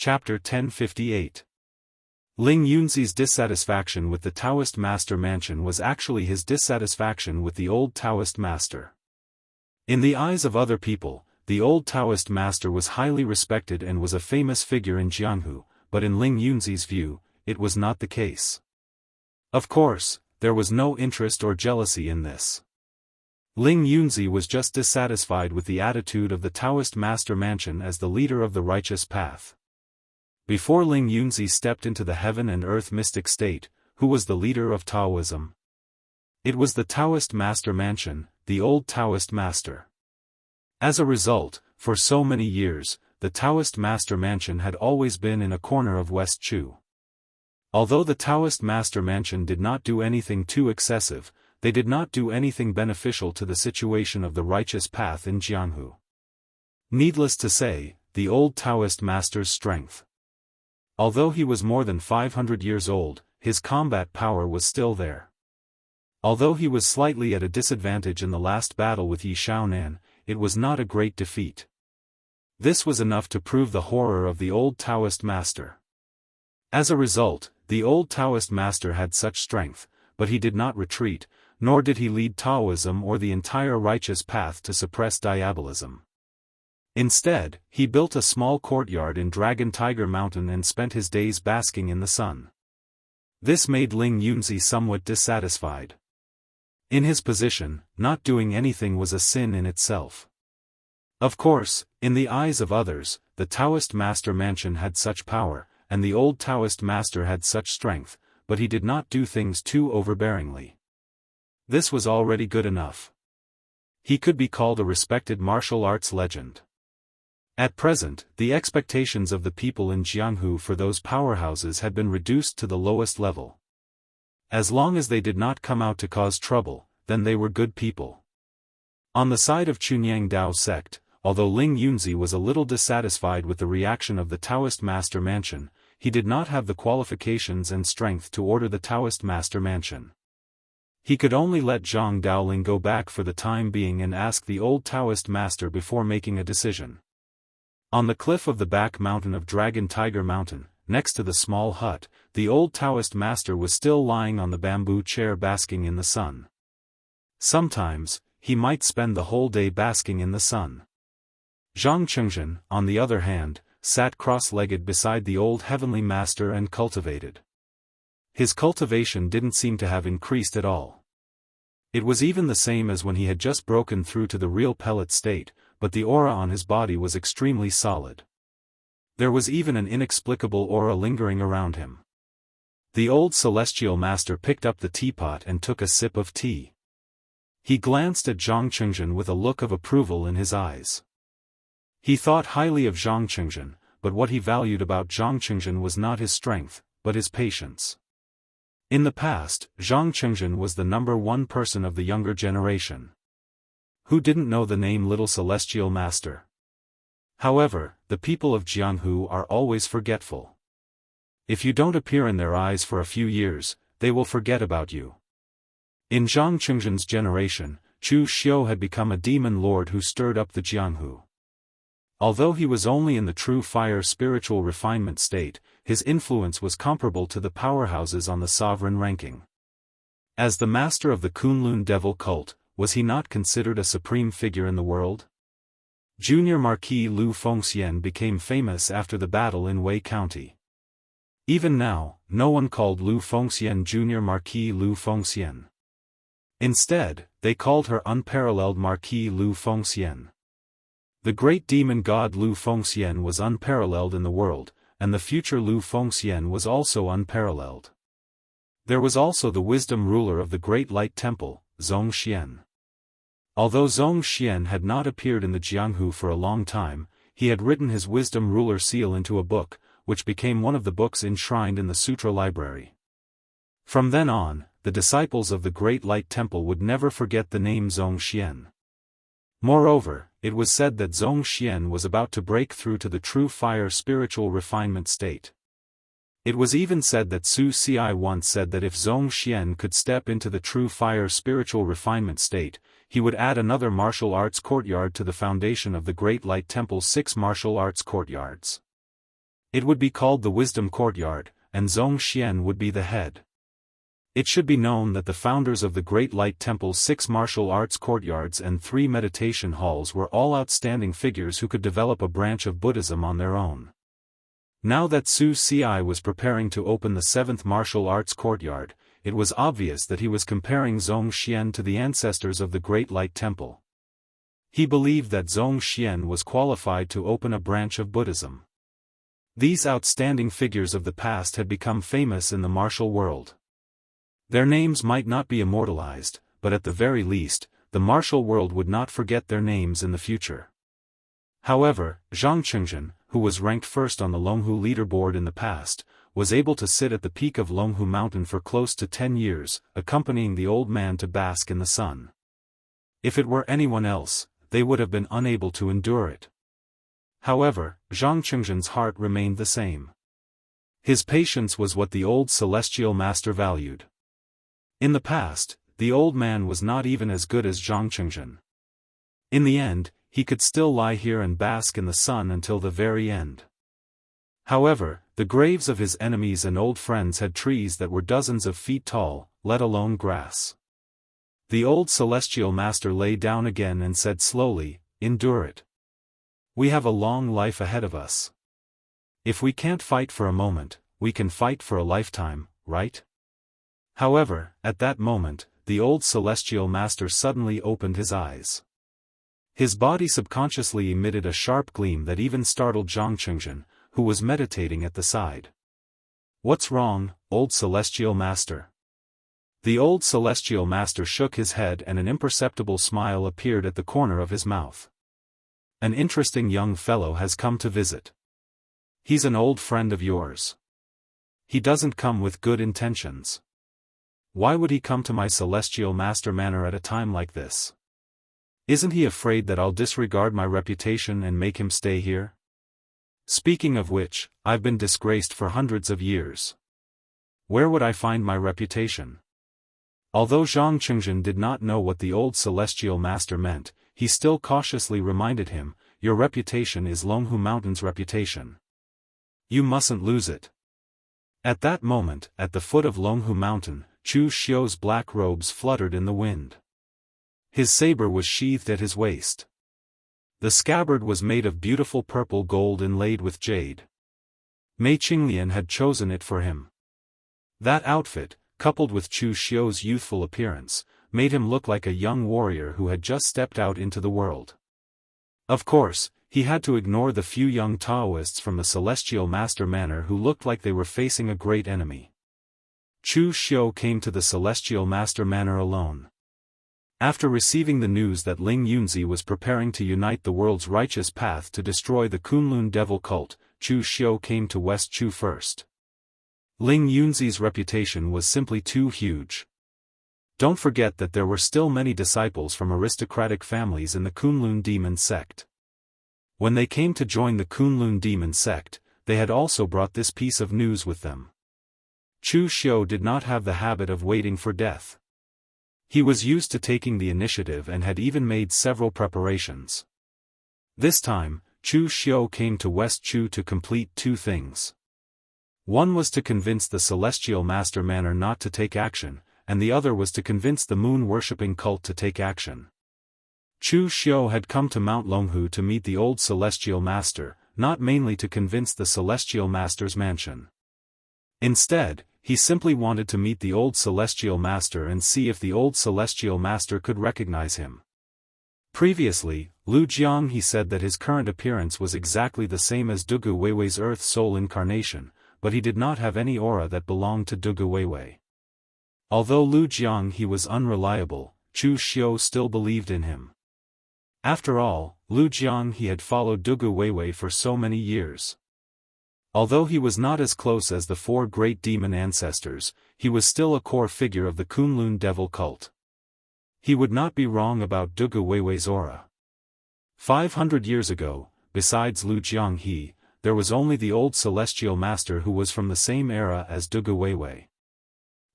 Chapter 1058. Ling Yunzi's dissatisfaction with the Taoist master mansion was actually his dissatisfaction with the old Taoist master. In the eyes of other people, the old Taoist master was highly respected and was a famous figure in Jianghu, but in Ling Yunzi's view, it was not the case. Of course, there was no interest or jealousy in this. Ling Yunzi was just dissatisfied with the attitude of the Taoist master mansion as the leader of the righteous path. Before Ling Yunzi stepped into the heaven and earth mystic state, who was the leader of Taoism? It was the Taoist master mansion, the old Taoist master. As a result, for so many years, the Taoist master mansion had always been in a corner of West Chu. Although the Taoist master mansion did not do anything too excessive, they did not do anything beneficial to the situation of the righteous path in Jianghu. Needless to say, the old Taoist master's strength. Although he was more than 500 years old, his combat power was still there. Although he was slightly at a disadvantage in the last battle with Yi Shaonan, it was not a great defeat. This was enough to prove the horror of the old Taoist master. As a result, the old Taoist master had such strength, but he did not retreat, nor did he lead Taoism or the entire righteous path to suppress diabolism. Instead, he built a small courtyard in Dragon Tiger Mountain and spent his days basking in the sun. This made Ling Yunzi somewhat dissatisfied. In his position, not doing anything was a sin in itself. Of course, in the eyes of others, the Taoist master mansion had such power, and the old Taoist master had such strength, but he did not do things too overbearingly. This was already good enough. He could be called a respected martial arts legend. At present, the expectations of the people in Jianghu for those powerhouses had been reduced to the lowest level. As long as they did not come out to cause trouble, then they were good people. On the side of Chunyang Dao sect, although Ling Yunzi was a little dissatisfied with the reaction of the Taoist master mansion, he did not have the qualifications and strength to order the Taoist master mansion. He could only let Zhang Daoling go back for the time being and ask the old Taoist master before making a decision. On the cliff of the back mountain of Dragon Tiger Mountain, next to the small hut, the old Taoist master was still lying on the bamboo chair basking in the sun. Sometimes, he might spend the whole day basking in the sun. Zhang Chengzhen, on the other hand, sat cross-legged beside the old heavenly master and cultivated. His cultivation didn't seem to have increased at all. It was even the same as when he had just broken through to the real pellet state, but the aura on his body was extremely solid. There was even an inexplicable aura lingering around him. The old celestial master picked up the teapot and took a sip of tea. He glanced at Zhang Chengzhen with a look of approval in his eyes. He thought highly of Zhang Chengzhen, but what he valued about Zhang Chengzhen was not his strength, but his patience. In the past, Zhang Chengzhen was the #1 person of the younger generation. Who didn't know the name Little Celestial Master? However, the people of Jianghu are always forgetful. If you don't appear in their eyes for a few years, they will forget about you. In Zhang Chengzhen's generation, Chu Xiu had become a demon lord who stirred up the Jianghu. Although he was only in the true fire spiritual refinement state, his influence was comparable to the powerhouses on the sovereign ranking. As the master of the Kunlun devil cult, was he not considered a supreme figure in the world? Junior Marquis Lu Fengxian became famous after the battle in Wei County. Even now, no one called Lu Fengxian Junior Marquis Lu Fengxian. Instead, they called her Unparalleled Marquis Lu Fengxian. The great demon god Lu Fengxian was unparalleled in the world, and the future Lu Fengxian was also unparalleled. There was also the wisdom ruler of the Great Light Temple, Zong Xian. Although Zong Xian had not appeared in the Jianghu for a long time, he had written his wisdom ruler seal into a book, which became one of the books enshrined in the Sutra library. From then on, the disciples of the Great Light Temple would never forget the name Zong Xian. Moreover, it was said that Zong Xian was about to break through to the true fire spiritual refinement state. It was even said that Su Ci once said that if Zong Xian could step into the true fire spiritual refinement state, he would add another martial arts courtyard to the foundation of the Great Light Temple's 6 martial arts courtyards. It would be called the Wisdom Courtyard, and Zhong Xian would be the head. It should be known that the founders of the Great Light Temple's 6 martial arts courtyards and 3 meditation halls were all outstanding figures who could develop a branch of Buddhism on their own. Now that Su Ci was preparing to open the 7th martial arts courtyard, it was obvious that he was comparing Zhong Xian to the ancestors of the Great Light Temple. He believed that Zhong Xian was qualified to open a branch of Buddhism. These outstanding figures of the past had become famous in the martial world. Their names might not be immortalized, but at the very least, the martial world would not forget their names in the future. However, Zhang Qingjin, who was ranked first on the Longhu leaderboard in the past, was able to sit at the peak of Longhu Mountain for close to 10 years, accompanying the old man to bask in the sun. If it were anyone else, they would have been unable to endure it. However, Zhang Qingjin's heart remained the same. His patience was what the old celestial master valued. In the past, the old man was not even as good as Zhang Qingjin. In the end, he could still lie here and bask in the sun until the very end. However, the graves of his enemies and old friends had trees that were dozens of feet tall, let alone grass. The old celestial master lay down again and said slowly, "Endure it. We have a long life ahead of us. If we can't fight for a moment, we can fight for a lifetime, right?" However, at that moment, the old celestial master suddenly opened his eyes. His body subconsciously emitted a sharp gleam that even startled Zhang Qingjin, who was meditating at the side. "What's wrong, old celestial master?" The old celestial master shook his head and an imperceptible smile appeared at the corner of his mouth. "An interesting young fellow has come to visit. He's an old friend of yours. He doesn't come with good intentions. Why would he come to my celestial master manor at a time like this? Isn't he afraid that I'll disregard my reputation and make him stay here? Speaking of which, I've been disgraced for hundreds of years. Where would I find my reputation?" Although Zhang Qingjin did not know what the old celestial master meant, he still cautiously reminded him, "Your reputation is Longhu Mountain's reputation. You mustn't lose it." At that moment, at the foot of Longhu Mountain, Chu Xiu's black robes fluttered in the wind. His saber was sheathed at his waist. The scabbard was made of beautiful purple gold inlaid with jade. Mei Qinglian had chosen it for him. That outfit, coupled with Chu Xiu's youthful appearance, made him look like a young warrior who had just stepped out into the world. Of course, he had to ignore the few young Daoists from the Celestial Master Manor who looked like they were facing a great enemy. Chu Xiu came to the Celestial Master Manor alone. After receiving the news that Ling Yunzi was preparing to unite the world's righteous path to destroy the Kunlun devil cult, Chu Xiu came to West Chu first. Ling Yunzi's reputation was simply too huge. Don't forget that there were still many disciples from aristocratic families in the Kunlun demon sect. When they came to join the Kunlun demon sect, they had also brought this piece of news with them. Chu Xiu did not have the habit of waiting for death. He was used to taking the initiative and had even made several preparations. This time, Chu Xiu came to West Chu to complete 2 things. One was to convince the Celestial Master Manor not to take action, and the other was to convince the moon-worshipping cult to take action. Chu Xiu had come to Mount Longhu to meet the old Celestial Master, not mainly to convince the Celestial Master's mansion. Instead, he simply wanted to meet the old Celestial Master and see if the old Celestial Master could recognize him. Previously, Lu Jianghu said that his current appearance was exactly the same as Dugu Weiwei's Earth Soul incarnation, but he did not have any aura that belonged to Dugu Weiwei. Although Lu Jianghu was unreliable, Chu Xiu still believed in him. After all, Lu Jianghu had followed Dugu Weiwei for so many years. Although he was not as close as the 4 great demon ancestors, he was still a core figure of the Kunlun devil cult. He would not be wrong about Dugu Weiwei's aura. 500 years ago, besides Lu Jianghu, there was only the old Celestial Master who was from the same era as Dugu Weiwei.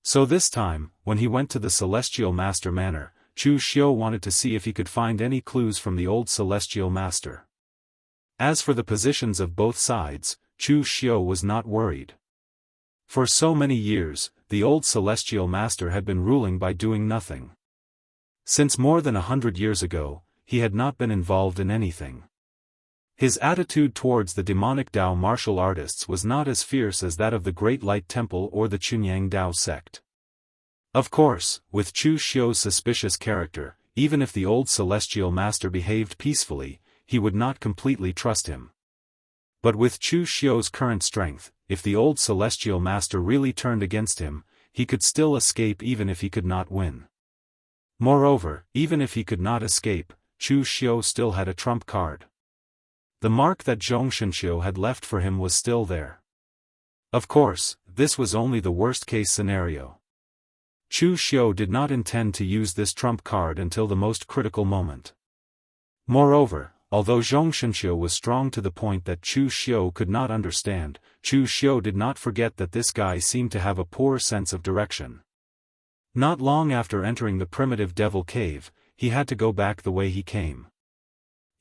So this time, when he went to the Celestial Master Manor, Chu Xiu wanted to see if he could find any clues from the old Celestial Master. As for the positions of both sides, Chu Xiu was not worried. For so many years, the old celestial master had been ruling by doing nothing. Since more than 100 years ago, he had not been involved in anything. His attitude towards the demonic Dao martial artists was not as fierce as that of the Great Light Temple or the Chunyang Dao sect. Of course, with Chu Xiu's suspicious character, even if the old celestial master behaved peacefully, he would not completely trust him. But with Chu Xiu's current strength, if the old celestial master really turned against him, he could still escape even if he could not win. Moreover, even if he could not escape, Chu Xiu still had a trump card. The mark that Zhongxinxiu had left for him was still there. Of course, this was only the worst-case scenario. Chu Xiu did not intend to use this trump card until the most critical moment. Moreover, although Zhongxinxiu was strong to the point that Chu Xiu could not understand, Chu Xiu did not forget that this guy seemed to have a poor sense of direction. Not long after entering the primitive devil cave, he had to go back the way he came.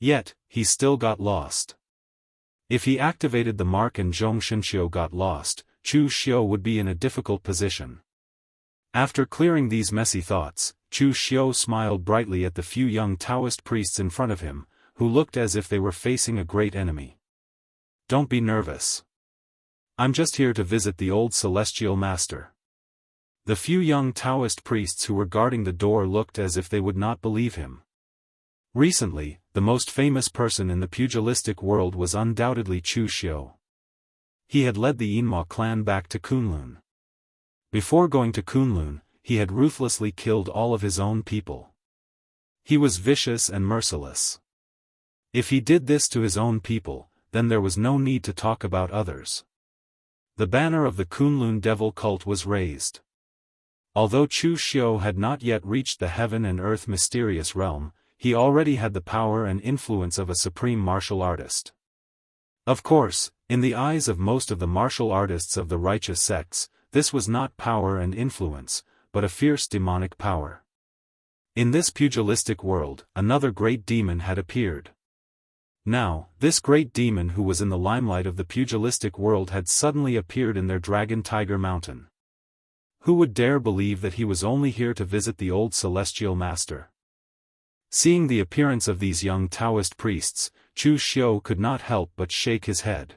Yet, he still got lost. If he activated the mark and Zhongxinxiu got lost, Chu Xiu would be in a difficult position. After clearing these messy thoughts, Chu Xiu smiled brightly at the few young Taoist priests in front of him, who looked as if they were facing a great enemy. Don't be nervous. I'm just here to visit the old celestial master. The few young Taoist priests who were guarding the door looked as if they would not believe him. Recently, the most famous person in the pugilistic world was undoubtedly Chu Xiu. He had led the Yinma clan back to Kunlun. Before going to Kunlun, he had ruthlessly killed all of his own people. He was vicious and merciless. If he did this to his own people, then there was no need to talk about others. The banner of the Kunlun devil cult was raised. Although Chu Xiu had not yet reached the heaven and earth mysterious realm, he already had the power and influence of a supreme martial artist. Of course, in the eyes of most of the martial artists of the righteous sects, this was not power and influence, but a fierce demonic power. In this pugilistic world, another great demon had appeared. Now, this great demon who was in the limelight of the pugilistic world had suddenly appeared in their Dragon Tiger Mountain. Who would dare believe that he was only here to visit the old celestial master? Seeing the appearance of these young Taoist priests, Chu Xiu could not help but shake his head.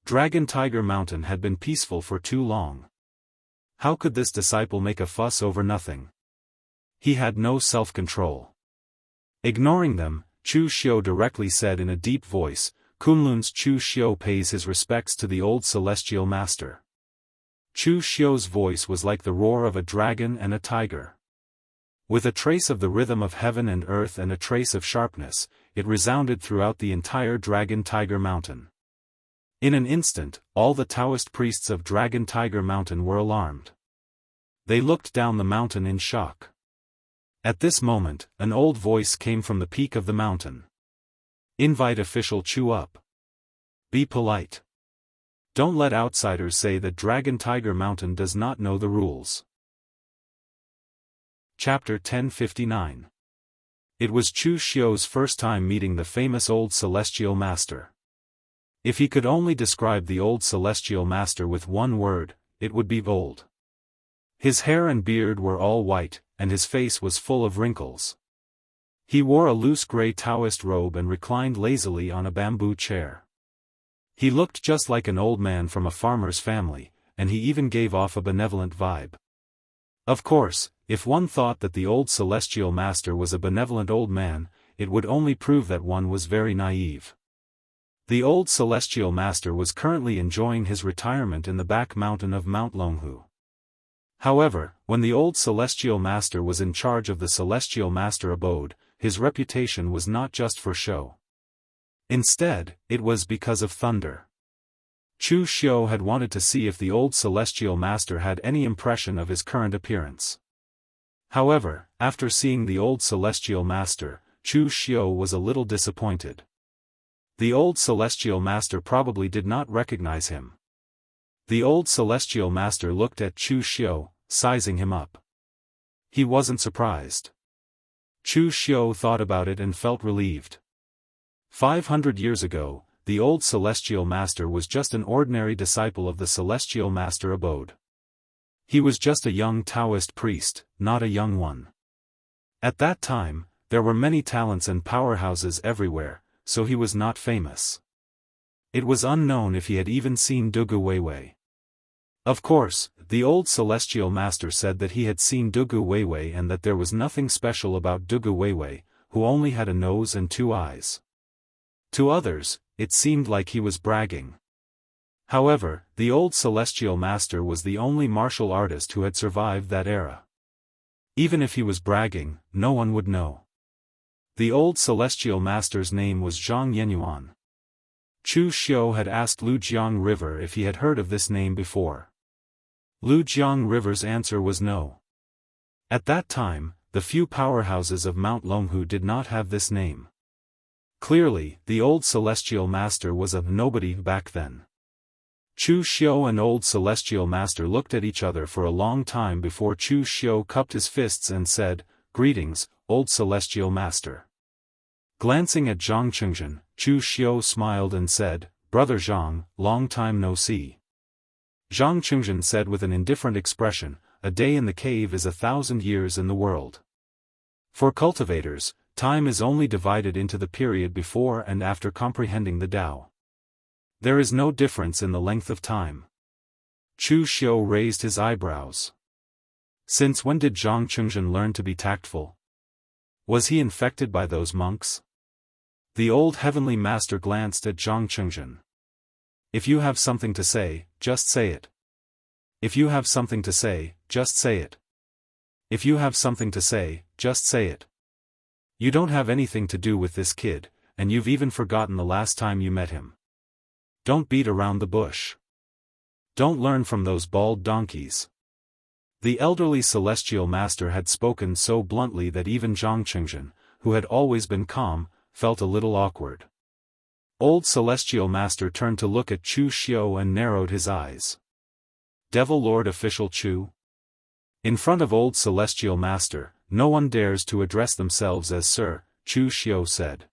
Dragon Tiger Mountain had been peaceful for too long. How could this disciple make a fuss over nothing? He had no self-control. Ignoring them, Chu Xiu directly said in a deep voice, "Kunlun's Chu Xiu pays his respects to the old celestial master." Chu Xiu's voice was like the roar of a dragon and a tiger. With a trace of the rhythm of heaven and earth and a trace of sharpness, it resounded throughout the entire Dragon Tiger Mountain. In an instant, all the Taoist priests of Dragon Tiger Mountain were alarmed. They looked down the mountain in shock. At this moment, an old voice came from the peak of the mountain. "Invite official Chu up. Be polite. Don't let outsiders say that Dragon Tiger Mountain does not know the rules." Chapter 1059. It was Chu Xiu's first time meeting the famous old celestial master. If he could only describe the old celestial master with one word, it would be old. His hair and beard were all white, and his face was full of wrinkles. He wore a loose gray Taoist robe and reclined lazily on a bamboo chair. He looked just like an old man from a farmer's family, and he even gave off a benevolent vibe. Of course, if one thought that the old celestial master was a benevolent old man, it would only prove that one was very naive. The old celestial master was currently enjoying his retirement in the back mountain of Mount Longhu. However, when the old celestial master was in charge of the celestial master abode, his reputation was not just for show. Instead, it was because of thunder. Chu Xiu had wanted to see if the old celestial master had any impression of his current appearance. However, after seeing the old celestial master, Chu Xiu was a little disappointed. The old celestial master probably did not recognize him. The old celestial master looked at Chu Xiu, sizing him up. He wasn't surprised. Chu Xiu thought about it and felt relieved. 500 years ago, the old Celestial Master was just an ordinary disciple of the Celestial Master abode. He was just a young Taoist priest, not a young one. At that time, there were many talents and powerhouses everywhere, so he was not famous. It was unknown if he had even seen Dugu Weiwei. Of course, the old Celestial Master said that he had seen Dugu Weiwei and that there was nothing special about Dugu Weiwei, who only had a nose and 2 eyes. To others, it seemed like he was bragging. However, the old Celestial Master was the only martial artist who had survived that era. Even if he was bragging, no one would know. The old Celestial Master's name was Zhang Yenyuan. Chu Xiu had asked Lu Jiang River if he had heard of this name before. Lu Jiang River's answer was no. At that time, the few powerhouses of Mount Longhu did not have this name. Clearly, the old Celestial Master was a nobody back then. Chu Xiu and old Celestial Master looked at each other for a long time before Chu Xiu cupped his fists and said, "Greetings, old Celestial Master." Glancing at Zhang Chengzhen, Chu Xiu smiled and said, "Brother Zhang, long time no see." Zhang Chengzhen said with an indifferent expression, "A day in the cave is 1,000 years in the world." For cultivators, time is only divided into the period before and after comprehending the Tao. There is no difference in the length of time. Chu Xiu raised his eyebrows. Since when did Zhang Chengzhen learn to be tactful? Was he infected by those monks? The old heavenly master glanced at Zhang Chengzhen. "If you have something to say, just say it. If you have something to say, just say it. If you have something to say, just say it. You don't have anything to do with this kid, and you've even forgotten the last time you met him. Don't beat around the bush. Don't learn from those bald donkeys." The elderly Celestial Master had spoken so bluntly that even Zhang Chengzhen, who had always been calm, felt a little awkward. Old Celestial Master turned to look at Chu Xiu and narrowed his eyes. "Devil Lord Official Chu?" In front of old Celestial Master, no one dares to address themselves as Sir, Chu Xiu said.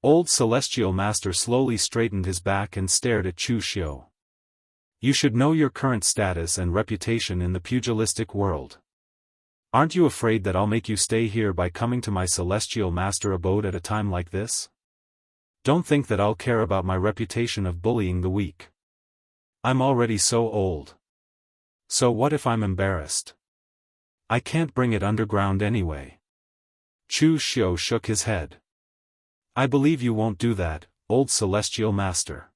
Old Celestial Master slowly straightened his back and stared at Chu Xiu. "You should know your current status and reputation in the pugilistic world. Aren't you afraid that I'll make you stay here by coming to my Celestial Master abode at a time like this? Don't think that I'll care about my reputation of bullying the weak. I'm already so old. So what if I'm embarrassed? I can't bring it underground anyway." Chu Xiu shook his head. "I believe you won't do that, old Celestial Master."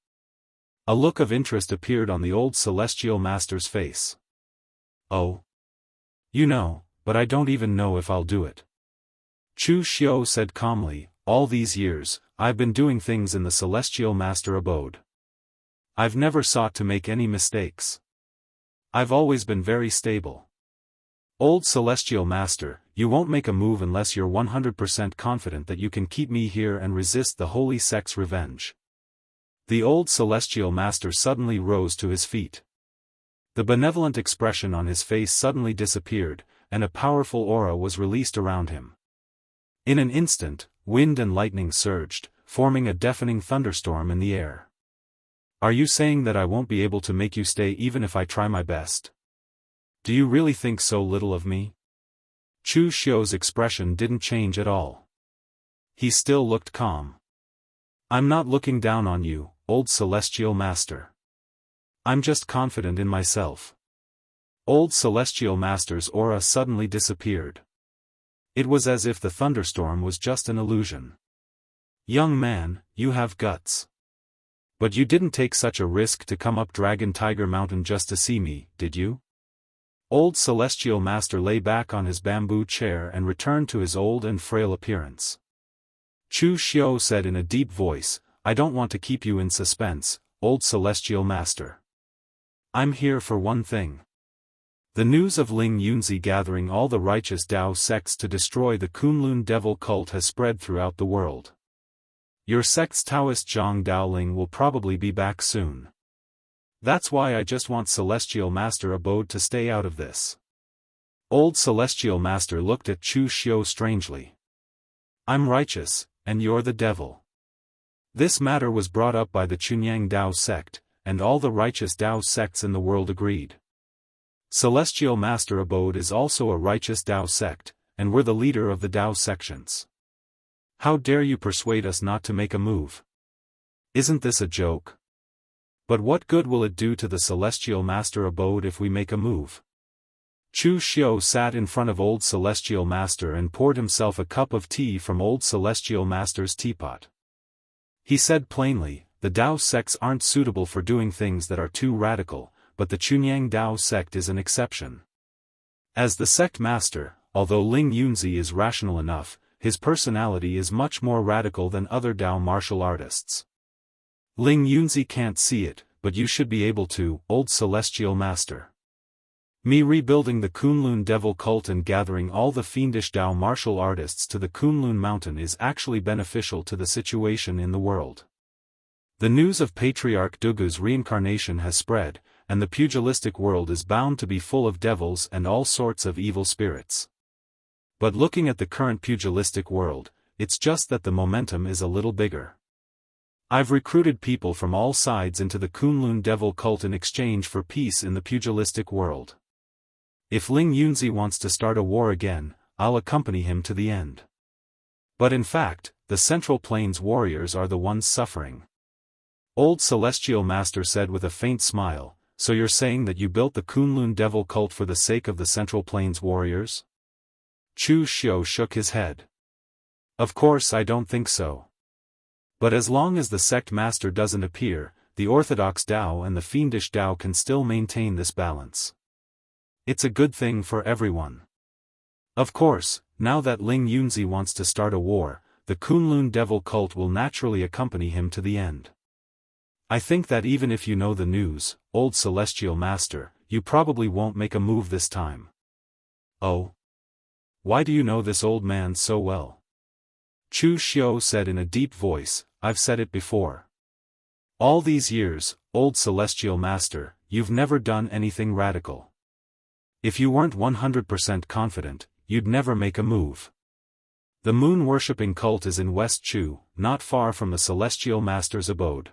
A look of interest appeared on the old Celestial Master's face. "Oh? You know, but I don't even know if I'll do it." Chu Xiu said calmly, "All these years, I've been doing things in the Celestial Master abode. I've never sought to make any mistakes. I've always been very stable. Old Celestial Master, you won't make a move unless you're 100% confident that you can keep me here and resist the holy sect's revenge." The old Celestial Master suddenly rose to his feet. The benevolent expression on his face suddenly disappeared, and a powerful aura was released around him. In an instant, wind and lightning surged, forming a deafening thunderstorm in the air. "Are you saying that I won't be able to make you stay even if I try my best? Do you really think so little of me?" Chu Xiu's expression didn't change at all. He still looked calm. "I'm not looking down on you, old Celestial Master. I'm just confident in myself." Old Celestial Master's aura suddenly disappeared. It was as if the thunderstorm was just an illusion. "Young man, you have guts. But you didn't take such a risk to come up Dragon Tiger Mountain just to see me, did you?" Old Celestial Master lay back on his bamboo chair and returned to his old and frail appearance. Chu Xiu said in a deep voice, "I don't want to keep you in suspense, old Celestial Master. I'm here for one thing." The news of Ling Yunzi gathering all the righteous Dao sects to destroy the Kunlun devil cult has spread throughout the world. Your sect's Taoist Zhang Daoling will probably be back soon. That's why I just want Celestial Master abode to stay out of this. Old Celestial Master looked at Chu Xiu strangely. "I'm righteous, and you're the devil. This matter was brought up by the Chunyang Dao sect, and all the righteous Dao sects in the world agreed. Celestial Master Abode is also a righteous Dao sect, and we're the leader of the Dao sections. How dare you persuade us not to make a move? Isn't this a joke? But what good will it do to the Celestial Master Abode if we make a move? Chu Xiu sat in front of old Celestial Master and poured himself a cup of tea from old Celestial Master's teapot. He said plainly, the Dao sects aren't suitable for doing things that are too radical, but the Chunyang Dao sect is an exception. As the sect master, although Ling Yunzi is rational enough, his personality is much more radical than other Dao martial artists. Ling Yunzi can't see it, but you should be able to, old Celestial Master. Me rebuilding the Kunlun devil cult and gathering all the fiendish Dao martial artists to the Kunlun mountain is actually beneficial to the situation in the world. The news of Patriarch Dugu's reincarnation has spread, and the pugilistic world is bound to be full of devils and all sorts of evil spirits. But looking at the current pugilistic world, it's just that the momentum is a little bigger. I've recruited people from all sides into the Kunlun devil cult in exchange for peace in the pugilistic world. If Ling Yunzi wants to start a war again, I'll accompany him to the end. But in fact, the Central Plains warriors are the ones suffering. Old Celestial Master said with a faint smile, so you're saying that you built the Kunlun devil cult for the sake of the Central Plains warriors? Chu Xiu shook his head. Of course I don't think so. But as long as the sect master doesn't appear, the orthodox Dao and the fiendish Dao can still maintain this balance. It's a good thing for everyone. Of course, now that Ling Yunzi wants to start a war, the Kunlun devil cult will naturally accompany him to the end. I think that even if you know the news, old Celestial Master, you probably won't make a move this time. Oh? Why do you know this old man so well? Chu Xiu said in a deep voice, I've said it before. All these years, old Celestial Master, you've never done anything radical. If you weren't 100% confident, you'd never make a move. The moon-worshipping cult is in West Chu, not far from the Celestial Master's abode.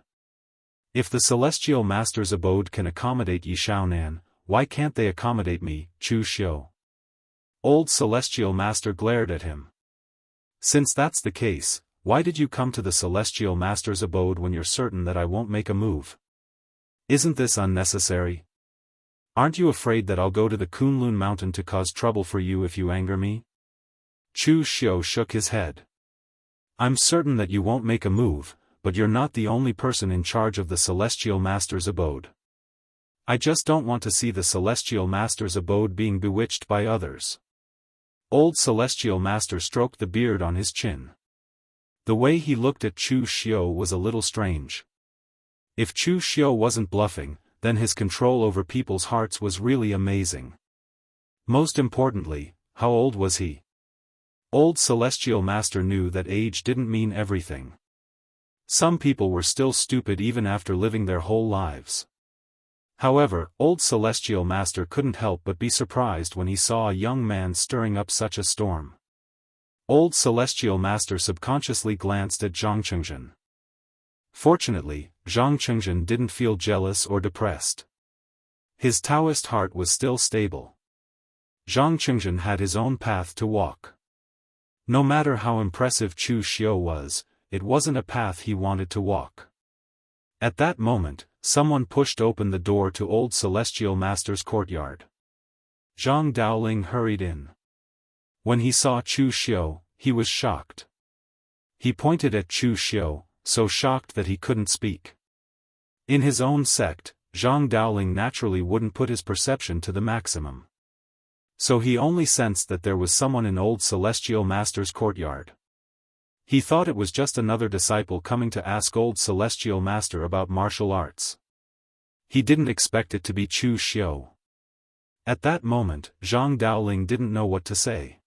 If the Celestial Master's abode can accommodate Yi Shaonan, why can't they accommodate me, Chu Xiu? Old Celestial Master glared at him. Since that's the case, why did you come to the Celestial Master's abode when you're certain that I won't make a move? Isn't this unnecessary? Aren't you afraid that I'll go to the Kunlun mountain to cause trouble for you if you anger me? Chu Xiu shook his head. I'm certain that you won't make a move, but you're not the only person in charge of the Celestial Master's abode. I just don't want to see the Celestial Master's abode being bewitched by others. Old Celestial Master stroked the beard on his chin. The way he looked at Chu Xiu was a little strange. If Chu Xiu wasn't bluffing, then his control over people's hearts was really amazing. Most importantly, how old was he? Old Celestial Master knew that age didn't mean everything. Some people were still stupid even after living their whole lives. However, old Celestial Master couldn't help but be surprised when he saw a young man stirring up such a storm. Old Celestial Master subconsciously glanced at Zhang Chengzhen. Fortunately, Zhang Chengzhen didn't feel jealous or depressed. His Taoist heart was still stable. Zhang Chengzhen had his own path to walk. No matter how impressive Chu Xiu was, it wasn't a path he wanted to walk. At that moment, someone pushed open the door to old Celestial Master's courtyard. Zhang Daoling hurried in. When he saw Chu Xiu, he was shocked. He pointed at Chu Xiu, so shocked that he couldn't speak. In his own sect, Zhang Daoling naturally wouldn't put his perception to the maximum. So he only sensed that there was someone in old Celestial Master's courtyard. He thought it was just another disciple coming to ask old Celestial Master about martial arts. He didn't expect it to be Chu Xiu. At that moment, Zhang Daoling didn't know what to say.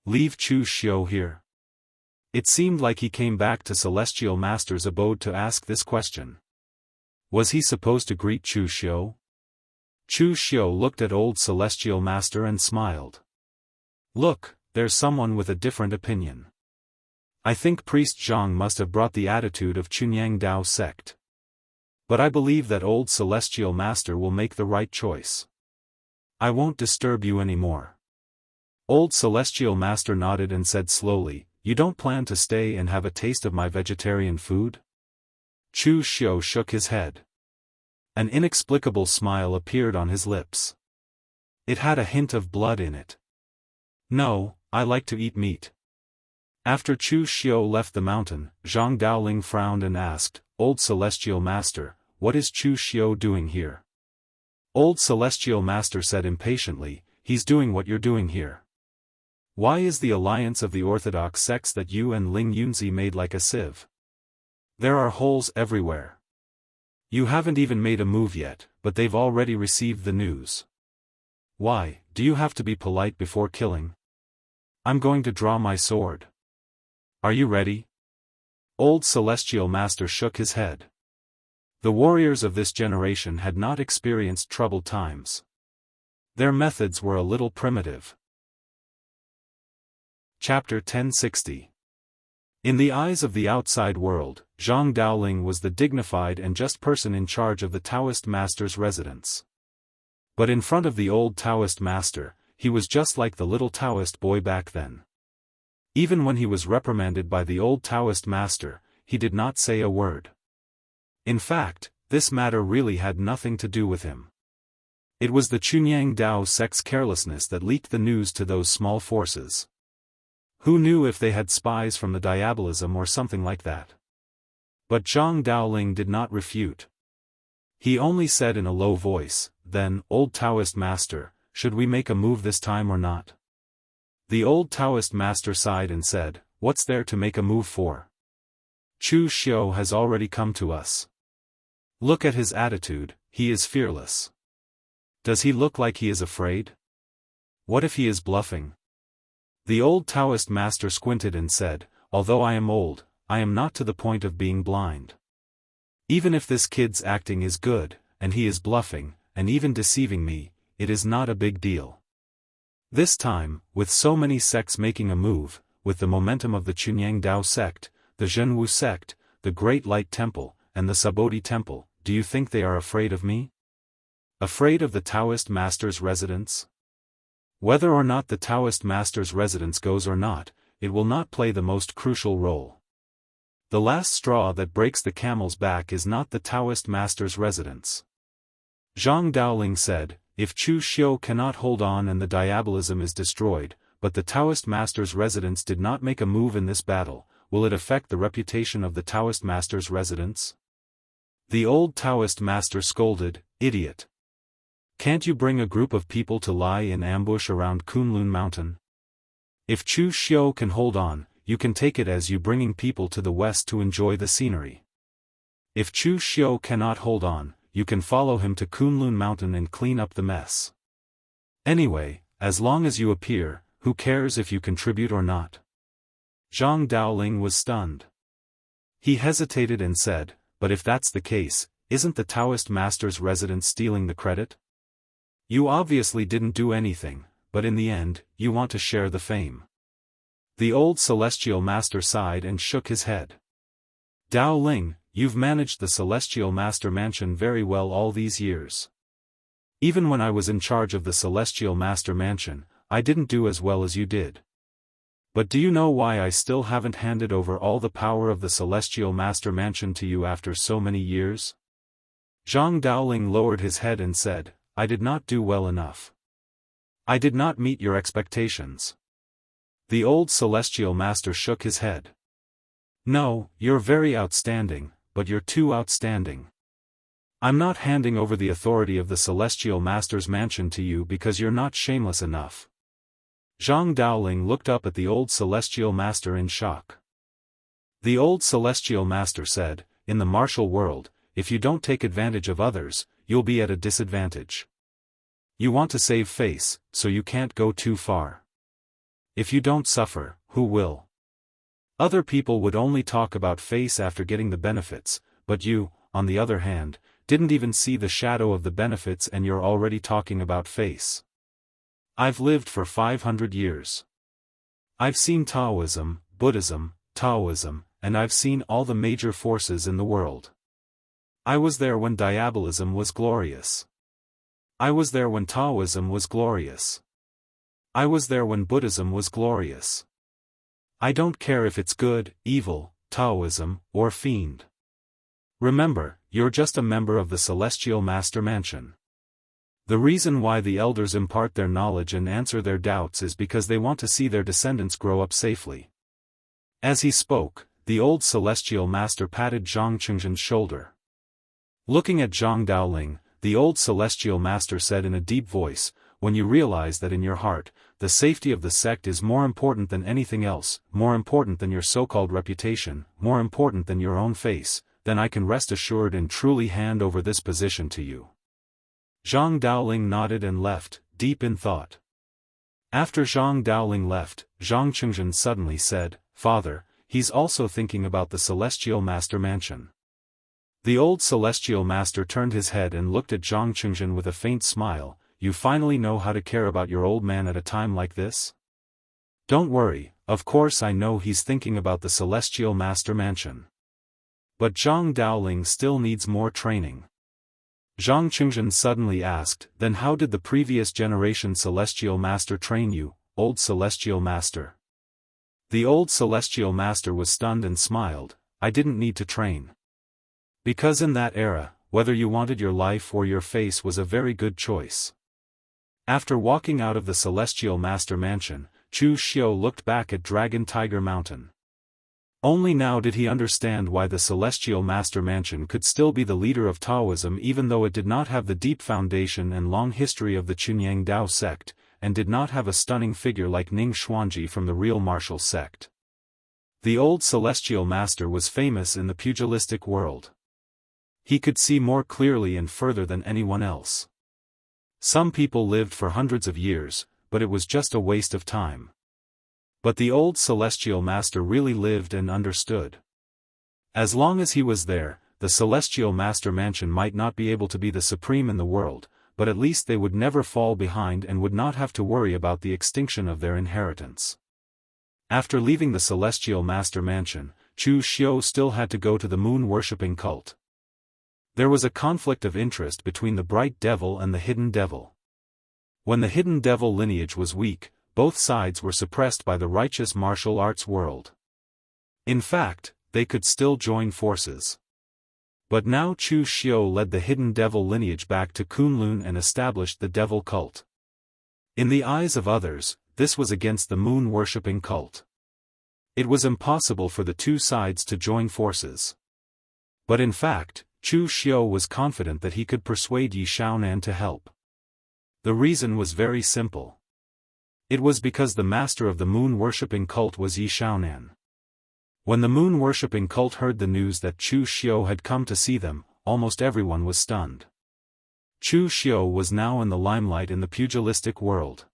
Leave Chu Xiu here? It seemed like he came back to Celestial Master's abode to ask this question. Was he supposed to greet Chu Xiu? Chu Xiu looked at old Celestial Master and smiled. Look, there's someone with a different opinion. I think Priest Zhang must have brought the attitude of Chunyang Dao sect. But I believe that old Celestial Master will make the right choice. I won't disturb you anymore. Old Celestial Master nodded and said slowly, you don't plan to stay and have a taste of my vegetarian food? Chu Xiu shook his head. An inexplicable smile appeared on his lips. It had a hint of blood in it. No, I like to eat meat. After Chu Xiu left the mountain, Zhang Daoling frowned and asked, Old Celestial Master, what is Chu Xiu doing here? Old Celestial Master said impatiently, he's doing what you're doing here. Why is the alliance of the orthodox sects that you and Ling Yunzi made like a sieve? There are holes everywhere. You haven't even made a move yet, but they've already received the news. Why, do you have to be polite before killing? I'm going to draw my sword. Are you ready? Old Celestial Master shook his head. The warriors of this generation had not experienced troubled times. Their methods were a little primitive. Chapter 1060. In the eyes of the outside world, Zhang Daoling was the dignified and just person in charge of the Taoist master's residence. But in front of the old Taoist master, he was just like the little Taoist boy back then. Even when he was reprimanded by the old Taoist master, he did not say a word. In fact, this matter really had nothing to do with him. It was the Chunyang Dao sect's carelessness that leaked the news to those small forces. Who knew if they had spies from the diabolism or something like that? But Zhang Daoling did not refute. He only said in a low voice, then, Old Taoist Master, should we make a move this time or not? The old Taoist master sighed and said, what's there to make a move for? Chu Xiu has already come to us. Look at his attitude, he is fearless. Does he look like he is afraid? What if he is bluffing? The old Taoist master squinted and said, although I am old, I am not to the point of being blind. Even if this kid's acting is good, and he is bluffing, and even deceiving me, it is not a big deal. This time, with so many sects making a move, with the momentum of the Chunyang Dao sect, the Jianghu sect, the Great Light Temple, and the Sabodhi Temple, do you think they are afraid of me? Afraid of the Taoist master's residence? Whether or not the Taoist master's residence goes or not, it will not play the most crucial role. The last straw that breaks the camel's back is not the Taoist master's residence. Zhang Daoling said, if Chu Xiu cannot hold on and the diabolism is destroyed, but the Taoist master's residence did not make a move in this battle, will it affect the reputation of the Taoist master's residence? The old Taoist master scolded, idiot. Can't you bring a group of people to lie in ambush around Kunlun Mountain? If Chu Xiu can hold on, you can take it as you bringing people to the west to enjoy the scenery. If Chu Xiu cannot hold on, you can follow him to Kunlun Mountain and clean up the mess. Anyway, as long as you appear, who cares if you contribute or not? Zhang Daoling was stunned. He hesitated and said, but if that's the case, isn't the Taoist master's residence stealing the credit? You obviously didn't do anything, but in the end, you want to share the fame. The old Celestial Master sighed and shook his head. Daoling, you've managed the Celestial Master Mansion very well all these years. Even when I was in charge of the Celestial Master Mansion, I didn't do as well as you did. But do you know why I still haven't handed over all the power of the Celestial Master Mansion to you after so many years? Zhang Daoling lowered his head and said, I did not do well enough. I did not meet your expectations. The old Celestial Master shook his head. No, you're very outstanding, but you're too outstanding. I'm not handing over the authority of the Celestial Master's mansion to you because you're not shameless enough. Zhang Daoling looked up at the old Celestial Master in shock. The old Celestial Master said, in the martial world, if you don't take advantage of others, you'll be at a disadvantage. You want to save face, so you can't go too far. If you don't suffer, who will? Other people would only talk about face after getting the benefits, but you, on the other hand, didn't even see the shadow of the benefits and you're already talking about face. I've lived for 500 years. I've seen Taoism, Buddhism, Taoism, and I've seen all the major forces in the world. I was there when diabolism was glorious. I was there when Taoism was glorious. I was there when Buddhism was glorious. I don't care if it's good, evil, Taoism, or fiend. Remember, you're just a member of the Celestial Master Mansion. The reason why the elders impart their knowledge and answer their doubts is because they want to see their descendants grow up safely. As he spoke, the old Celestial Master patted Zhang Chengzhen's shoulder. Looking at Zhang Daoling, the old Celestial Master said in a deep voice, "When you realize that in your heart, the safety of the sect is more important than anything else, more important than your so-called reputation, more important than your own face, then I can rest assured and truly hand over this position to you." Zhang Daoling nodded and left, deep in thought. After Zhang Daoling left, Zhang Chengzhen suddenly said, "Father, he's also thinking about the Celestial Master Mansion." The old Celestial Master turned his head and looked at Zhang Chengzhen with a faint smile. "You finally know how to care about your old man at a time like this? Don't worry, of course I know he's thinking about the Celestial Master Mansion. But Zhang Daoling still needs more training." Zhang Chengzhen suddenly asked, "Then how did the previous generation Celestial Master train you, old Celestial Master?" The old Celestial Master was stunned and smiled, "I didn't need to train. Because in that era, whether you wanted your life or your face was a very good choice." After walking out of the Celestial Master Mansion, Chu Xiu looked back at Dragon Tiger Mountain. Only now did he understand why the Celestial Master Mansion could still be the leader of Taoism even though it did not have the deep foundation and long history of the Chunyang Dao sect, and did not have a stunning figure like Ning Xuanji from the real martial sect. The old Celestial Master was famous in the pugilistic world. He could see more clearly and further than anyone else. Some people lived for hundreds of years, but it was just a waste of time. But the old Celestial Master really lived and understood. As long as he was there, the Celestial Master Mansion might not be able to be the supreme in the world, but at least they would never fall behind and would not have to worry about the extinction of their inheritance. After leaving the Celestial Master Mansion, Chu Xiu still had to go to the moon-worshipping cult. There was a conflict of interest between the Bright Devil and the Hidden Devil. When the Hidden Devil lineage was weak, both sides were suppressed by the righteous martial arts world. In fact, they could still join forces. But now Chu Xiu led the Hidden Devil lineage back to Kunlun and established the Devil cult. In the eyes of others, this was against the moon-worshipping cult. It was impossible for the two sides to join forces. But in fact, Chu Xiu was confident that he could persuade Yi Shaonan to help. The reason was very simple. It was because the master of the moon-worshipping cult was Yi Shaonan. When the moon-worshipping cult heard the news that Chu Xiu had come to see them, almost everyone was stunned. Chu Xiu was now in the limelight in the pugilistic world.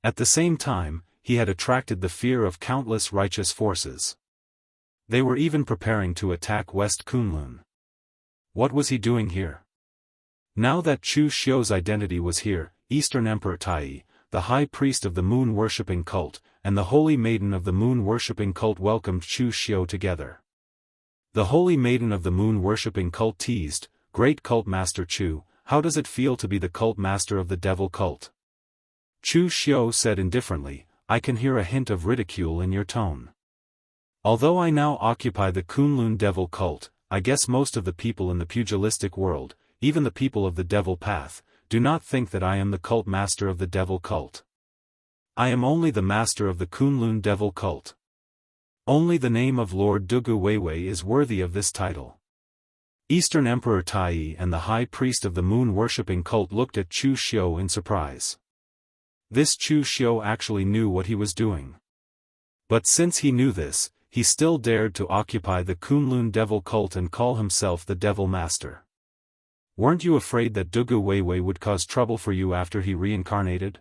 At the same time, he had attracted the fear of countless righteous forces. They were even preparing to attack West Kunlun. What was he doing here? Now that Chu Xiu's identity was here, Eastern Emperor Tai, the high priest of the moon-worshipping cult, and the holy maiden of the moon-worshipping cult welcomed Chu Xiu together. The holy maiden of the moon-worshipping cult teased, "Great cult master Chu, how does it feel to be the cult master of the devil cult?" Chu Xiu said indifferently, "I can hear a hint of ridicule in your tone. Although I now occupy the Kunlun devil cult, I guess most of the people in the pugilistic world, even the people of the devil path, do not think that I am the cult master of the devil cult. I am only the master of the Kunlun devil cult. Only the name of Lord Dugu Weiwei is worthy of this title." Eastern Emperor Tai and the high priest of the moon-worshipping cult looked at Chu Xiu in surprise. This Chu Xiu actually knew what he was doing. But since he knew this, he still dared to occupy the Kunlun devil cult and call himself the devil master. Weren't you afraid that Dugu Weiwei would cause trouble for you after he reincarnated?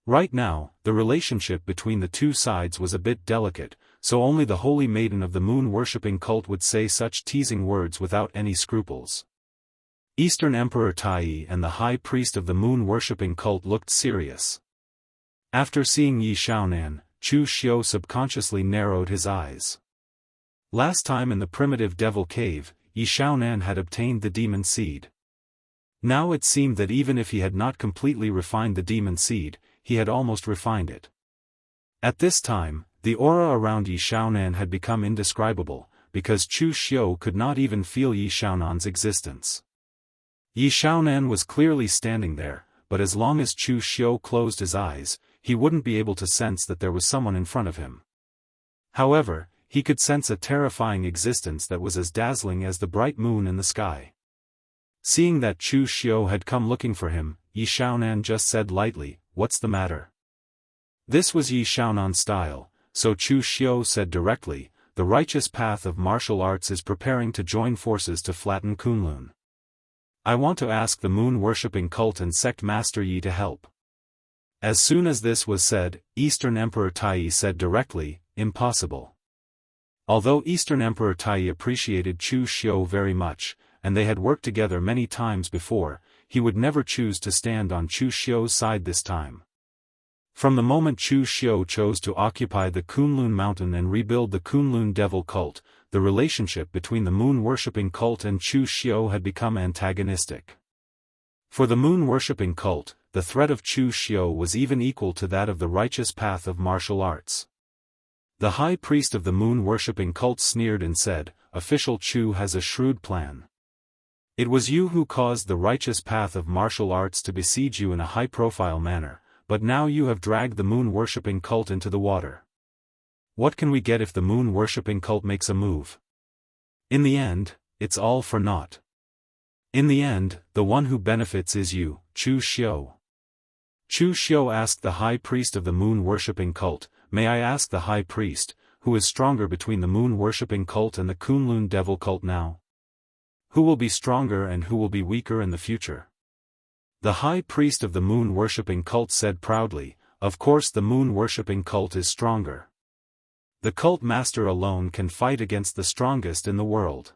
Right now, the relationship between the two sides was a bit delicate, so only the holy maiden of the moon-worshipping cult would say such teasing words without any scruples. Eastern Emperor Tai and the high priest of the moon-worshipping cult looked serious. After seeing Yi Shaonan, Chu Xiu subconsciously narrowed his eyes. Last time in the primitive devil cave, Yi Xiaonan had obtained the demon seed. Now it seemed that even if he had not completely refined the demon seed, he had almost refined it. At this time, the aura around Yi Xiaonan had become indescribable, because Chu Xiu could not even feel Yi Xiaonan's existence. Yi Xiaonan was clearly standing there, but as long as Chu Xiu closed his eyes, he wouldn't be able to sense that there was someone in front of him. However, he could sense a terrifying existence that was as dazzling as the bright moon in the sky. Seeing that Chu Xiu had come looking for him, Yi Xiaonan just said lightly, "What's the matter?" This was Yi Xiaonan's style, so Chu Xiu said directly, "The righteous path of martial arts is preparing to join forces to flatten Kunlun. I want to ask the moon-worshipping cult and sect Master Yi to help." As soon as this was said, Eastern Emperor Taiyi said directly, "Impossible." Although Eastern Emperor Taiyi appreciated Chu Xiu very much, and they had worked together many times before, he would never choose to stand on Chu Xiu's side this time. From the moment Chu Xiu chose to occupy the Kunlun mountain and rebuild the Kunlun devil cult, the relationship between the moon-worshipping cult and Chu Xiu had become antagonistic. For the moon-worshipping cult, the threat of Chu Xiu was even equal to that of the righteous path of martial arts. The high priest of the moon-worshipping cult sneered and said, "Official Chu has a shrewd plan. It was you who caused the righteous path of martial arts to besiege you in a high-profile manner, but now you have dragged the moon-worshipping cult into the water. What can we get if the moon-worshipping cult makes a move? In the end, it's all for naught. In the end, the one who benefits is you, Chu Xiu." Chu Xiu asked the high priest of the moon-worshipping cult, "May I ask the high priest, who is stronger between the moon-worshipping cult and the Kunlun devil cult now? Who will be stronger and who will be weaker in the future?" The high priest of the moon-worshipping cult said proudly, "Of course the moon-worshipping cult is stronger. The cult master alone can fight against the strongest in the world."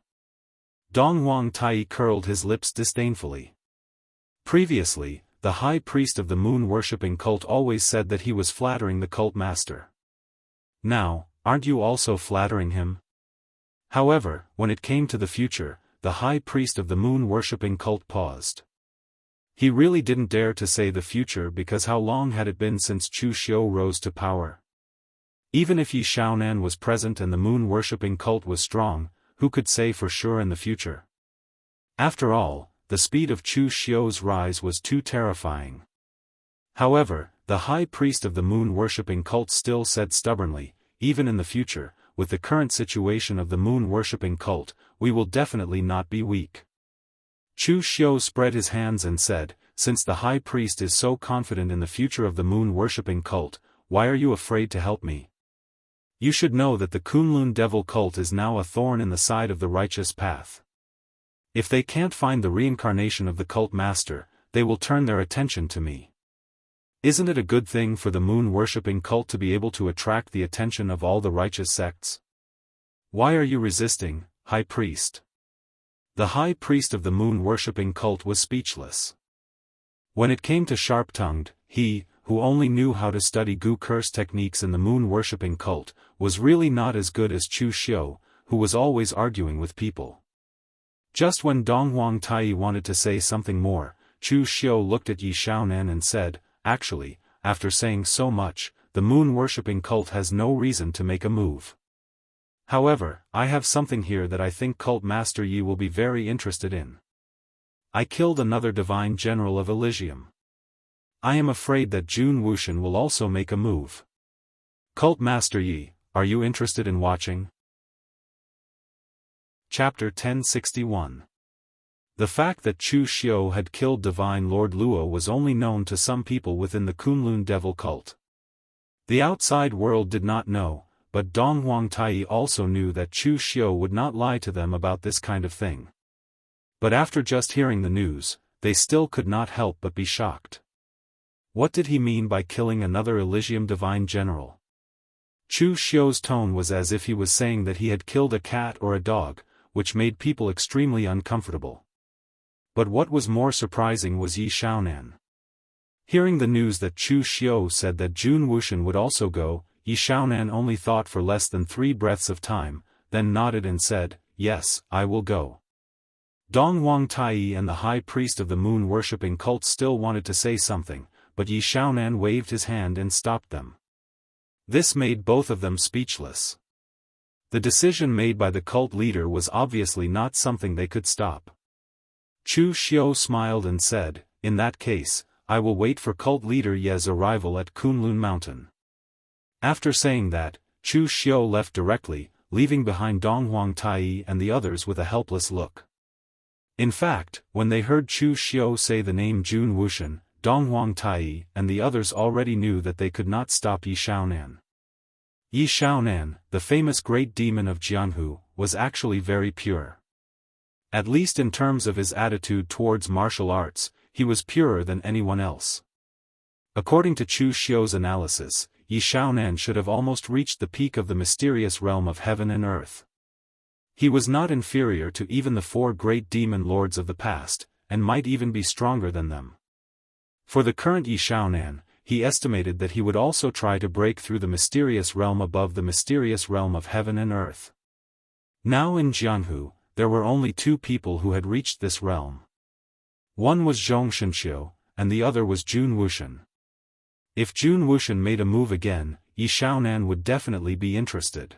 Donghuang Tai curled his lips disdainfully. Previously, the high priest of the moon-worshipping cult always said that he was flattering the cult master. Now, aren't you also flattering him? However, when it came to the future, the high priest of the moon-worshipping cult paused. He really didn't dare to say the future because how long had it been since Chu Xiu rose to power? Even if Yi Xiaonan was present and the moon-worshipping cult was strong, who could say for sure in the future? After all, the speed of Chu Xiu's rise was too terrifying. However, the high priest of the moon-worshipping cult still said stubbornly, "Even in the future, with the current situation of the moon-worshipping cult, we will definitely not be weak." Chu Xiu spread his hands and said, "Since the high priest is so confident in the future of the moon-worshipping cult, why are you afraid to help me? You should know that the Kunlun devil cult is now a thorn in the side of the righteous path. If they can't find the reincarnation of the cult master, they will turn their attention to me. Isn't it a good thing for the moon-worshipping cult to be able to attract the attention of all the righteous sects? Why are you resisting, high priest?" The high priest of the moon-worshipping cult was speechless. When it came to sharp-tongued, he, who only knew how to study Gu curse techniques in the moon-worshipping cult, was really not as good as Chu Xiu, who was always arguing with people. Just when Donghuang Tai wanted to say something more, Chu Xiu looked at Yi Xiaonan and said, "Actually, after saying so much, the moon-worshipping cult has no reason to make a move. However, I have something here that I think Cult Master Yi will be very interested in. I killed another divine general of Elysium. I am afraid that Jun Wuxian will also make a move. Cult Master Yi, are you interested in watching?" Chapter 1061. The fact that Chu Xiu had killed Divine Lord Luo was only known to some people within the Kunlun devil cult. The outside world did not know, but Donghuang Tai also knew that Chu Xiu would not lie to them about this kind of thing. But after just hearing the news, they still could not help but be shocked. What did he mean by killing another Elysium divine general? Chu Xiu's tone was as if he was saying that he had killed a cat or a dog, which made people extremely uncomfortable. But what was more surprising was Yi Xiaonan. Hearing the news that Chu Xiu said that Jun Wuxian would also go, Yi Shaonan only thought for less than 3 breaths of time, then nodded and said, "Yes, I will go." Dong Huang Tai and the high priest of the moon-worshipping cult still wanted to say something, but Yi Shaonan waved his hand and stopped them. This made both of them speechless. The decision made by the cult leader was obviously not something they could stop. Chu Xiu smiled and said, "In that case, I will wait for cult leader Ye's arrival at Kunlun Mountain." After saying that, Chu Xiu left directly, leaving behind Dong Huang Tai and the others with a helpless look. In fact, when they heard Chu Xiu say the name Jun Wuxian, Dong Huang Tai and the others already knew that they could not stop Yi Shaonan. Yi Shaonan, the famous great demon of Jianghu, was actually very pure. At least in terms of his attitude towards martial arts, he was purer than anyone else. According to Chu Xiu's analysis, Yi Shaonan should have almost reached the peak of the mysterious realm of heaven and earth. He was not inferior to even the 4 great demon lords of the past, and might even be stronger than them. For the current Yi Shaonan, he estimated that he would also try to break through the mysterious realm above the mysterious realm of heaven and earth. Now in Jianghu, there were only 2 people who had reached this realm. One was Zhong Shenxiu, and the other was Jun Wuxian. If Jun Wuxian made a move again, Yi Shaonan would definitely be interested.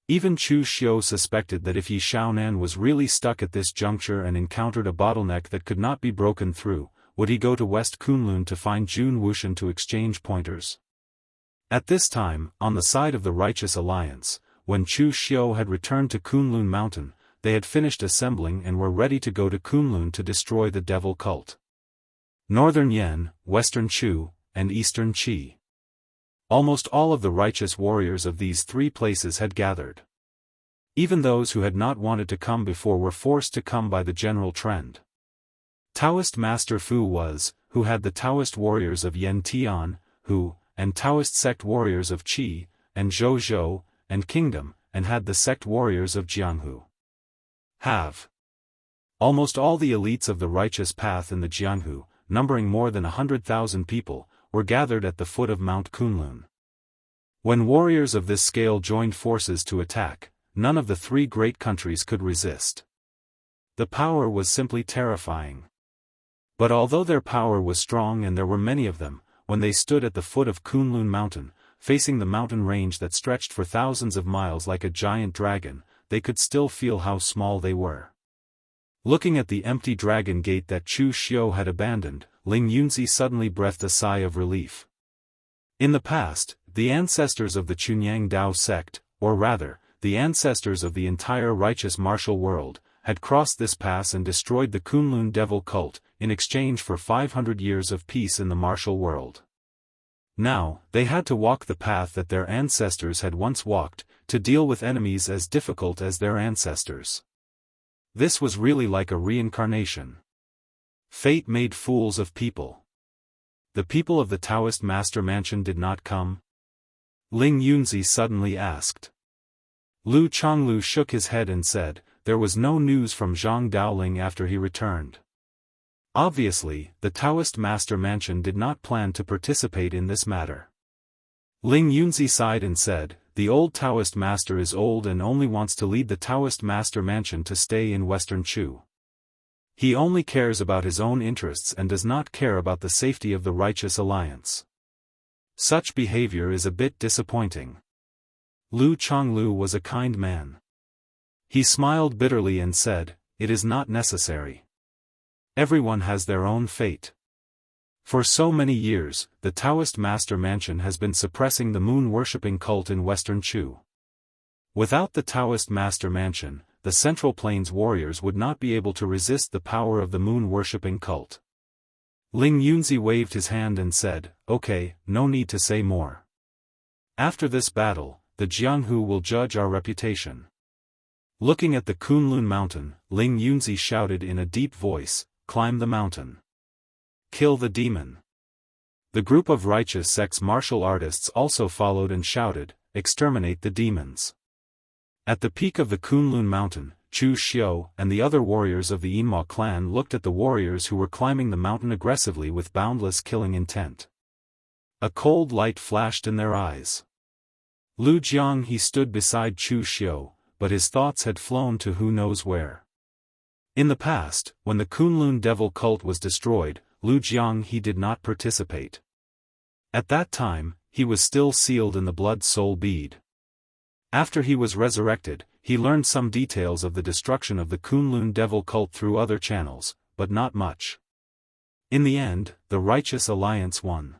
Even Chu Xiu suspected that if Yi Shaonan was really stuck at this juncture and encountered a bottleneck that could not be broken through, would he go to West Kunlun to find Jun Wuxian to exchange pointers? At this time, on the side of the Righteous Alliance, when Chu Xiu had returned to Kunlun Mountain, they had finished assembling and were ready to go to Kunlun to destroy the devil cult. Northern Yan, Western Chu, and Eastern Qi. Almost all of the righteous warriors of these 3 places had gathered. Even those who had not wanted to come before were forced to come by the general trend. Taoist Master Fu was, who had the Taoist warriors of Yan Tian, Hu, and Taoist sect warriors of Qi, and Zhou Zhou, and Kingdom, and had the sect warriors of Jianghu. Have. Almost all the elites of the righteous path in the Jianghu, numbering more than 100,000 people, were gathered at the foot of Mount Kunlun. When warriors of this scale joined forces to attack, none of the 3 great countries could resist. The power was simply terrifying. But although their power was strong and there were many of them, when they stood at the foot of Kunlun Mountain, facing the mountain range that stretched for thousands of miles like a giant dragon, they could still feel how small they were. Looking at the empty dragon gate that Chu Xiu had abandoned, Ling Yunzi suddenly breathed a sigh of relief. In the past, the ancestors of the Chunyang Dao sect, or rather, the ancestors of the entire righteous martial world, had crossed this pass and destroyed the Kunlun devil cult, in exchange for 500 years of peace in the martial world. Now, they had to walk the path that their ancestors had once walked, to deal with enemies as difficult as their ancestors. This was really like a reincarnation. Fate made fools of people. The people of the Taoist Master Mansion did not come? Ling Yunzi suddenly asked. Lu Chonglu shook his head and said, there was no news from Zhang Daoling after he returned. Obviously, the Taoist Master Mansion did not plan to participate in this matter. Ling Yunzi sighed and said, the old Taoist Master is old and only wants to lead the Taoist Master Mansion to stay in Western Chu. He only cares about his own interests and does not care about the safety of the Righteous Alliance. Such behavior is a bit disappointing. Lu Chonglu was a kind man. He smiled bitterly and said, it is not necessary. Everyone has their own fate. For so many years, the Taoist Master Mansion has been suppressing the moon-worshipping cult in Western Chu. Without the Taoist Master Mansion, the Central Plains warriors would not be able to resist the power of the moon-worshipping cult. Ling Yunzi waved his hand and said, okay, no need to say more. After this battle, the Jianghu will judge our reputation. Looking at the Kunlun mountain, Ling Yunzi shouted in a deep voice, climb the mountain. Kill the demon. The group of righteous sects martial artists also followed and shouted, exterminate the demons. At the peak of the Kunlun mountain, Chu Xiu and the other warriors of the Immortal clan looked at the warriors who were climbing the mountain aggressively with boundless killing intent. A cold light flashed in their eyes. Jianghu stood beside Chu Xiu, but his thoughts had flown to who knows where. In the past, when the Kunlun devil cult was destroyed, Jianghu did not participate. At that time, he was still sealed in the blood soul bead. After he was resurrected, he learned some details of the destruction of the Kunlun devil cult through other channels, but not much. In the end, the righteous alliance won.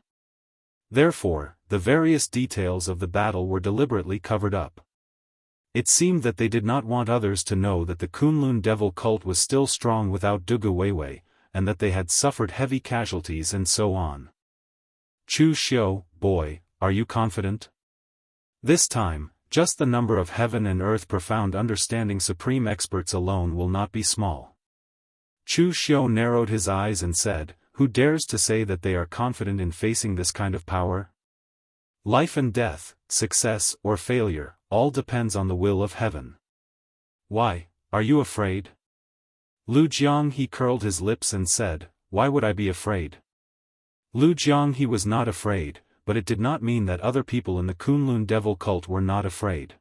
Therefore, the various details of the battle were deliberately covered up. It seemed that they did not want others to know that the Kunlun devil cult was still strong without Dugu Weiwei, and that they had suffered heavy casualties and so on. Chu Xiu, boy, are you confident? This time, just the number of heaven and earth profound understanding supreme experts alone will not be small. Chu Xiu narrowed his eyes and said, who dares to say that they are confident in facing this kind of power? Life and death, success or failure, all depends on the will of heaven. Why, are you afraid? Jianghu curled his lips and said, why would I be afraid? Jianghu was not afraid, but it did not mean that other people in the Kunlun devil cult were not afraid.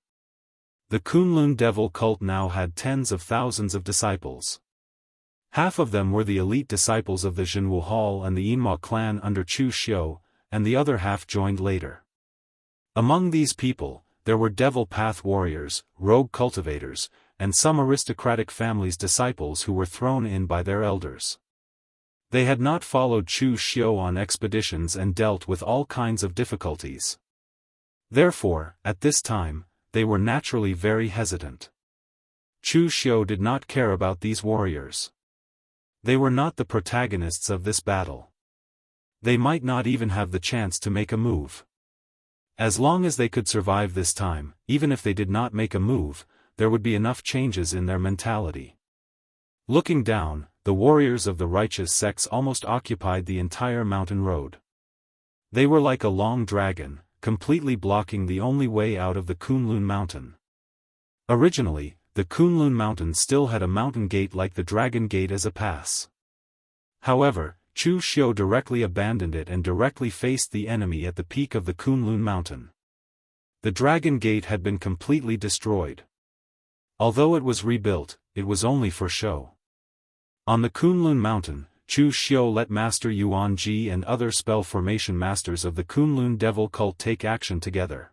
The Kunlun devil cult now had tens of thousands of disciples. Half of them were the elite disciples of the Jianghu Hall and the Immortal clan under Chu Xiu, and the other half joined later. Among these people, there were devil path warriors, rogue cultivators, and some aristocratic families' disciples who were thrown in by their elders. They had not followed Chu Xiu on expeditions and dealt with all kinds of difficulties. Therefore, at this time, they were naturally very hesitant. Chu Xiu did not care about these warriors. They were not the protagonists of this battle. They might not even have the chance to make a move. As long as they could survive this time, even if they did not make a move, there would be enough changes in their mentality. Looking down, the warriors of the righteous sects almost occupied the entire mountain road. They were like a long dragon, completely blocking the only way out of the Kunlun mountain. Originally, the Kunlun mountain still had a mountain gate like the Dragon Gate as a pass. However, Chu Xiu directly abandoned it and directly faced the enemy at the peak of the Kunlun mountain. The Dragon Gate had been completely destroyed. Although it was rebuilt, it was only for show. On the Kunlun mountain, Chu Xiu let Master Yuanji and other spell formation masters of the Kunlun devil cult take action together.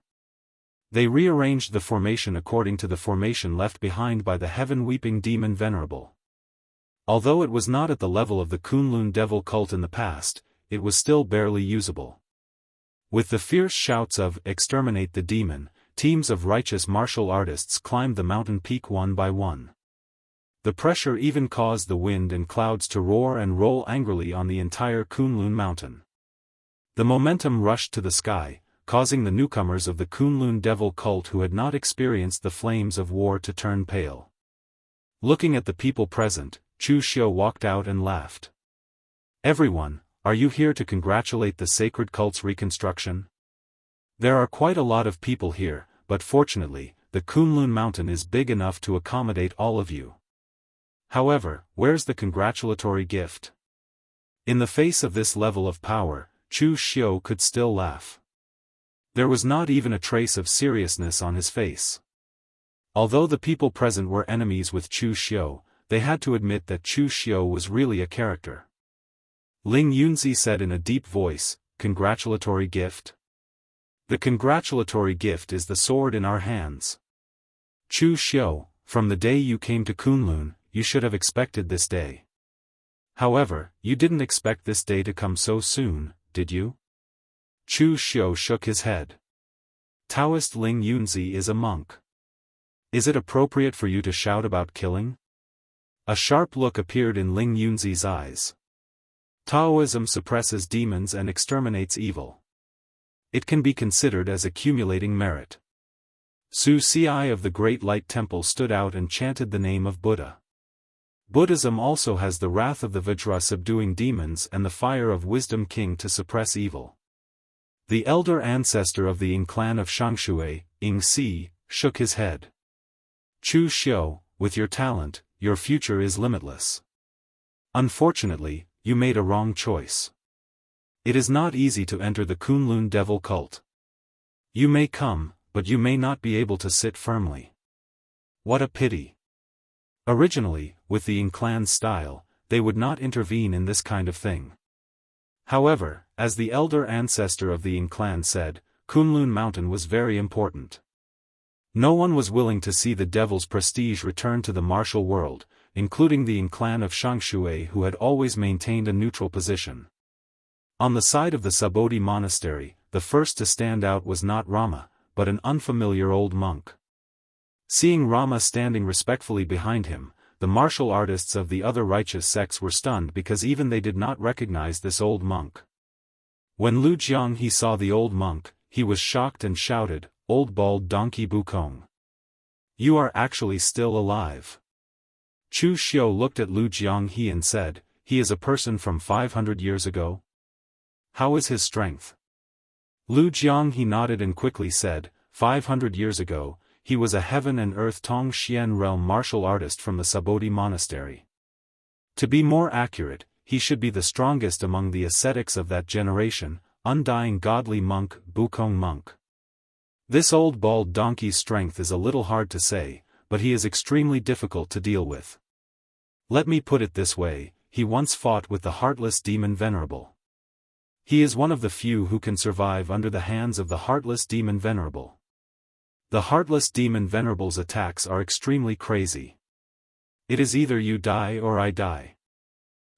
They rearranged the formation according to the formation left behind by the heaven-weeping demon Venerable. Although it was not at the level of the Kunlun devil cult in the past, it was still barely usable. With the fierce shouts of "Exterminate the demon," teams of righteous martial artists climbed the mountain peak one by one. The pressure even caused the wind and clouds to roar and roll angrily on the entire Kunlun mountain. The momentum rushed to the sky, causing the newcomers of the Kunlun devil cult who had not experienced the flames of war to turn pale. Looking at the people present, Chu Xiu walked out and laughed. Everyone, are you here to congratulate the sacred cult's reconstruction? There are quite a lot of people here, but fortunately, the Kunlun mountain is big enough to accommodate all of you. However, where's the congratulatory gift? In the face of this level of power, Chu Xiu could still laugh. There was not even a trace of seriousness on his face. Although the people present were enemies with Chu Xiu, they had to admit that Chu Xiu was really a character. Ling Yunzi said in a deep voice, "Congratulatory gift?" The congratulatory gift is the sword in our hands. Chu Xiu, from the day you came to Kunlun, you should have expected this day. However, you didn't expect this day to come so soon, did you? Chu Xiu shook his head. Daoist Ling Yunzi is a monk. Is it appropriate for you to shout about killing? A sharp look appeared in Ling Yunzi's eyes. Taoism suppresses demons and exterminates evil. It can be considered as accumulating merit. Su Ci of the Great Light Temple stood out and chanted the name of Buddha. Buddhism also has the wrath of the Vajra subduing demons and the fire of Wisdom King to suppress evil. The elder ancestor of the Ying clan of Shangshui, Ying Si, shook his head. Chu Xiu, with your talent, your future is limitless. Unfortunately, you made a wrong choice. It is not easy to enter the Kunlun devil cult. You may come, but you may not be able to sit firmly. What a pity. Originally, with the Ying clan's style, they would not intervene in this kind of thing. However, as the elder ancestor of the Ying clan said, Kunlun Mountain was very important. No one was willing to see the devil's prestige return to the martial world, including the Ying clan of Xianxia, who had always maintained a neutral position. On the side of the Sabodhi monastery, the first to stand out was not Rama, but an unfamiliar old monk. Seeing Rama standing respectfully behind him, the martial artists of the other righteous sects were stunned because even they did not recognize this old monk. When Lu Jianghe saw the old monk, he was shocked and shouted, "Old bald donkey Bukong! You are actually still alive." Chu Xiu looked at Lu Jianghe and said, "He is a person from 500 years ago? How is his strength?" Lu Jianghe nodded and quickly said, 500 years ago, he was a heaven and earth Tong Xian realm martial artist from the Sabodhi monastery. To be more accurate, he should be the strongest among the ascetics of that generation, undying godly monk, Bukong monk. This old bald donkey's strength is a little hard to say, but he is extremely difficult to deal with. Let me put it this way, he once fought with the heartless demon Venerable. He is one of the few who can survive under the hands of the heartless demon Venerable. The heartless demon Venerable's attacks are extremely crazy. It is either you die or I die.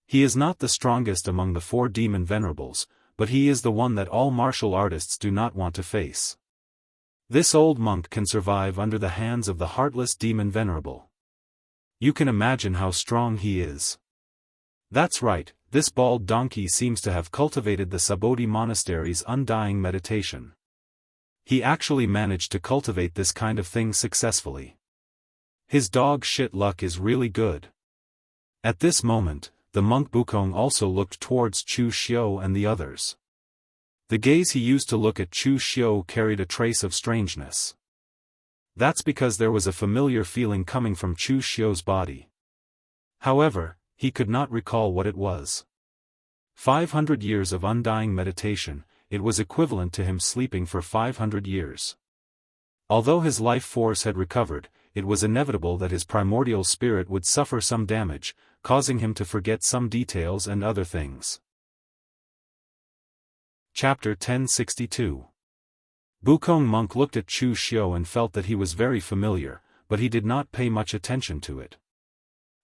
He is not the strongest among the 4 demon Venerables, but he is the one that all martial artists do not want to face. This old monk can survive under the hands of the heartless demon Venerable. You can imagine how strong he is. That's right, this bald donkey seems to have cultivated the Sabodhi monastery's undying meditation. He actually managed to cultivate this kind of thing successfully. His dog shit luck is really good. At this moment, the monk Bukong also looked towards Chu Xiu and the others. The gaze he used to look at Chu Xiu carried a trace of strangeness. That's because there was a familiar feeling coming from Chu Xiu's body. However, he could not recall what it was. 500 years of undying meditation, it was equivalent to him sleeping for 500 years. Although his life force had recovered, it was inevitable that his primordial spirit would suffer some damage, causing him to forget some details and other things. Chapter 1062. Bukong monk looked at Chu Xiu and felt that he was very familiar, but he did not pay much attention to it.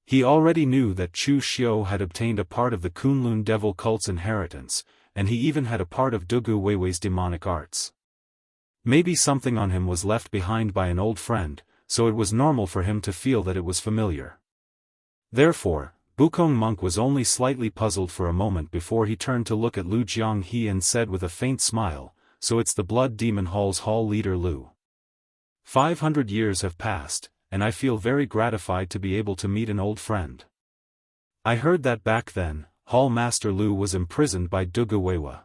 He already knew that Chu Xiu had obtained a part of the Kunlun devil cult's inheritance, and he even had a part of Dugu Weiwei's demonic arts. Maybe something on him was left behind by an old friend, so it was normal for him to feel that it was familiar. Therefore, Bukong monk was only slightly puzzled for a moment before he turned to look at Lu Jianghe and said with a faint smile, "So it's the Blood Demon Hall's hall leader Lu. 500 years have passed, and I feel very gratified to be able to meet an old friend. I heard that back then, Hall Master Lu was imprisoned by Dugu Weiwa.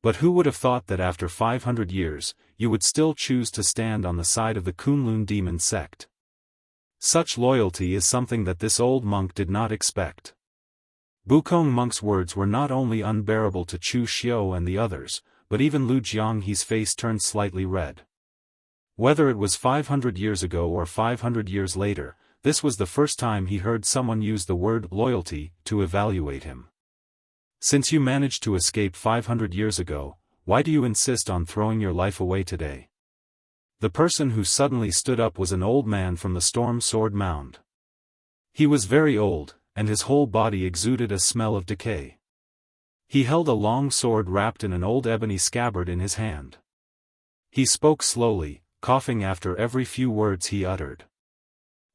But who would have thought that after 500 years, you would still choose to stand on the side of the Kunlun demon sect? Such loyalty is something that this old monk did not expect." Bukong monk's words were not only unbearable to Chu Xiu and the others, but even Lu Jianghe's face turned slightly red. Whether it was 500 years ago or 500 years later, this was the first time he heard someone use the word loyalty to evaluate him. Since you managed to escape 500 years ago, why do you insist on throwing your life away today? The person who suddenly stood up was an old man from the Storm Sword Mound. He was very old, and his whole body exuded a smell of decay. He held a long sword wrapped in an old ebony scabbard in his hand. He spoke slowly, coughing after every few words he uttered.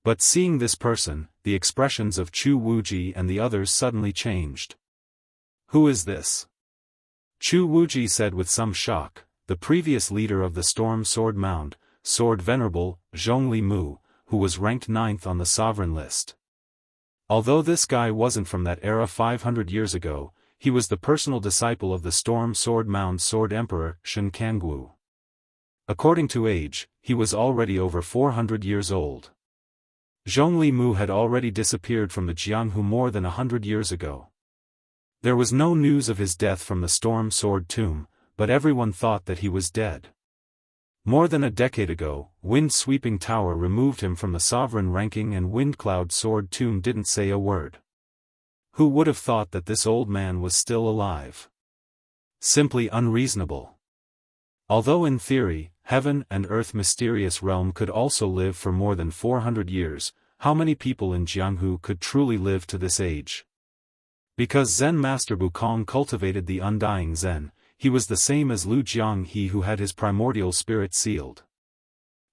But seeing this person, the expressions of Chu Wuji and the others suddenly changed. "Who is this?" Chu Wuji said with some shock, "The previous leader of the Storm Sword Mound, Sword Venerable, Zhongli Mu, who was ranked 9th on the sovereign list. Although this guy wasn't from that era 500 years ago, he was the personal disciple of the Storm Sword Mound Sword Emperor, Shen Kangwu. According to age, he was already over 400 years old. Zhongli Mu had already disappeared from the Jianghu more than 100 years ago. There was no news of his death from the Storm Sword Tomb, but everyone thought that he was dead. More than a decade ago, wind-sweeping tower removed him from the sovereign ranking and wind-cloud sword tomb didn't say a word. Who would have thought that this old man was still alive? Simply unreasonable. Although in theory, heaven and earth mysterious realm could also live for more than 400 years, how many people in Jianghu could truly live to this age? Because Zen Master Bukong cultivated the undying Zen, he was the same as Lu Jianghe who had his primordial spirit sealed.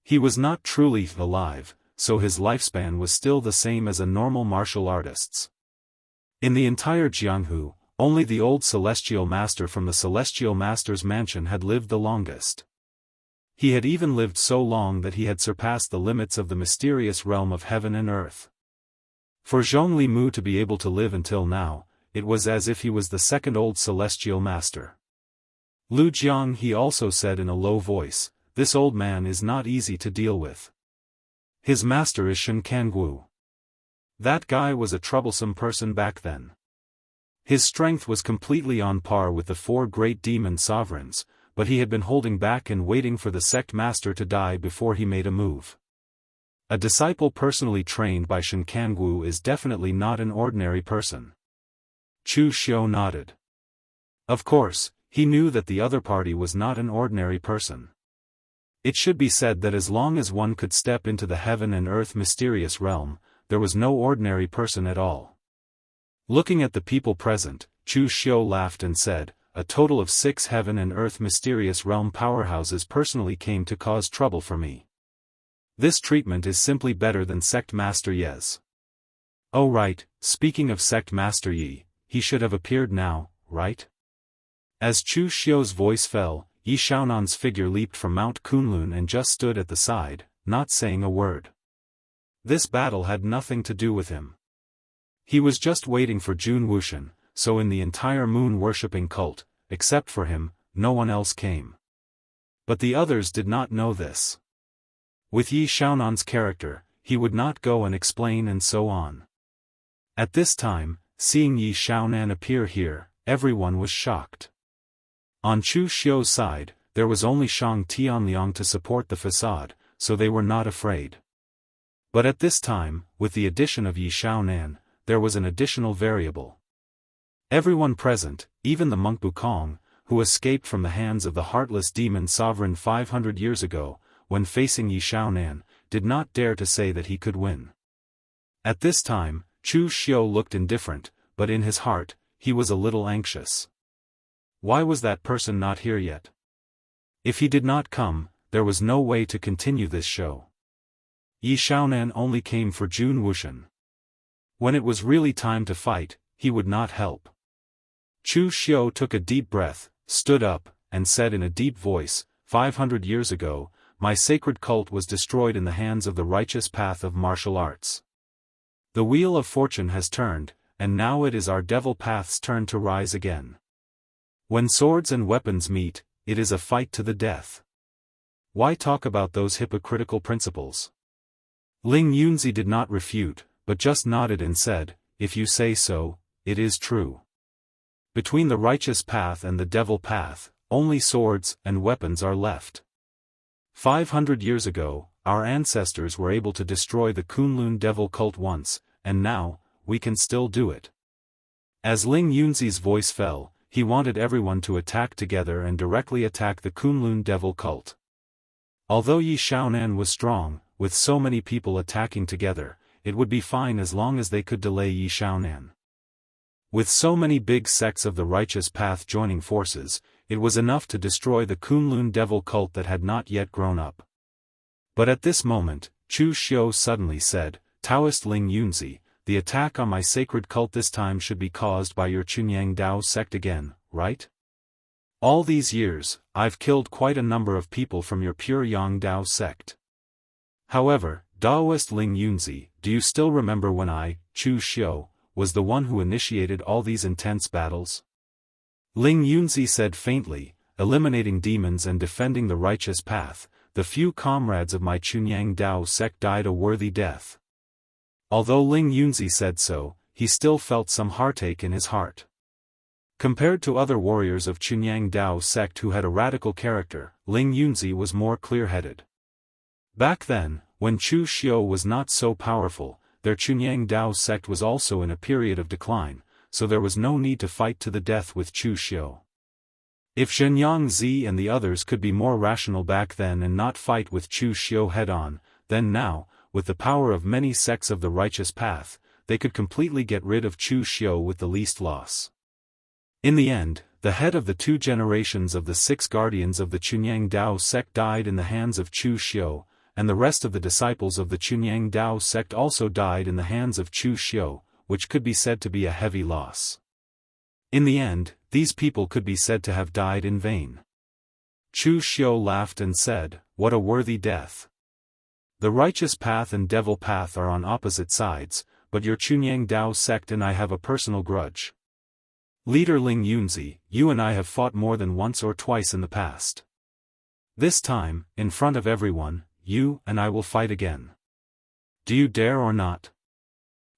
He was not truly alive, so his lifespan was still the same as a normal martial artist's. In the entire Jianghu, only the old celestial master from the celestial master's mansion had lived the longest. He had even lived so long that he had surpassed the limits of the mysterious realm of heaven and earth. For Zhongli Mu to be able to live until now, it was as if he was the second old celestial master. Lu Jianghe also said in a low voice, "This old man is not easy to deal with. His master is Shen Kangwu. That guy was a troublesome person back then. His strength was completely on par with the 4 great demon sovereigns, but he had been holding back and waiting for the sect master to die before he made a move. A disciple personally trained by Shen Kangwu is definitely not an ordinary person." Chu Xiu nodded. Of course, he knew that the other party was not an ordinary person. It should be said that as long as one could step into the heaven and earth mysterious realm, there was no ordinary person at all. Looking at the people present, Chu Xiu laughed and said, "A total of 6 heaven and earth mysterious realm powerhouses personally came to cause trouble for me. This treatment is simply better than Sect Master Ye's." "Oh right, speaking of Sect Master Yi, he should have appeared now, right?" As Chu Xiu's voice fell, Yi Xiaonan's figure leaped from Mount Kunlun and just stood at the side, not saying a word. This battle had nothing to do with him. He was just waiting for Jun Wuxian, so in the entire moon-worshipping cult, except for him, no one else came. But the others did not know this. With Yi Xiaonan's character, he would not go and explain and so on. At this time, seeing Yi Xiaonan appear here, everyone was shocked. On Chu Xiu's side, there was only Shang Tianliang to support the facade, so they were not afraid. But at this time, with the addition of Yi Xiaonan, there was an additional variable. Everyone present, even the monk Bukong, who escaped from the hands of the heartless demon sovereign 500 years ago, when facing Yi Xiaonan, did not dare to say that he could win. At this time, Chu Xiu looked indifferent, but in his heart, he was a little anxious. Why was that person not here yet? If he did not come, there was no way to continue this show. Yi Xiaonan only came for Jun Wuxian. When it was really time to fight, he would not help. Chu Xiu took a deep breath, stood up, and said in a deep voice, 500 years ago, my sacred cult was destroyed in the hands of the righteous path of martial arts. The wheel of fortune has turned, and now it is our devil path's turn to rise again. When swords and weapons meet, it is a fight to the death. Why talk about those hypocritical principles? Ling Yunzi did not refute, but just nodded and said, if you say so, it is true. Between the righteous path and the devil path, only swords and weapons are left. 500 years ago, our ancestors were able to destroy the Kunlun devil cult once, and now, we can still do it. As Ling Yunzi's voice fell, he wanted everyone to attack together and directly attack the Kunlun devil cult. Although Yi Xiaonan was strong, with so many people attacking together, it would be fine as long as they could delay Yi Xiaonan. With so many big sects of the righteous path joining forces, it was enough to destroy the Kunlun devil cult that had not yet grown up. But at this moment, Chu Xiu suddenly said, Taoist Ling Yunzi, the attack on my sacred cult this time should be caused by your Chunyang Dao sect again, right? All these years, I've killed quite a number of people from your pure Yang Dao sect. However, Daoist Ling Yunzi, do you still remember when I, Chu Xiu, was the one who initiated all these intense battles? Ling Yunzi said faintly, eliminating demons and defending the righteous path, the few comrades of my Chunyang Dao sect died a worthy death. Although Ling Yunzi said so, he still felt some heartache in his heart. Compared to other warriors of Chunyang Dao sect who had a radical character, Ling Yunzi was more clear-headed. Back then, when Chu Xiu was not so powerful, their Chunyang Dao sect was also in a period of decline, so there was no need to fight to the death with Chu Xiu. If Zhenyang Zi and the others could be more rational back then and not fight with Chu Xiu head-on, then now, with the power of many sects of the righteous path, they could completely get rid of Chu Xiu with the least loss. In the end, the head of the 2 generations of the 6 guardians of the Chunyang Dao sect died in the hands of Chu Xiu, and the rest of the disciples of the Chunyang Dao sect also died in the hands of Chu Xiu, which could be said to be a heavy loss. In the end, these people could be said to have died in vain. Chu Xiu laughed and said, "What a worthy death. The righteous path and devil path are on opposite sides, but your Chunyang Dao sect and I have a personal grudge. Leader Ling Yunzi, you and I have fought more than once or twice in the past. This time, in front of everyone, you and I will fight again. Do you dare or not?"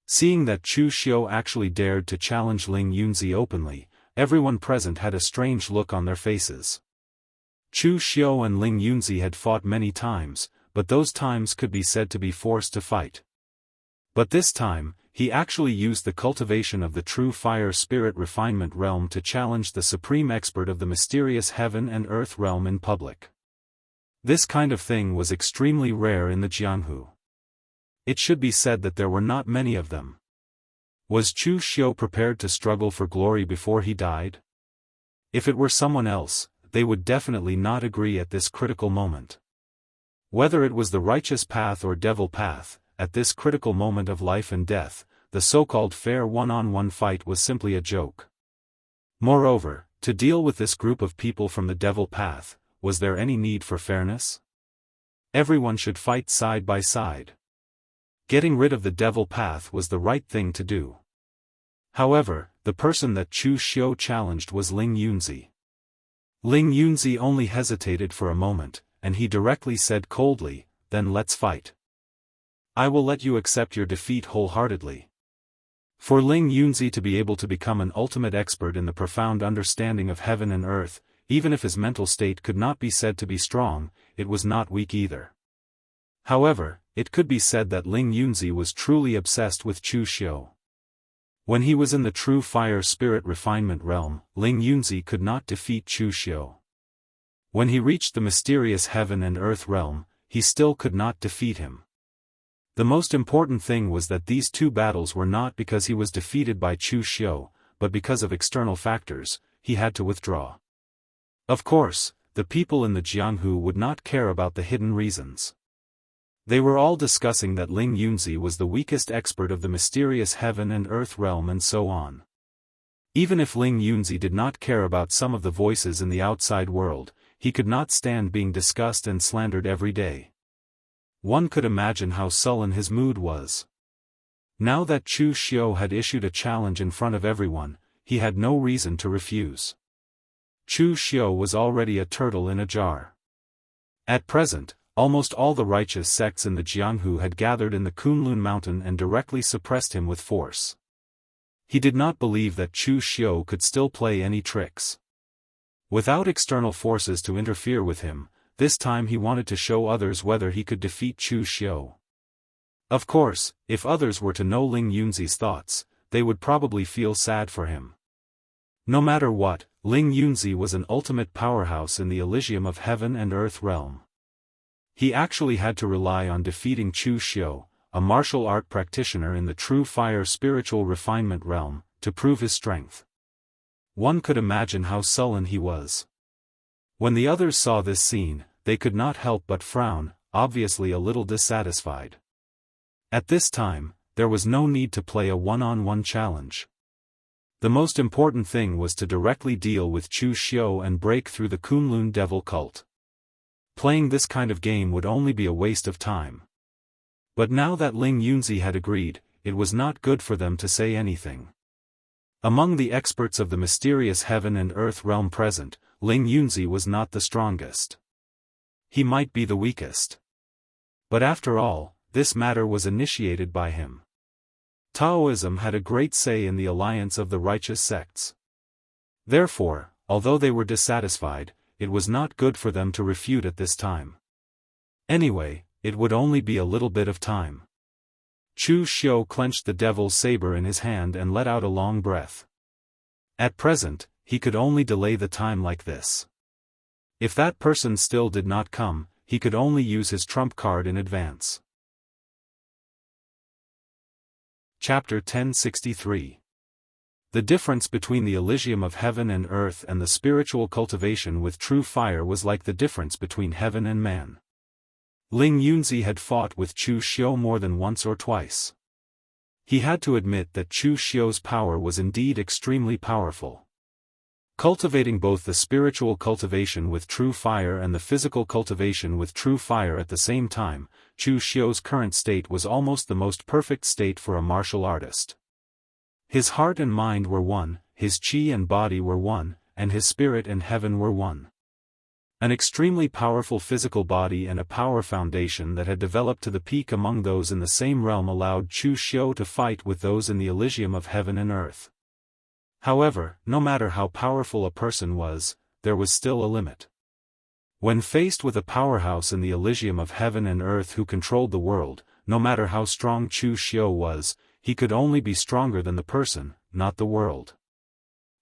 Seeing that Chu Xiu actually dared to challenge Ling Yunzi openly, everyone present had a strange look on their faces. Chu Xiu and Ling Yunzi had fought many times, but those times could be said to be forced to fight. But this time, he actually used the cultivation of the true fire spirit refinement realm to challenge the supreme expert of the mysterious heaven and earth realm in public. This kind of thing was extremely rare in the Jianghu. It should be said that there were not many of them. Was Chu Xiu prepared to struggle for glory before he died? If it were someone else, they would definitely not agree at this critical moment. Whether it was the righteous path or devil path, at this critical moment of life and death, the so-called fair one-on-one fight was simply a joke. Moreover, to deal with this group of people from the devil path, was there any need for fairness? Everyone should fight side by side. Getting rid of the devil path was the right thing to do. However, the person that Chu Xiu challenged was Ling Yunzi. Ling Yunzi only hesitated for a moment, and he directly said coldly, "Then let's fight. I will let you accept your defeat wholeheartedly." For Ling Yunzi to be able to become an ultimate expert in the profound understanding of heaven and earth, even if his mental state could not be said to be strong, it was not weak either. However, it could be said that Ling Yunzi was truly obsessed with Chu Xiu. When he was in the true fire spirit refinement realm, Ling Yunzi could not defeat Chu Xiu. When he reached the mysterious heaven and earth realm, he still could not defeat him. The most important thing was that these 2 battles were not because he was defeated by Chu Xiu, but because of external factors, he had to withdraw. Of course, the people in the Jianghu would not care about the hidden reasons. They were all discussing that Ling Yunzi was the weakest expert of the mysterious heaven and earth realm and so on. Even if Ling Yunzi did not care about some of the voices in the outside world, he could not stand being discussed and slandered every day. One could imagine how sullen his mood was. Now that Chu Xiu had issued a challenge in front of everyone, he had no reason to refuse. Chu Xiu was already a turtle in a jar. At present, almost all the righteous sects in the Jianghu had gathered in the Kunlun mountain and directly suppressed him with force. He did not believe that Chu Xiu could still play any tricks. Without external forces to interfere with him, this time he wanted to show others whether he could defeat Chu Xiu. Of course, if others were to know Ling Yunzi's thoughts, they would probably feel sad for him. No matter what, Ling Yunzi was an ultimate powerhouse in the Elysium of heaven and earth realm. He actually had to rely on defeating Chu Xiu, a martial art practitioner in the true fire spiritual refinement realm, to prove his strength. One could imagine how sullen he was. When the others saw this scene, they could not help but frown, obviously a little dissatisfied. At this time, there was no need to play a one-on-one challenge. The most important thing was to directly deal with Chu Xiu and break through the Kunlun devil cult. Playing this kind of game would only be a waste of time. But now that Ling Yunzi had agreed, it was not good for them to say anything. Among the experts of the mysterious heaven and earth realm present, Ling Yunzi was not the strongest. He might be the weakest. But after all, this matter was initiated by him. Taoism had a great say in the alliance of the righteous sects. Therefore, although they were dissatisfied, it was not good for them to refute at this time. Anyway, it would only be a little bit of time. Chu Xiu clenched the devil's saber in his hand and let out a long breath. At present, he could only delay the time like this. If that person still did not come, he could only use his trump card in advance. Chapter 1063. The difference between the Elysium of heaven and earth and the spiritual cultivation with true fire was like the difference between heaven and man. Ling Yunzi had fought with Chu Xiu more than once or twice. He had to admit that Chu Xiu's power was indeed extremely powerful. Cultivating both the spiritual cultivation with true fire and the physical cultivation with true fire at the same time, Chu Xiu's current state was almost the most perfect state for a martial artist. His heart and mind were one, his qi and body were one, and his spirit and heaven were one. An extremely powerful physical body and a power foundation that had developed to the peak among those in the same realm allowed Chu Xiu to fight with those in the Elysium of heaven and earth. However, no matter how powerful a person was, there was still a limit. When faced with a powerhouse in the Elysium of heaven and earth who controlled the world, no matter how strong Chu Xiu was, he could only be stronger than the person, not the world.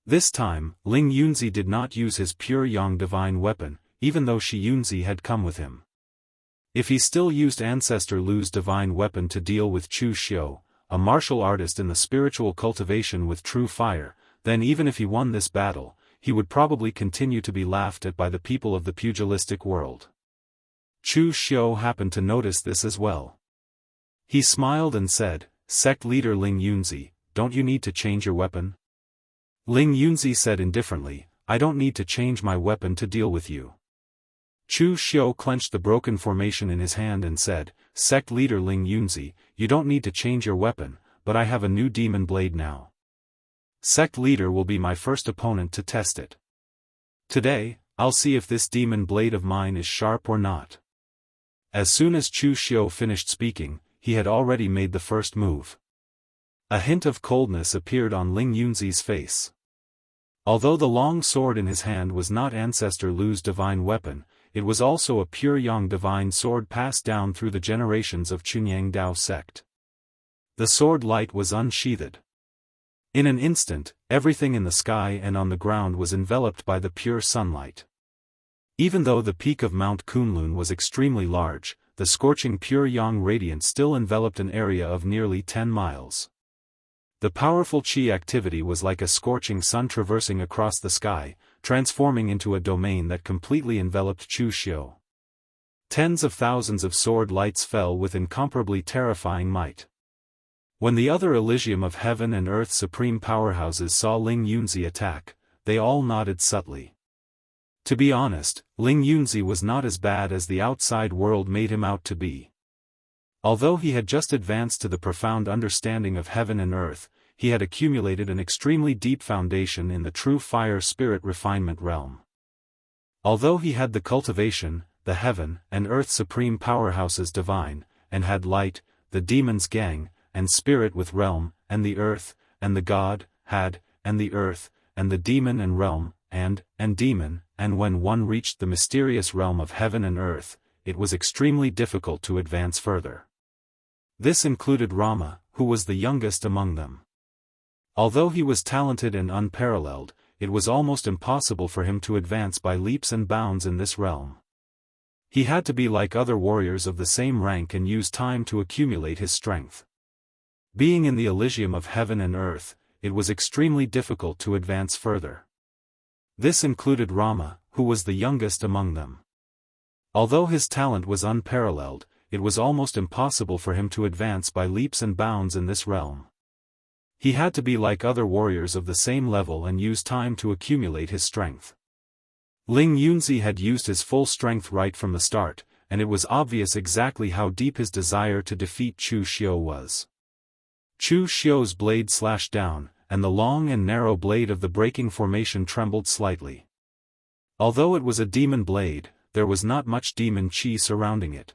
This time, Ling Yunzi did not use his pure yang divine weapon, even though Shi Yunzi had come with him. If he still used Ancestor Lu's divine weapon to deal with Chu Xiu, a martial artist in the spiritual cultivation with true fire, then even if he won this battle, he would probably continue to be laughed at by the people of the pugilistic world. Chu Xiu happened to notice this as well. He smiled and said, "Sect leader Ling Yunzi, don't you need to change your weapon?" Ling Yunzi said indifferently, "I don't need to change my weapon to deal with you." Chu Xiu clenched the broken formation in his hand and said, "Sect leader Ling Yunzi, you don't need to change your weapon, but I have a new demon blade now. Sect leader will be my first opponent to test it. Today, I'll see if this demon blade of mine is sharp or not." As soon as Chu Xiu finished speaking, he had already made the first move. A hint of coldness appeared on Ling Yunzi's face. Although the long sword in his hand was not Ancestor Lu's divine weapon, it was also a pure yang divine sword passed down through the generations of Chunyang Dao sect. The sword light was unsheathed. In an instant, everything in the sky and on the ground was enveloped by the pure sunlight. Even though the peak of Mount Kunlun was extremely large, the scorching pure yang radiance still enveloped an area of nearly 10 miles. The powerful qi activity was like a scorching sun traversing across the sky, transforming into a domain that completely enveloped Chu Xiu. Tens of thousands of sword lights fell with incomparably terrifying might. When the other Elysium of heaven and earth supreme powerhouses saw Ling Yunzi attack, they all nodded subtly. To be honest, Ling Yunzi was not as bad as the outside world made him out to be. Although he had just advanced to the profound understanding of heaven and earth, he had accumulated an extremely deep foundation in the true fire spirit refinement realm. Although he had the cultivation, the heaven and earth supreme powerhouses divine, and had light, the demon's gang, and spirit with realm, and the earth, and the god, had, and the earth, and the demon and realm, and demon, and when one reached the mysterious realm of heaven and earth, it was extremely difficult to advance further. This included Rama, who was the youngest among them. Although he was talented and unparalleled, it was almost impossible for him to advance by leaps and bounds in this realm. He had to be like other warriors of the same rank and use time to accumulate his strength. Being in the Elysium of heaven and earth, it was extremely difficult to advance further. This included Rama, who was the youngest among them. Although his talent was unparalleled, it was almost impossible for him to advance by leaps and bounds in this realm. He had to be like other warriors of the same level and use time to accumulate his strength. Ling Yunzi had used his full strength right from the start, and it was obvious exactly how deep his desire to defeat Chu Xiu was. Chu Xiu's blade slashed down, and the long and narrow blade of the breaking formation trembled slightly. Although it was a demon blade, there was not much demon qi surrounding it.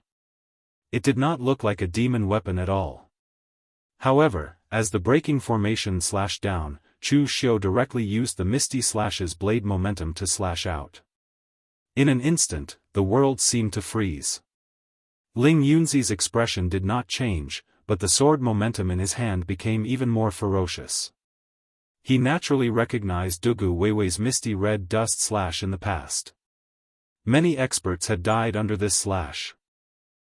It did not look like a demon weapon at all. However, as the breaking formation slashed down, Chu Xiu directly used the Misty Slash's blade momentum to slash out. In an instant, the world seemed to freeze. Ling Yunzi's expression did not change, but the sword momentum in his hand became even more ferocious. He naturally recognized Dugu Weiwei's misty red dust slash in the past. Many experts had died under this slash.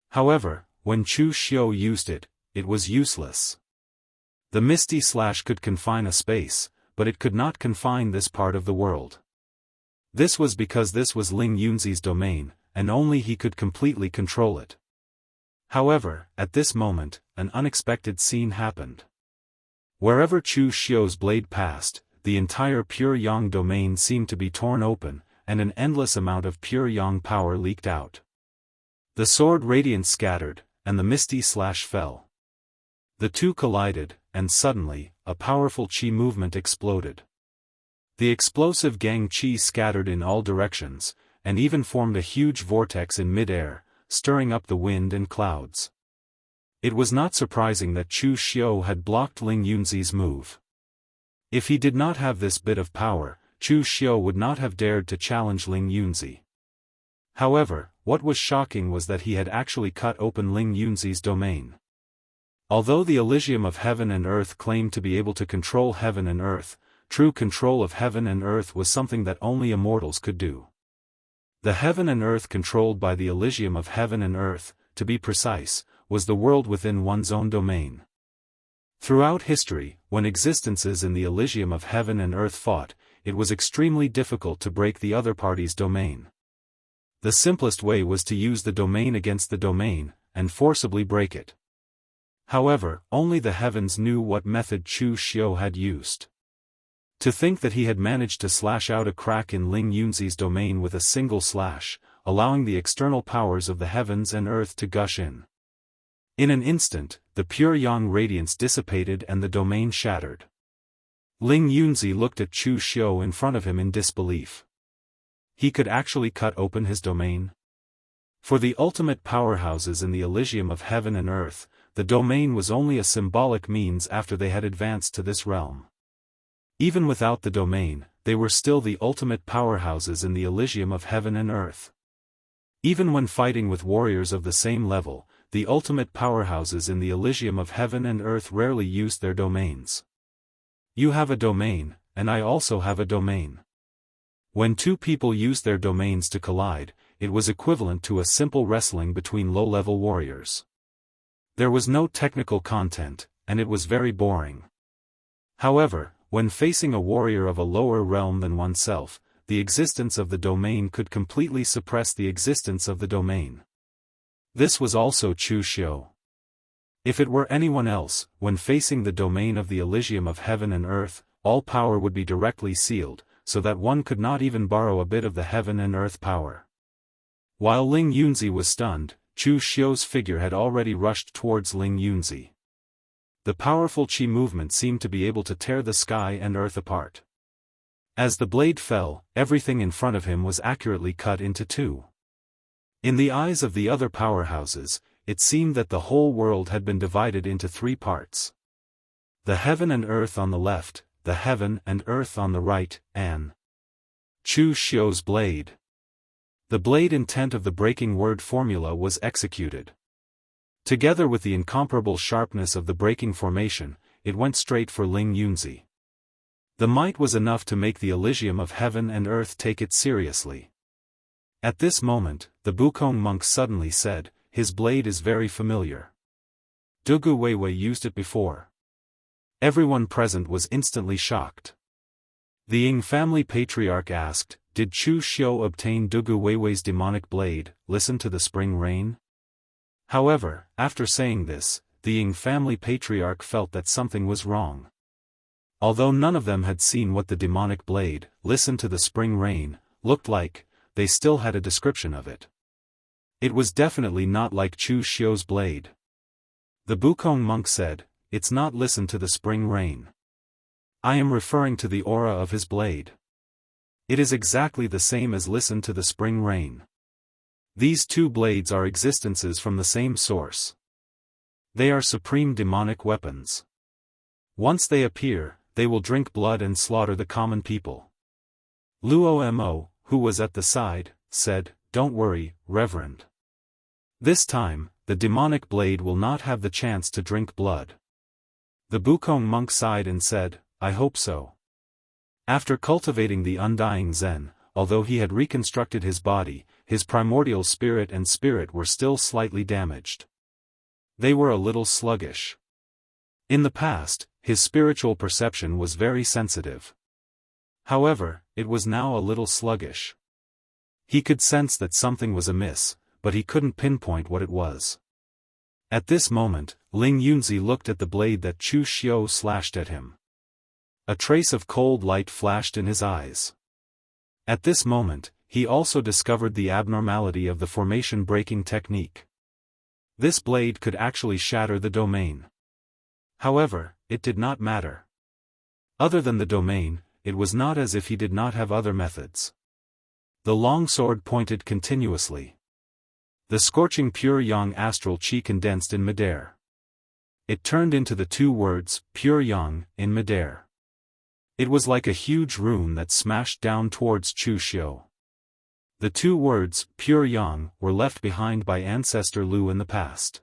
However, when Chu Xiu used it, it was useless. The misty slash could confine a space, but it could not confine this part of the world. This was because this was Ling Yunzi's domain, and only he could completely control it. However, at this moment, an unexpected scene happened. Wherever Chu Xiu's blade passed, the entire pure yang domain seemed to be torn open, and an endless amount of pure yang power leaked out. The sword radiance scattered, and the misty slash fell. The two collided, and suddenly, a powerful qi movement exploded. The explosive gang qi scattered in all directions, and even formed a huge vortex in mid-air, stirring up the wind and clouds. It was not surprising that Chu Xiu had blocked Ling Yunzi's move. If he did not have this bit of power, Chu Xiu would not have dared to challenge Ling Yunzi. However, what was shocking was that he had actually cut open Ling Yunzi's domain. Although the Elysium of Heaven and Earth claimed to be able to control heaven and earth, true control of heaven and earth was something that only immortals could do. The heaven and earth controlled by the Elysium of Heaven and Earth, to be precise, was the world within one's own domain. Throughout history, when existences in the Elysium of Heaven and Earth fought, it was extremely difficult to break the other party's domain. The simplest way was to use the domain against the domain, and forcibly break it. However, only the heavens knew what method Chu Xiu had used. To think that he had managed to slash out a crack in Ling Yunzi's domain with a single slash, allowing the external powers of the heavens and earth to gush in. In an instant, the pure yang radiance dissipated and the domain shattered. Ling Yunzi looked at Chu Xiu in front of him in disbelief. He could actually cut open his domain? For the ultimate powerhouses in the Elysium of Heaven and Earth, the domain was only a symbolic means after they had advanced to this realm. Even without the domain, they were still the ultimate powerhouses in the Elysium of Heaven and Earth. Even when fighting with warriors of the same level, the ultimate powerhouses in the Elysium of Heaven and Earth rarely used their domains. You have a domain, and I also have a domain. When two people used their domains to collide, it was equivalent to a simple wrestling between low-level warriors. There was no technical content, and it was very boring. However, when facing a warrior of a lower realm than oneself, the existence of the domain could completely suppress the existence of the domain. This was also Chu Xiu. If it were anyone else, when facing the domain of the Elysium of Heaven and Earth, all power would be directly sealed, so that one could not even borrow a bit of the heaven and earth power. While Ling Yunzi was stunned, Chu Xiu's figure had already rushed towards Ling Yunzi. The powerful qi movement seemed to be able to tear the sky and earth apart. As the blade fell, everything in front of him was accurately cut into two. In the eyes of the other powerhouses, it seemed that the whole world had been divided into three parts. The heaven and earth on the left, the heaven and earth on the right, and Chu Xiu's blade. The blade intent of the breaking word formula was executed. Together with the incomparable sharpness of the breaking formation, it went straight for Ling Yunzi. The might was enough to make the Elysium of Heaven and Earth take it seriously. At this moment, the Bukong monk suddenly said, "His blade is very familiar. Dugu Weiwei used it before." Everyone present was instantly shocked. The Ying family patriarch asked, "Did Chu Xiu obtain Dugu Weiwei's demonic blade, listen to the spring rain?" However, after saying this, the Ying family patriarch felt that something was wrong. Although none of them had seen what the demonic blade, listen to the spring rain, looked like, they still had a description of it. It was definitely not like Chu Xiu's blade. The Bukong monk said, "It's not listen to the spring rain. I am referring to the aura of his blade. It is exactly the same as listen to the spring rain. These two blades are existences from the same source. They are supreme demonic weapons. Once they appear, they will drink blood and slaughter the common people. Luo, who was at the side, said, "Don't worry, Reverend. This time, the demonic blade will not have the chance to drink blood." The Bukong monk sighed and said, "I hope so." After cultivating the undying Zen, although he had reconstructed his body, his primordial spirit and spirit were still slightly damaged. They were a little sluggish. In the past, his spiritual perception was very sensitive. However, it was now a little sluggish. He could sense that something was amiss, but he couldn't pinpoint what it was. At this moment, Ling Yunzi looked at the blade that Chu Xiu slashed at him. A trace of cold light flashed in his eyes. At this moment, he also discovered the abnormality of the formation breaking technique. This blade could actually shatter the domain. However, it did not matter. Other than the domain, it was not as if he did not have other methods. The long sword pointed continuously. The scorching pure yang astral chi condensed in midair. It turned into the two words, pure yang, in midair. It was like a huge rune that smashed down towards Chu Xiu. The two words, pure yang, were left behind by Ancestor Lu in the past.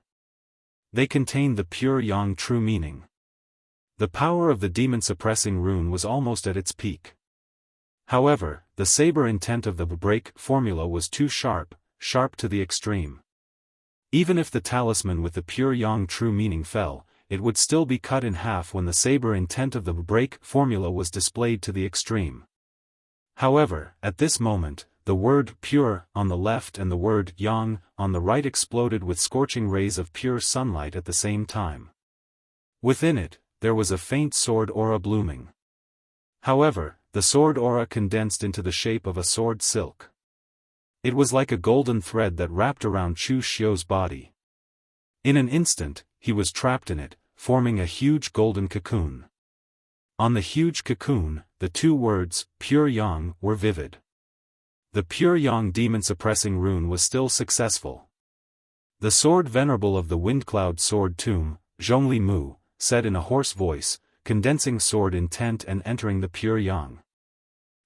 They contained the pure yang true meaning. The power of the demon-suppressing rune was almost at its peak. However, the saber intent of the break formula was too sharp to the extreme. Even if the talisman with the pure yang true meaning fell, it would still be cut in half when the saber intent of the break formula was displayed to the extreme. However, at this moment, the word pure on the left and the word yang on the right exploded with scorching rays of pure sunlight at the same time. Within it, there was a faint sword aura blooming. However, the sword aura condensed into the shape of a sword silk. It was like a golden thread that wrapped around Chu Xiu's body. In an instant, he was trapped in it, forming a huge golden cocoon. On the huge cocoon, the two words, pure yang, were vivid. The pure yang demon-suppressing rune was still successful. The sword venerable of the Windcloud Sword Tomb, Zhongli Mu, said in a hoarse voice, condensing sword intent and entering the pure yang.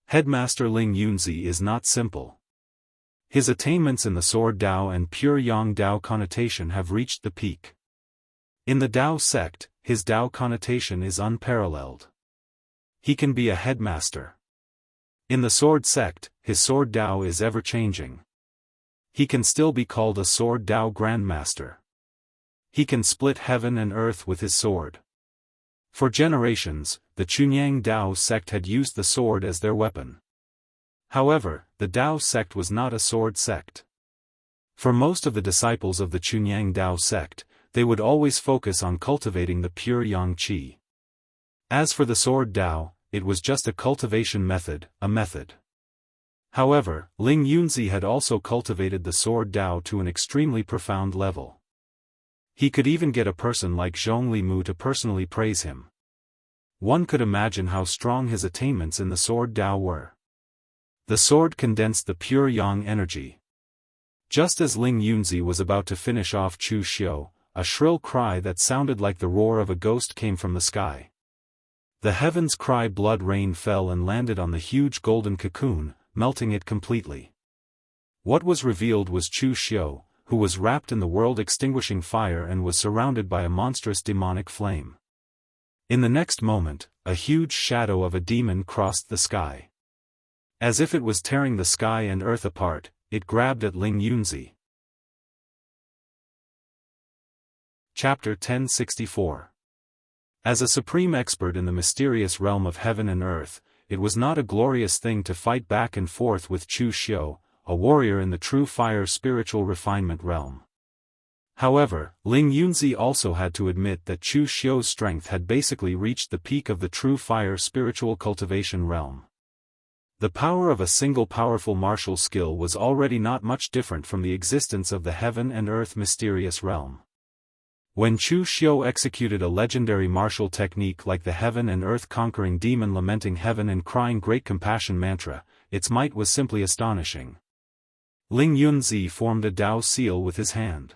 Headmaster Ling Yunzi is not simple. His attainments in the sword Dao and pure yang Dao connotation have reached the peak. In the Dao sect, his Dao connotation is unparalleled. He can be a headmaster. In the sword sect, his sword Dao is ever-changing. He can still be called a sword Dao grandmaster. He can split heaven and earth with his sword. For generations, the Chunyang Dao sect had used the sword as their weapon. However, the Dao sect was not a sword sect. For most of the disciples of the Chunyang Dao sect, they would always focus on cultivating the pure yang qi. As for the sword Dao, it was just a cultivation method, a method. However, Ling Yunzi had also cultivated the sword Dao to an extremely profound level. He could even get a person like Zhongli Mu to personally praise him. One could imagine how strong his attainments in the sword Dao were. The sword condensed the pure yang energy. Just as Ling Yunzi was about to finish off Chu Xiu, a shrill cry that sounded like the roar of a ghost came from the sky. The heavens cry blood rain fell and landed on the huge golden cocoon, melting it completely. What was revealed was Chu Xiu, who was wrapped in the world-extinguishing fire and was surrounded by a monstrous demonic flame. In the next moment, a huge shadow of a demon crossed the sky. As if it was tearing the sky and earth apart, it grabbed at Ling Yunzi. Chapter 1064. As a supreme expert in the mysterious realm of heaven and earth, it was not a glorious thing to fight back and forth with Chu Xiu, a warrior in the true fire spiritual refinement realm. However, Ling Yunzi also had to admit that Chu Xiu's strength had basically reached the peak of the true fire spiritual cultivation realm. The power of a single powerful martial skill was already not much different from the existence of the heaven and earth mysterious realm. When Chu Xiu executed a legendary martial technique like the heaven and earth conquering demon lamenting heaven and crying great compassion mantra, its might was simply astonishing. Ling Yunzi formed a Dao seal with his hand.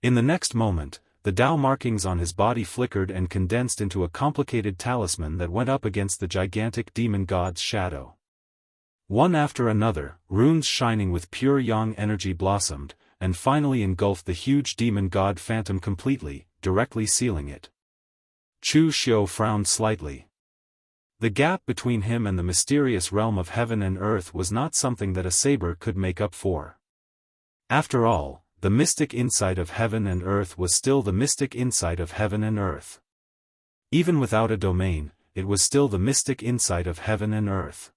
In the next moment, the Dao markings on his body flickered and condensed into a complicated talisman that went up against the gigantic demon god's shadow. One after another, runes shining with pure yang energy blossomed, and finally engulfed the huge demon god phantom completely, directly sealing it. Chu Xiu frowned slightly. The gap between him and the mysterious realm of heaven and earth was not something that a saber could make up for. After all, the mystic insight of heaven and earth was still the mystic insight of heaven and earth. Even without a domain, it was still the mystic insight of heaven and earth.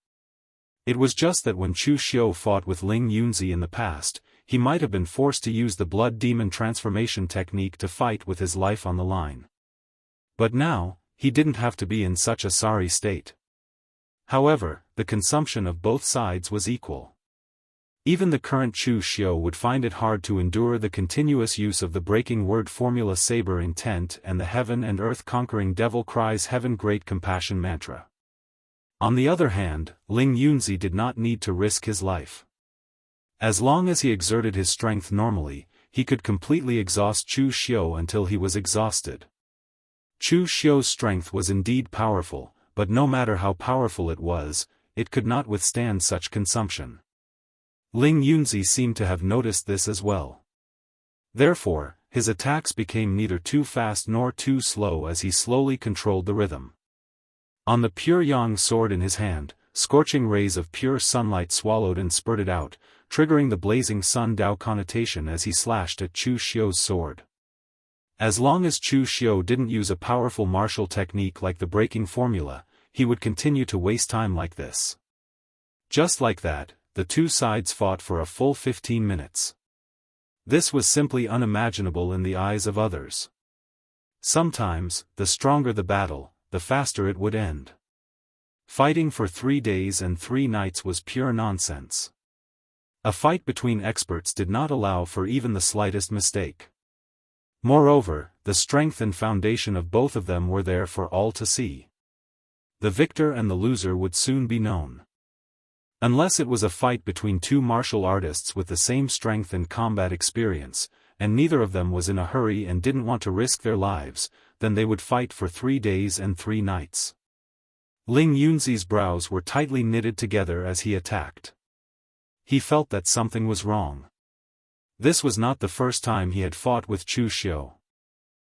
It was just that when Chu Xiu fought with Ling Yunzi in the past, he might have been forced to use the blood demon transformation technique to fight with his life on the line. But now, he didn't have to be in such a sorry state. However, the consumption of both sides was equal. Even the current Chu Xiu would find it hard to endure the continuous use of the breaking word formula saber intent and the heaven and earth conquering devil cries heaven great compassion mantra. On the other hand, Ling Yunzi did not need to risk his life. As long as he exerted his strength normally, he could completely exhaust Chu Xiu until he was exhausted. Chu Xiu's strength was indeed powerful, but no matter how powerful it was, it could not withstand such consumption. Ling Yunzi seemed to have noticed this as well. Therefore, his attacks became neither too fast nor too slow as he slowly controlled the rhythm. On the pure yang sword in his hand, scorching rays of pure sunlight swallowed and spurted out, triggering the blazing sun Dao connotation as he slashed at Chu Xiu's sword. As long as Chu Xiu didn't use a powerful martial technique like the breaking formula, he would continue to waste time like this. Just like that, the two sides fought for a full 15 minutes. This was simply unimaginable in the eyes of others. Sometimes, the stronger the battle, the faster it would end. Fighting for 3 days and 3 nights was pure nonsense. A fight between experts did not allow for even the slightest mistake. Moreover, the strength and foundation of both of them were there for all to see. The victor and the loser would soon be known. Unless it was a fight between two martial artists with the same strength and combat experience, and neither of them was in a hurry and didn't want to risk their lives, then they would fight for 3 days and 3 nights. Ling Yunzi's brows were tightly knitted together as he attacked. He felt that something was wrong. This was not the first time he had fought with Chu Xiu.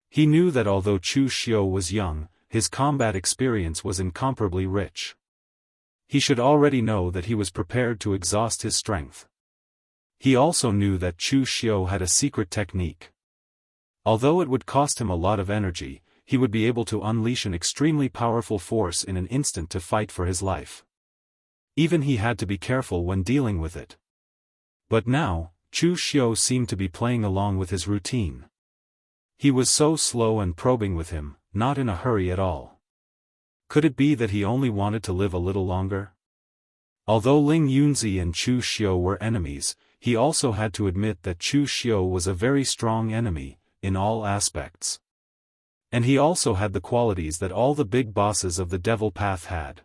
He knew that although Chu Xiu was young, his combat experience was incomparably rich. He should already know that he was prepared to exhaust his strength. He also knew that Chu Xiu had a secret technique. Although it would cost him a lot of energy, he would be able to unleash an extremely powerful force in an instant to fight for his life. Even he had to be careful when dealing with it. But now, Chu Xiu seemed to be playing along with his routine. He was so slow and probing with him, not in a hurry at all. Could it be that he only wanted to live a little longer? Although Ling Yunzi and Chu Xiu were enemies, he also had to admit that Chu Xiu was a very strong enemy, in all aspects. And he also had the qualities that all the big bosses of the Devil Path had.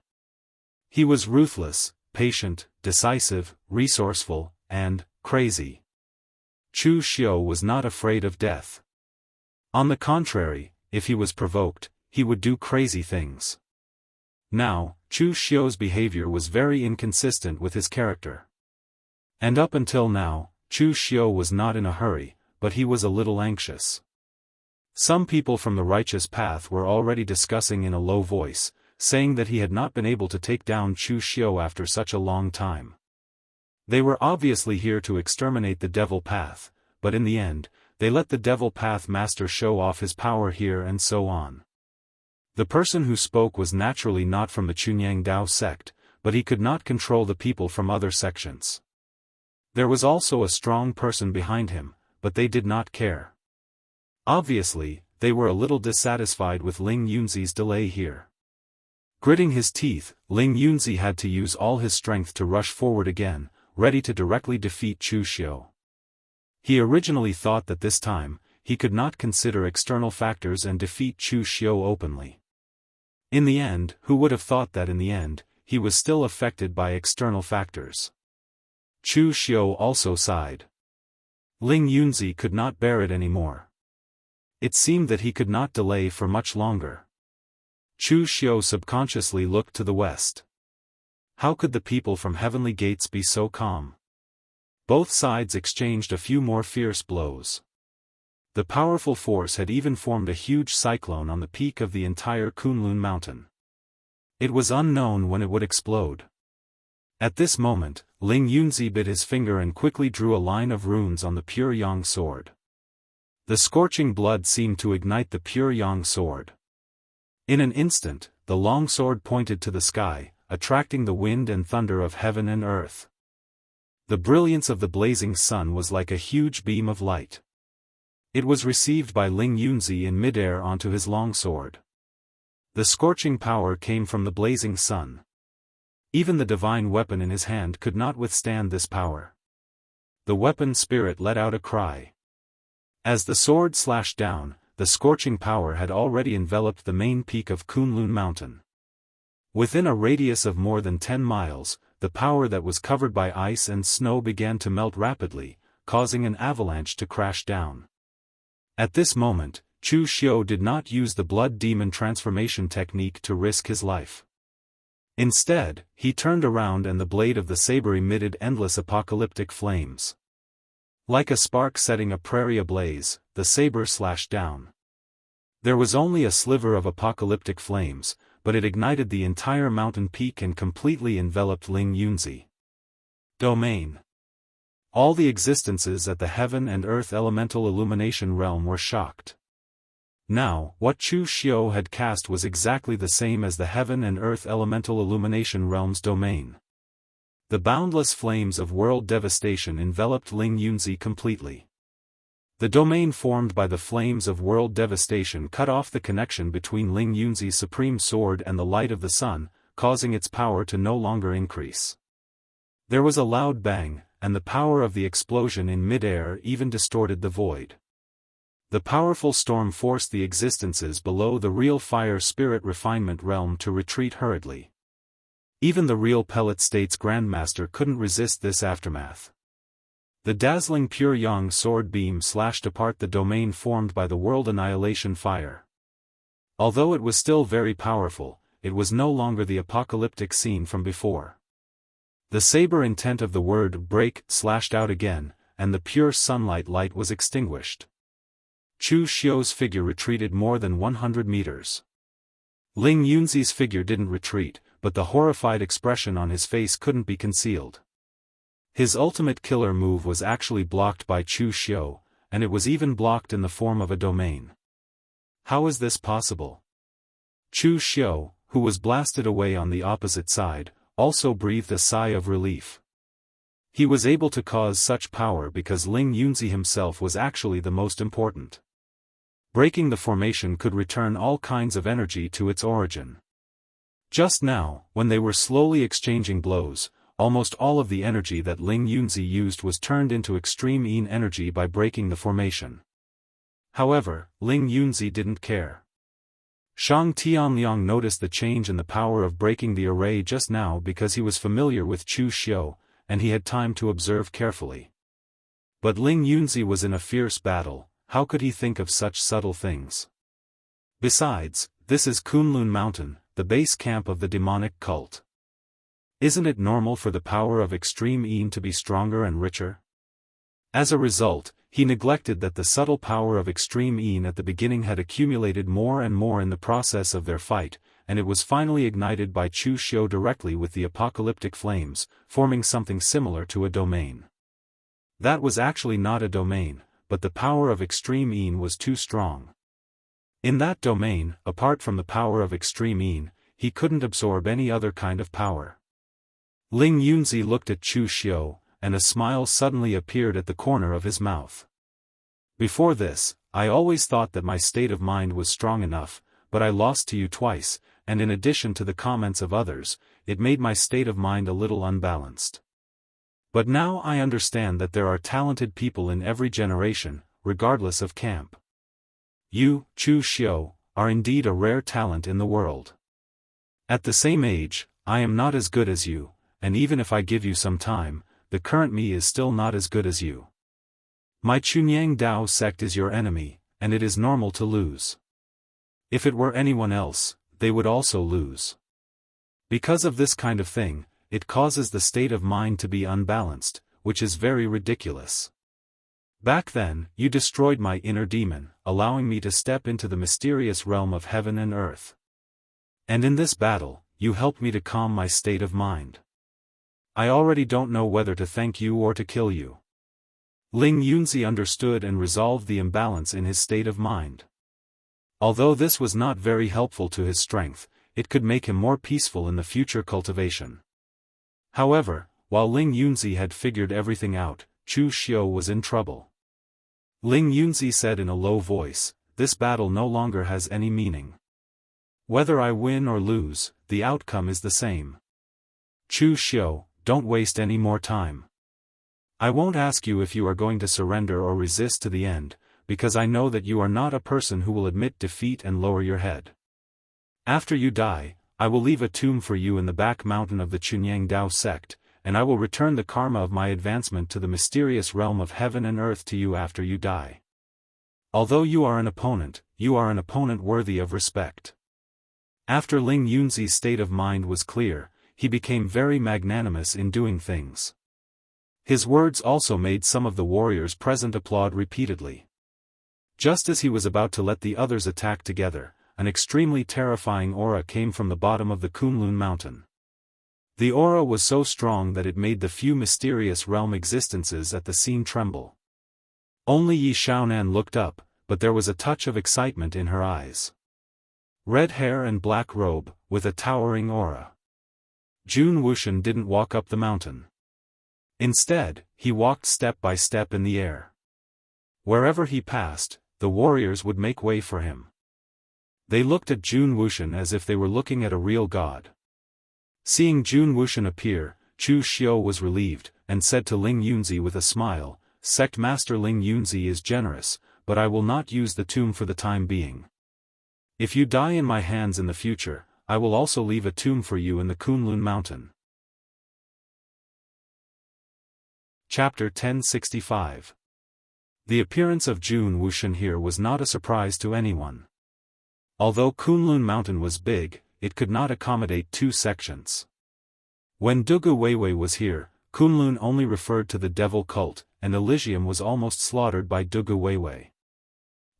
He was ruthless, patient, decisive, resourceful, and crazy. Chu Xiu was not afraid of death. On the contrary, if he was provoked, he would do crazy things. Now, Chu Xiu's behavior was very inconsistent with his character. And up until now, Chu Xiu was not in a hurry, but he was a little anxious. Some people from the righteous path were already discussing in a low voice, saying that he had not been able to take down Chu Xiu after such a long time. They were obviously here to exterminate the Devil Path, but in the end, they let the Devil Path Master show off his power here and so on. The person who spoke was naturally not from the Chunyang Dao sect, but he could not control the people from other sections. There was also a strong person behind him, but they did not care. Obviously, they were a little dissatisfied with Ling Yunzi's delay here. Gritting his teeth, Ling Yunzi had to use all his strength to rush forward again, ready to directly defeat Chu Xiu. He originally thought that this time, he could not consider external factors and defeat Chu Xiu openly. In the end, who would have thought that in the end, he was still affected by external factors? Chu Xiu also sighed. Ling Yunzi could not bear it anymore. It seemed that he could not delay for much longer. Chu Xiu subconsciously looked to the west. How could the people from heavenly gates be so calm? Both sides exchanged a few more fierce blows. The powerful force had even formed a huge cyclone on the peak of the entire Kunlun mountain. It was unknown when it would explode. At this moment, Ling Yunzi bit his finger and quickly drew a line of runes on the pure yang sword. The scorching blood seemed to ignite the pure yang sword. In an instant, the long sword pointed to the sky, attracting the wind and thunder of heaven and earth. The brilliance of the blazing sun was like a huge beam of light. It was received by Ling Yunzi in midair onto his long sword. The scorching power came from the blazing sun. Even the divine weapon in his hand could not withstand this power. The weapon spirit let out a cry. As the sword slashed down, the scorching power had already enveloped the main peak of Kunlun Mountain. Within a radius of more than 10 miles, the power that was covered by ice and snow began to melt rapidly, causing an avalanche to crash down. At this moment, Chu Xiu did not use the blood demon transformation technique to risk his life. Instead, he turned around and the blade of the saber emitted endless apocalyptic flames. Like a spark setting a prairie ablaze, the saber slashed down. There was only a sliver of apocalyptic flames, but it ignited the entire mountain peak and completely enveloped Ling Yunzi. Domain. All the existences at the heaven and earth elemental illumination realm were shocked. Now, what Chu Xiu had cast was exactly the same as the heaven and earth elemental illumination realm's domain. The boundless flames of world devastation enveloped Ling Yunzi completely. The domain formed by the flames of world devastation cut off the connection between Ling Yunzi's supreme sword and the light of the sun, causing its power to no longer increase. There was a loud bang, and the power of the explosion in midair even distorted the void. The powerful storm forced the existences below the real fire spirit refinement realm to retreat hurriedly. Even the real pellet state's grandmaster couldn't resist this aftermath. The dazzling pure yang sword beam slashed apart the domain formed by the world annihilation fire. Although it was still very powerful, it was no longer the apocalyptic scene from before. The saber intent of the word break slashed out again, and the pure sunlight light was extinguished. Chu Xiu's figure retreated more than 100 meters. Ling Yunzi's figure didn't retreat, but the horrified expression on his face couldn't be concealed. His ultimate killer move was actually blocked by Chu Xiu, and it was even blocked in the form of a domain. How is this possible? Chu Xiu, who was blasted away on the opposite side, also breathed a sigh of relief. He was able to cause such power because Ling Yunzi himself was actually the most important. Breaking the formation could return all kinds of energy to its origin. Just now, when they were slowly exchanging blows, almost all of the energy that Ling Yunzi used was turned into extreme yin energy by breaking the formation. However, Ling Yunzi didn't care. Shang Tianliang noticed the change in the power of breaking the array just now because he was familiar with Chu Xiu, and he had time to observe carefully. But Ling Yunzi was in a fierce battle, how could he think of such subtle things? Besides, this is Kunlun Mountain, the base camp of the demonic cult. Isn't it normal for the power of extreme yin to be stronger and richer? As a result, he neglected that the subtle power of extreme yin at the beginning had accumulated more and more in the process of their fight, and it was finally ignited by Chu Xiu directly with the apocalyptic flames, forming something similar to a domain. That was actually not a domain, but the power of extreme yin was too strong. In that domain, apart from the power of extreme yin, he couldn't absorb any other kind of power. Ling Yunzi looked at Chu Xiu, and a smile suddenly appeared at the corner of his mouth. Before this, I always thought that my state of mind was strong enough, but I lost to you twice, and in addition to the comments of others, it made my state of mind a little unbalanced. But now I understand that there are talented people in every generation, regardless of camp. You, Chu Xiu, are indeed a rare talent in the world. At the same age, I am not as good as you, and even if I give you some time, the current me is still not as good as you. My Chunyang Dao sect is your enemy, and it is normal to lose. If it were anyone else, they would also lose. Because of this kind of thing, it causes the state of mind to be unbalanced, which is very ridiculous. Back then, you destroyed my inner demon, allowing me to step into the mysterious realm of heaven and earth. And in this battle, you helped me to calm my state of mind. I already don't know whether to thank you or to kill you. Ling Yunzi understood and resolved the imbalance in his state of mind. Although this was not very helpful to his strength, it could make him more peaceful in the future cultivation. However, while Ling Yunzi had figured everything out, Chu Xiu was in trouble. Ling Yunzi said in a low voice, "This battle no longer has any meaning. Whether I win or lose, the outcome is the same. Chu Xiu, don't waste any more time. I won't ask you if you are going to surrender or resist to the end, because I know that you are not a person who will admit defeat and lower your head. After you die, I will leave a tomb for you in the back mountain of the Chunyang Dao sect, and I will return the karma of my advancement to the mysterious realm of heaven and earth to you after you die. Although you are an opponent worthy of respect." After Ling Yunzi's state of mind was clear, he became very magnanimous in doing things. His words also made some of the warriors present applaud repeatedly. Just as he was about to let the others attack together, an extremely terrifying aura came from the bottom of the Kunlun mountain. The aura was so strong that it made the few mysterious realm existences at the scene tremble. Only Yi Xiaonan looked up, but there was a touch of excitement in her eyes. Red hair and black robe, with a towering aura. Jun Wuxian didn't walk up the mountain. Instead, he walked step by step in the air. Wherever he passed, the warriors would make way for him. They looked at Jun Wuxian as if they were looking at a real god. Seeing Jun Wuxian appear, Chu Xiu was relieved, and said to Ling Yunzi with a smile, "Sect Master Ling Yunzi is generous, but I will not use the tomb for the time being. If you die in my hands in the future, I will also leave a tomb for you in the Kunlun mountain." Chapter 1065. The appearance of Jun Wuxian here was not a surprise to anyone. Although Kunlun mountain was big, it could not accommodate two sections. When Dugu Weiwei was here, Kunlun only referred to the devil cult, and Elysium was almost slaughtered by Dugu Weiwei.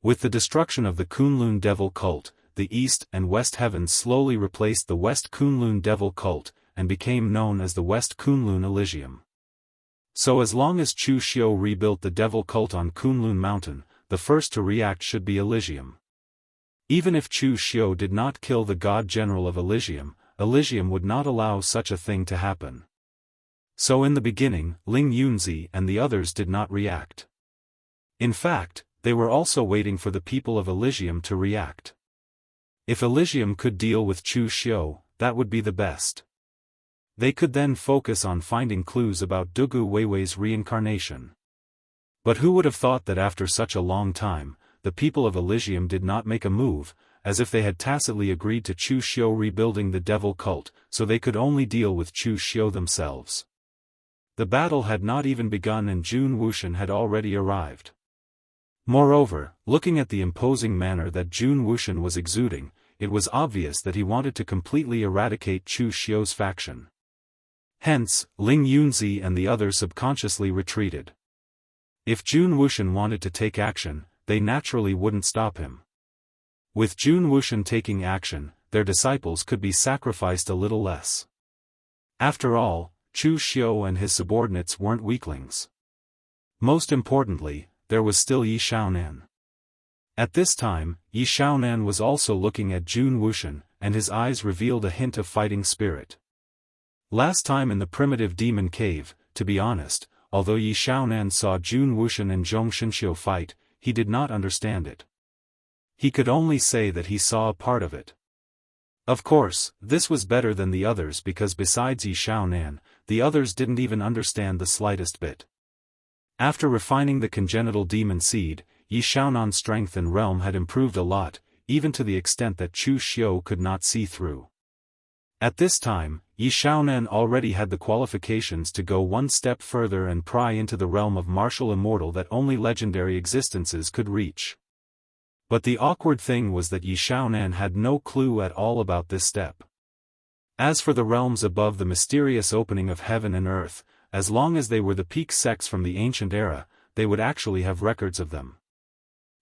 With the destruction of the Kunlun devil cult, the east and west heavens slowly replaced the west Kunlun devil cult, and became known as the west Kunlun Elysium. So as long as Chu Xiu rebuilt the devil cult on Kunlun mountain, the first to react should be Elysium. Even if Chu Xiu did not kill the god general of Elysium, Elysium would not allow such a thing to happen. So in the beginning, Ling Yunzi and the others did not react. In fact, they were also waiting for the people of Elysium to react. If Elysium could deal with Chu Xiu, that would be the best. They could then focus on finding clues about Dugu Weiwei's reincarnation. But who would have thought that after such a long time, the people of Elysium did not make a move, as if they had tacitly agreed to Chu Xiu rebuilding the devil cult, so they could only deal with Chu Xiu themselves. The battle had not even begun and Jun Wuxian had already arrived. Moreover, looking at the imposing manner that Jun Wuxian was exuding, it was obvious that he wanted to completely eradicate Chu Xiu's faction. Hence, Ling Yunzi and the others subconsciously retreated. If Jun Wuxian wanted to take action, they naturally wouldn't stop him. With Jun Wuxian taking action, their disciples could be sacrificed a little less. After all, Chu Xiu and his subordinates weren't weaklings. Most importantly, there was still Yi Xiaonan. At this time, Yi Xiaonan was also looking at Jun Wuxian, and his eyes revealed a hint of fighting spirit. Last time in the primitive demon cave, to be honest, although Yi Xiaonan saw Jun Wuxian and Zhong Xinxiu fight, he did not understand it. He could only say that he saw a part of it. Of course, this was better than the others because besides Yi Xiaonan, the others didn't even understand the slightest bit. After refining the congenital demon seed, Yi Xiaonan's strength and realm had improved a lot, even to the extent that Chu Xiu could not see through. At this time, Yi Xiaonan already had the qualifications to go one step further and pry into the realm of martial immortal that only legendary existences could reach. But the awkward thing was that Yi Xiaonan had no clue at all about this step. As for the realms above the mysterious opening of heaven and earth, as long as they were the peak sects from the ancient era, they would actually have records of them.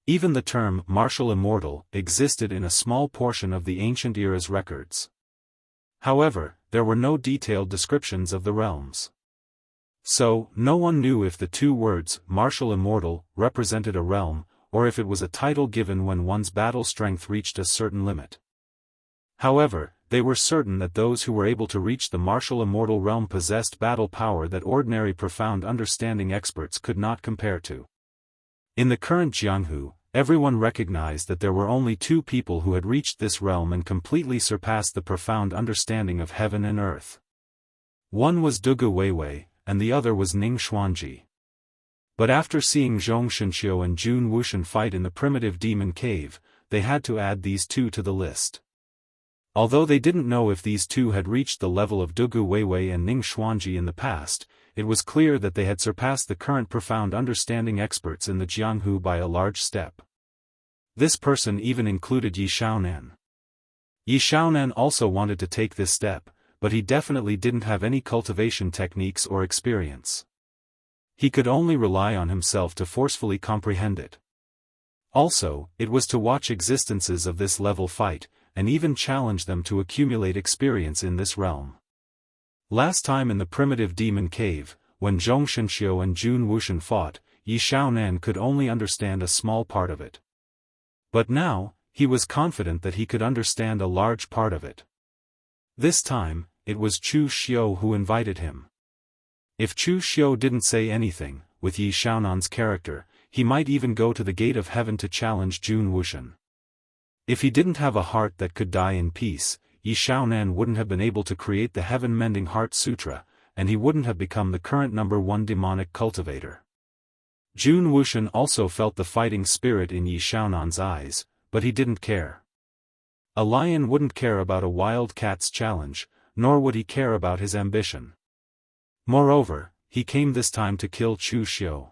Even the term martial immortal existed in a small portion of the ancient era's records. However, there were no detailed descriptions of the realms. So, no one knew if the two words, martial immortal, represented a realm, or if it was a title given when one's battle strength reached a certain limit. However, they were certain that those who were able to reach the martial immortal realm possessed battle power that ordinary profound understanding experts could not compare to. In the current Jianghu, everyone recognized that there were only two people who had reached this realm and completely surpassed the profound understanding of heaven and earth. One was Dugu Weiwei, and the other was Ning Xuanji. But after seeing Zhong Shenxiu and Jun Wushan fight in the primitive demon cave, they had to add these two to the list. Although they didn't know if these two had reached the level of Dugu Weiwei and Ning Xuanji in the past, it was clear that they had surpassed the current profound understanding experts in the Jianghu by a large step. This person even included Yi Xiaonan. Yi Xiaonan also wanted to take this step, but he definitely didn't have any cultivation techniques or experience. He could only rely on himself to forcefully comprehend it. Also, it was to watch existences of this level fight, and even challenge them to accumulate experience in this realm. Last time in the primitive demon cave, when Zhong Shenxiu and Jun Wushan fought, Yi Xiaonan could only understand a small part of it. But now, he was confident that he could understand a large part of it. This time, it was Chu Xiu who invited him. If Chu Xiu didn't say anything, with Yi Xiaonan's character, he might even go to the gate of heaven to challenge Jun Wushan. If he didn't have a heart that could die in peace, Yi Xiaonan wouldn't have been able to create the Heaven-Mending Heart Sutra, and he wouldn't have become the current #1 demonic cultivator. Jun Wushan also felt the fighting spirit in Yi Xiaonan's eyes, but he didn't care. A lion wouldn't care about a wild cat's challenge, nor would he care about his ambition. Moreover, he came this time to kill Chu Xiu.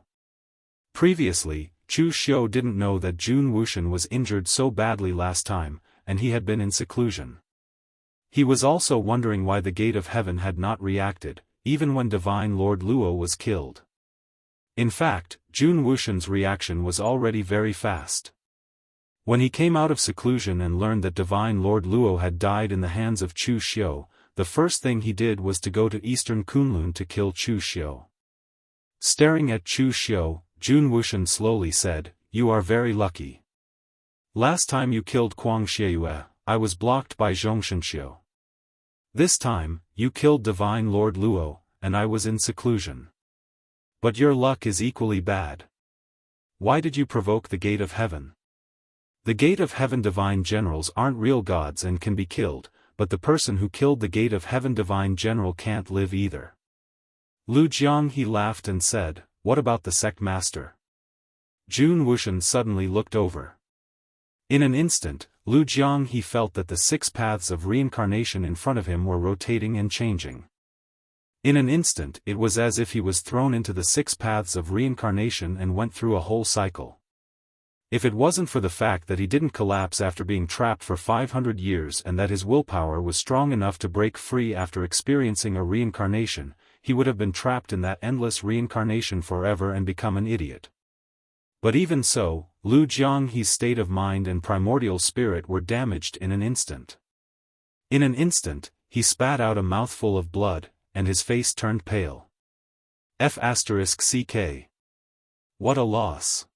Previously, Chu Xiu didn't know that Jun Wushan was injured so badly last time, and he had been in seclusion. He was also wondering why the Gate of Heaven had not reacted, even when Divine Lord Luo was killed. In fact, Jun Wushan's reaction was already very fast. When he came out of seclusion and learned that Divine Lord Luo had died in the hands of Chu Xiu, the first thing he did was to go to Eastern Kunlun to kill Chu Xiu. Staring at Chu Xiu, Jun Wushan slowly said, "You are very lucky. Last time you killed Kuang Xieyue, I was blocked by Zhong Shenxiu. This time, you killed Divine Lord Luo, and I was in seclusion. But your luck is equally bad. Why did you provoke the Gate of Heaven? The Gate of Heaven Divine Generals aren't real gods and can be killed, but the person who killed the Gate of Heaven Divine General can't live either." Lu Jianghe laughed and said, "What about the sect master?" Jun Wushan suddenly looked over. In an instant, Lu Jianghe felt that the 6 paths of reincarnation in front of him were rotating and changing. In an instant it was as if he was thrown into the 6 paths of reincarnation and went through a whole cycle. If it wasn't for the fact that he didn't collapse after being trapped for 500 years and that his willpower was strong enough to break free after experiencing a reincarnation, he would have been trapped in that endless reincarnation forever and become an idiot. But even so, Lu Jianghe's state of mind and primordial spirit were damaged in an instant. In an instant, he spat out a mouthful of blood, and his face turned pale. F***ck. What a loss.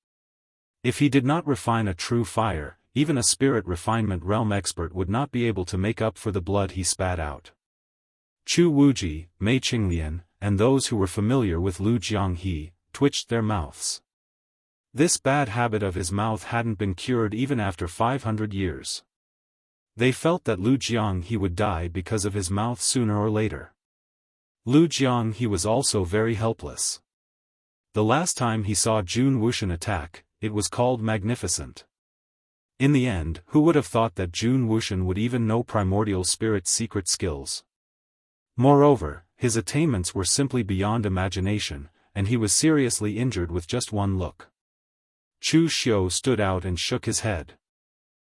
If he did not refine a true fire, even a spirit refinement realm expert would not be able to make up for the blood he spat out. Chu Wuji, Mei Qinglian, and those who were familiar with Lu Jianghe, twitched their mouths. This bad habit of his mouth hadn't been cured even after 500 years. They felt that Lu Jianghe would die because of his mouth sooner or later. Lu Jianghe was also very helpless. The last time he saw Jun Wushan attack, it was called magnificent. In the end, who would have thought that Jun Wushan would even know primordial spirit's secret skills? Moreover, his attainments were simply beyond imagination, and he was seriously injured with just one look. Chu Xiu stood out and shook his head.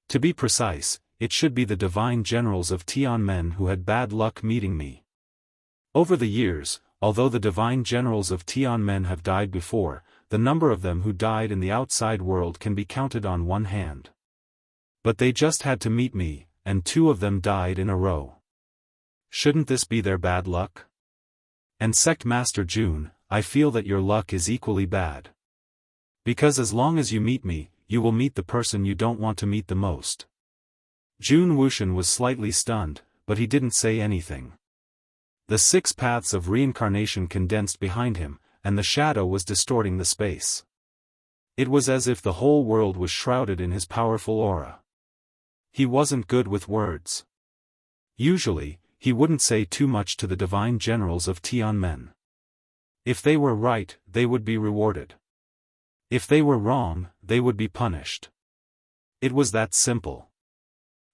To be precise, it should be the divine generals of Tianmen who had bad luck meeting me. Over the years, although the divine generals of Tianmen have died before, the number of them who died in the outside world can be counted on one hand. But they just had to meet me, and 2 of them died in a row. Shouldn't this be their bad luck? And Sect Master Jun, I feel that your luck is equally bad. Because as long as you meet me, you will meet the person you don't want to meet the most. Jun Wuxian was slightly stunned, but he didn't say anything. The 6 paths of reincarnation condensed behind him, and the shadow was distorting the space. It was as if the whole world was shrouded in his powerful aura. He wasn't good with words. Usually, he wouldn't say too much to the divine generals of Tianmen. If they were right, they would be rewarded. If they were wrong, they would be punished. It was that simple.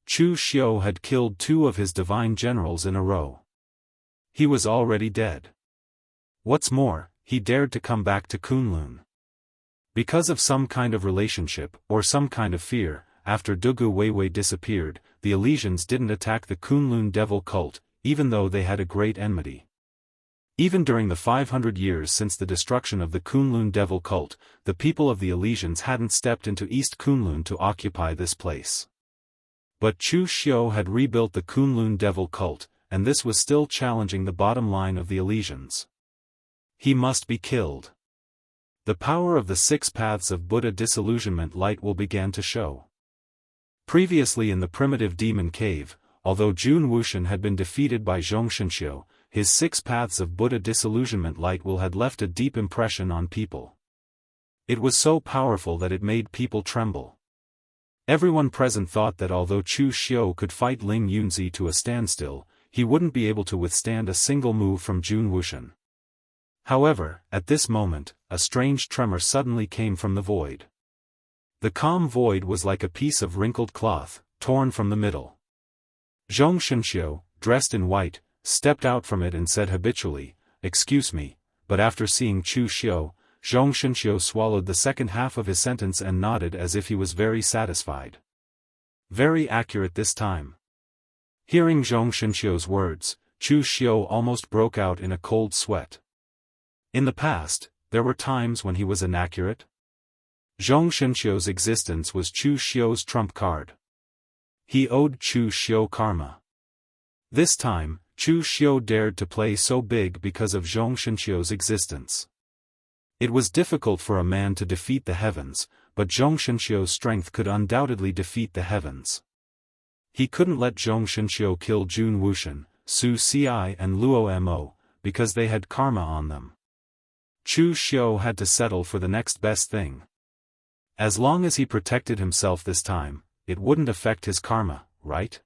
Chu Xiu had killed 2 of his divine generals in a row. He was already dead. What's more, he dared to come back to Kunlun. Because of some kind of relationship, or some kind of fear, after Dugu Weiwei disappeared, the Elysians didn't attack the Kunlun devil cult, even though they had a great enmity. Even during the 500 years since the destruction of the Kunlun devil cult, the people of the Elysians hadn't stepped into East Kunlun to occupy this place. But Chu Xiu had rebuilt the Kunlun devil cult, and this was still challenging the bottom line of the Elysians. He must be killed. The power of the 6 paths of Buddha disillusionment light will begin to show. Previously in the primitive demon cave, although Jun Wuxian had been defeated by Zhongshanxiu, his 6 paths of Buddha disillusionment light will had left a deep impression on people. It was so powerful that it made people tremble. Everyone present thought that although Chu Xiu could fight Ling Yunzi to a standstill, he wouldn't be able to withstand a single move from Jun Wuxian. However, at this moment, a strange tremor suddenly came from the void. The calm void was like a piece of wrinkled cloth, torn from the middle. Zhongshanxiu, dressed in white, stepped out from it and said habitually, "Excuse me," but after seeing Chu Xiu, Zhongshanxiu swallowed the second half of his sentence and nodded as if he was very satisfied. Very accurate this time. Hearing Zhongshanxiu's words, Chu Xiu almost broke out in a cold sweat. In the past, there were times when he was inaccurate. Zhongshanxiu's existence was Chu Xiu's trump card. He owed Chu Xiu karma. This time, Chu Xiu dared to play so big because of Zhongshanxiu's existence. It was difficult for a man to defeat the heavens, but Zhongshanxiu's strength could undoubtedly defeat the heavens. He couldn't let Zhongshanxiu kill Jun Wuxian, Su Ci and Luo Mo, because they had karma on them. Chu Xiu had to settle for the next best thing. As long as he protected himself this time, it wouldn't affect his karma, right?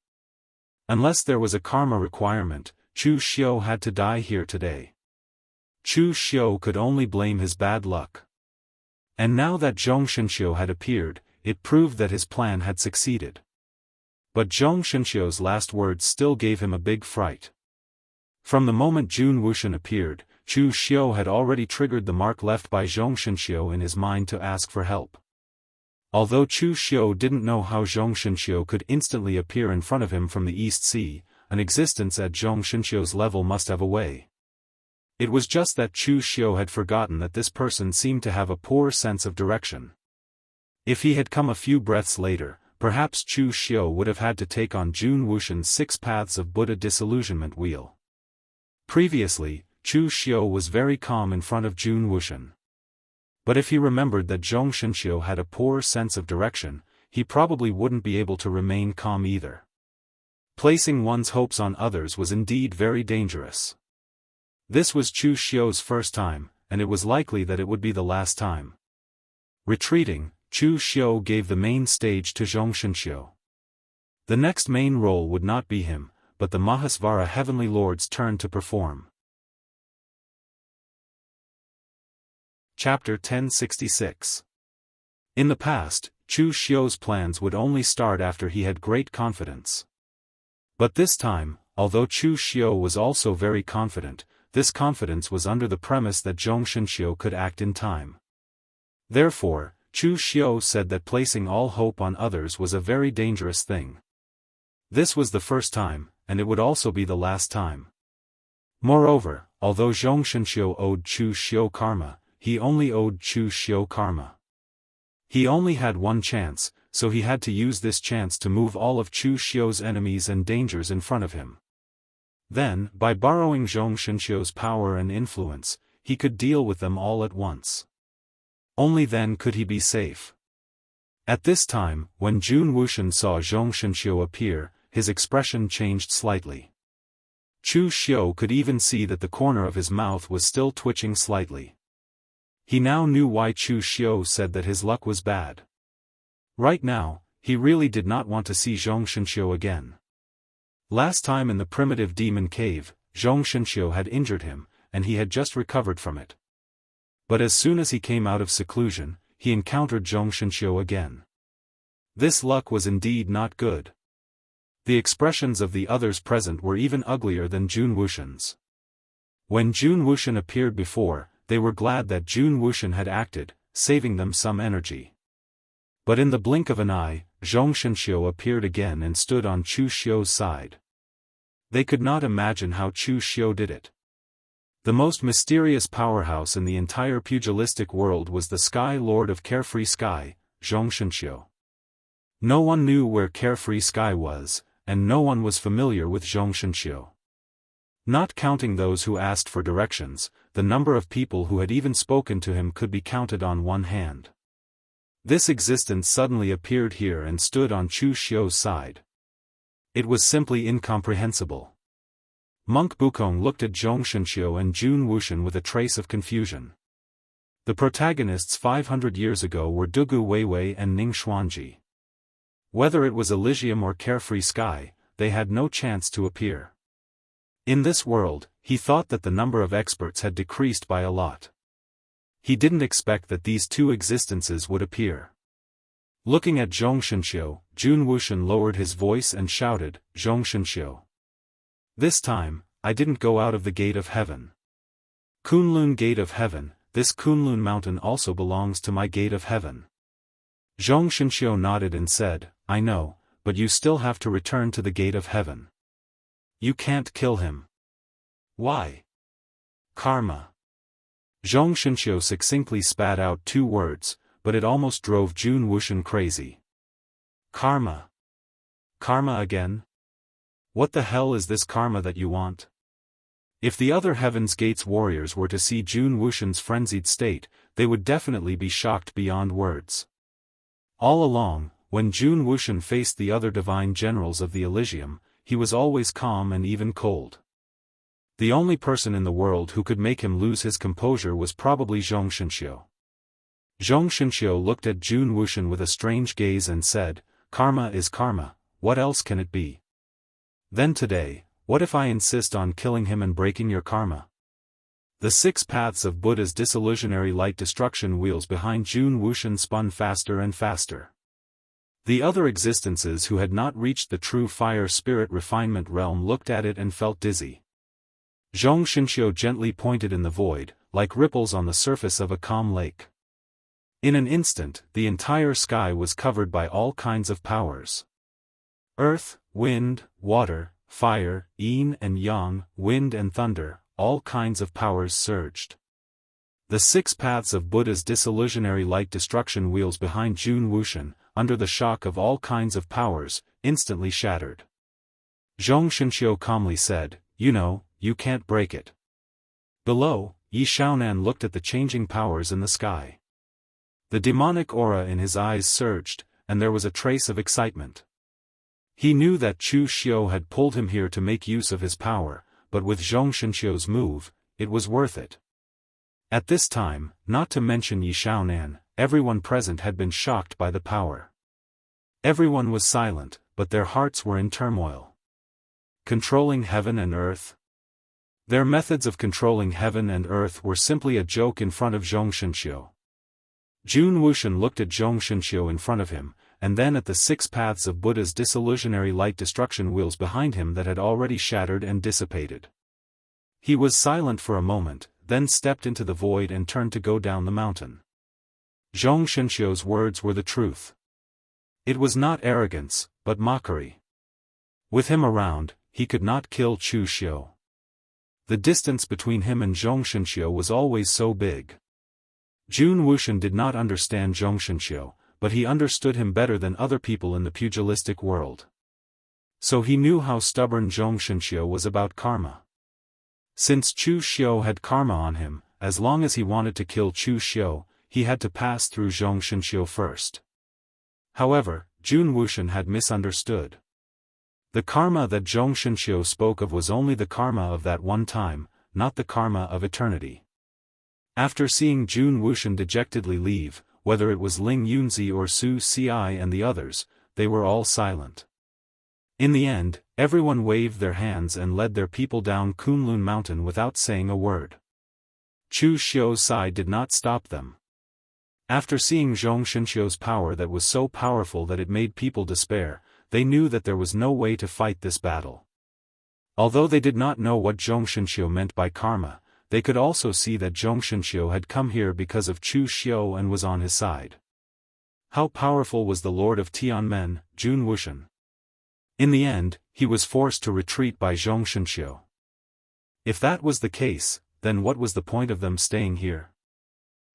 Unless there was a karma requirement, Chu Xiu had to die here today. Chu Xiu could only blame his bad luck. And now that Zhongshanxiu had appeared, it proved that his plan had succeeded. But Zhongshanxiu's last words still gave him a big fright. From the moment Jun Wuxian appeared, Chu Xiu had already triggered the mark left by Zhongshanxiu in his mind to ask for help. Although Chu Xiu didn't know how Zhongshanxiu could instantly appear in front of him from the East Sea, an existence at Zhongshanxiu's level must have a way. It was just that Chu Xiu had forgotten that this person seemed to have a poor sense of direction. If he had come a few breaths later, perhaps Chu Xiu would have had to take on Jun Wuxian's 6 paths of Buddha disillusionment wheel. Previously, Chu Xiu was very calm in front of Jun Wuxian. But if he remembered that Zhongshanxiu had a poor sense of direction, he probably wouldn't be able to remain calm either. Placing one's hopes on others was indeed very dangerous. This was Chu Xiu's first time, and it was likely that it would be the last time. Retreating, Chu Xiu gave the main stage to Zhongshanxiu. The next main role would not be him, but the Mahasvara Heavenly Lord's turn to perform. Chapter 1066. In the past, Chu Xiu's plans would only start after he had great confidence. But this time, although Chu Xiu was also very confident, this confidence was under the premise that Zhongshanxiu could act in time. Therefore, Chu Xiu said that placing all hope on others was a very dangerous thing. This was the first time, and it would also be the last time. Moreover, although Zhong Shenxiu owed Chu Xiu karma, he only owed Chu Xiu karma. He only had one chance, so he had to use this chance to move all of Chu Xiu's enemies and dangers in front of him. Then, by borrowing Zhong Shenxiu's power and influence, he could deal with them all at once. Only then could he be safe. At this time, when Jun Wuxian saw Zhong Shenxiu appear, his expression changed slightly. Chu Xiu could even see that the corner of his mouth was still twitching slightly. He now knew why Chu Xiu said that his luck was bad. Right now, he really did not want to see Zhong Shenxiu again. Last time in the primitive demon cave, Zhong Shenxiu had injured him, and he had just recovered from it. But as soon as he came out of seclusion, he encountered Zhong Shenxiu again. This luck was indeed not good. The expressions of the others present were even uglier than Jun Wuxian's. When Jun Wuxian appeared before, they were glad that Jun Wuxian had acted, saving them some energy. But in the blink of an eye, Zhong Shenxiu appeared again and stood on Chu Xiu's side. They could not imagine how Chu Xiu did it. The most mysterious powerhouse in the entire pugilistic world was the Sky Lord of Carefree Sky, Zhong Shenxiu. No one knew where Carefree Sky was, and no one was familiar with Zhong Shenxiu. Not counting those who asked for directions, the number of people who had even spoken to him could be counted on one hand. This existence suddenly appeared here and stood on Chu Xiu's side. It was simply incomprehensible. Monk Bukong looked at Zhong Shenxiu and Jun Wuxian with a trace of confusion. The protagonists 500 years ago were Dugu Weiwei and Ning Xuanji. Whether it was Elysium or Carefree Sky, they had no chance to appear. In this world, he thought that the number of experts had decreased by a lot. He didn't expect that these two existences would appear. Looking at Zhong Shenxiu, Jun Wuxian lowered his voice and shouted, "Zhong Shenxiu. This time, I didn't go out of the gate of heaven. Kunlun Gate of Heaven, this Kunlun mountain also belongs to my gate of heaven." Zhong Shenxiu nodded and said, "I know, but you still have to return to the gate of heaven. You can't kill him." "Why?" "Karma." Zhong Shenxiu succinctly spat out two words, but it almost drove Jun Wuxian crazy. "Karma? Karma again? What the hell is this karma that you want?" If the other Heaven's Gates warriors were to see Jun Wuxian's frenzied state, they would definitely be shocked beyond words. All along, when Jun Wuxian faced the other divine generals of the Elysium, he was always calm and even cold. The only person in the world who could make him lose his composure was probably Zhong Shenxiu. Zhong Shenxiu looked at Jun Wuxian with a strange gaze and said, "Karma is karma, what else can it be? Then today, what if I insist on killing him and breaking your karma?" The 6 paths of Buddha's disillusionary light destruction wheels behind Jun Wuxian spun faster and faster. The other existences who had not reached the true fire spirit refinement realm looked at it and felt dizzy. Zhong Shenxiu gently pointed in the void, like ripples on the surface of a calm lake. In an instant, the entire sky was covered by all kinds of powers. Earth, wind, water, fire, yin and yang, wind and thunder, all kinds of powers surged. The 6 paths of Buddha's disillusionary light destruction wheels behind Jun Wuxian, under the shock of all kinds of powers, instantly shattered. Zhong Shenxiu calmly said, "You know, you can't break it." Below, Yi Xiaonan looked at the changing powers in the sky. The demonic aura in his eyes surged, and there was a trace of excitement. He knew that Chu Xiu had pulled him here to make use of his power, but with Zhong Shenxiu's move, it was worth it. At this time, not to mention Yi Xiaonan, everyone present had been shocked by the power. Everyone was silent, but their hearts were in turmoil. Controlling heaven and earth? Their methods of controlling heaven and earth were simply a joke in front of Zhong Shenxiu. Jun Wuxian looked at Zhong Shenxiu in front of him, and then at the 6 paths of Buddha's disillusionary light destruction wheels behind him that had already shattered and dissipated. He was silent for a moment, then stepped into the void and turned to go down the mountain. Zhong Shenxiu's words were the truth. It was not arrogance, but mockery. With him around, he could not kill Chu Xiu. The distance between him and Zhong Shenxiu was always so big. Jun Wuxian did not understand Zhong Shenxiu, but he understood him better than other people in the pugilistic world. So he knew how stubborn Zhong Shenxiu was about karma. Since Chu Xiu had karma on him, as long as he wanted to kill Chu Xiu, he had to pass through Zhong Shenxiu first. However, Jun Wuxian had misunderstood. The karma that Zhong Shenxiu spoke of was only the karma of that one time, not the karma of eternity. After seeing Jun Wuxian dejectedly leave, whether it was Ling Yunzi or Su Ci and the others, they were all silent. In the end, everyone waved their hands and led their people down Kunlun Mountain without saying a word. Chu Xiu's sigh did not stop them. After seeing Zhong Shenxiu's power that was so powerful that it made people despair, they knew that there was no way to fight this battle. Although they did not know what Zhong Shenxiu meant by karma, they could also see that Zhong Shenxiu had come here because of Chu Xiu and was on his side. How powerful was the Lord of Tianmen, Jun Wuxian? In the end, he was forced to retreat by Zhong Shenxiu. If that was the case, then what was the point of them staying here?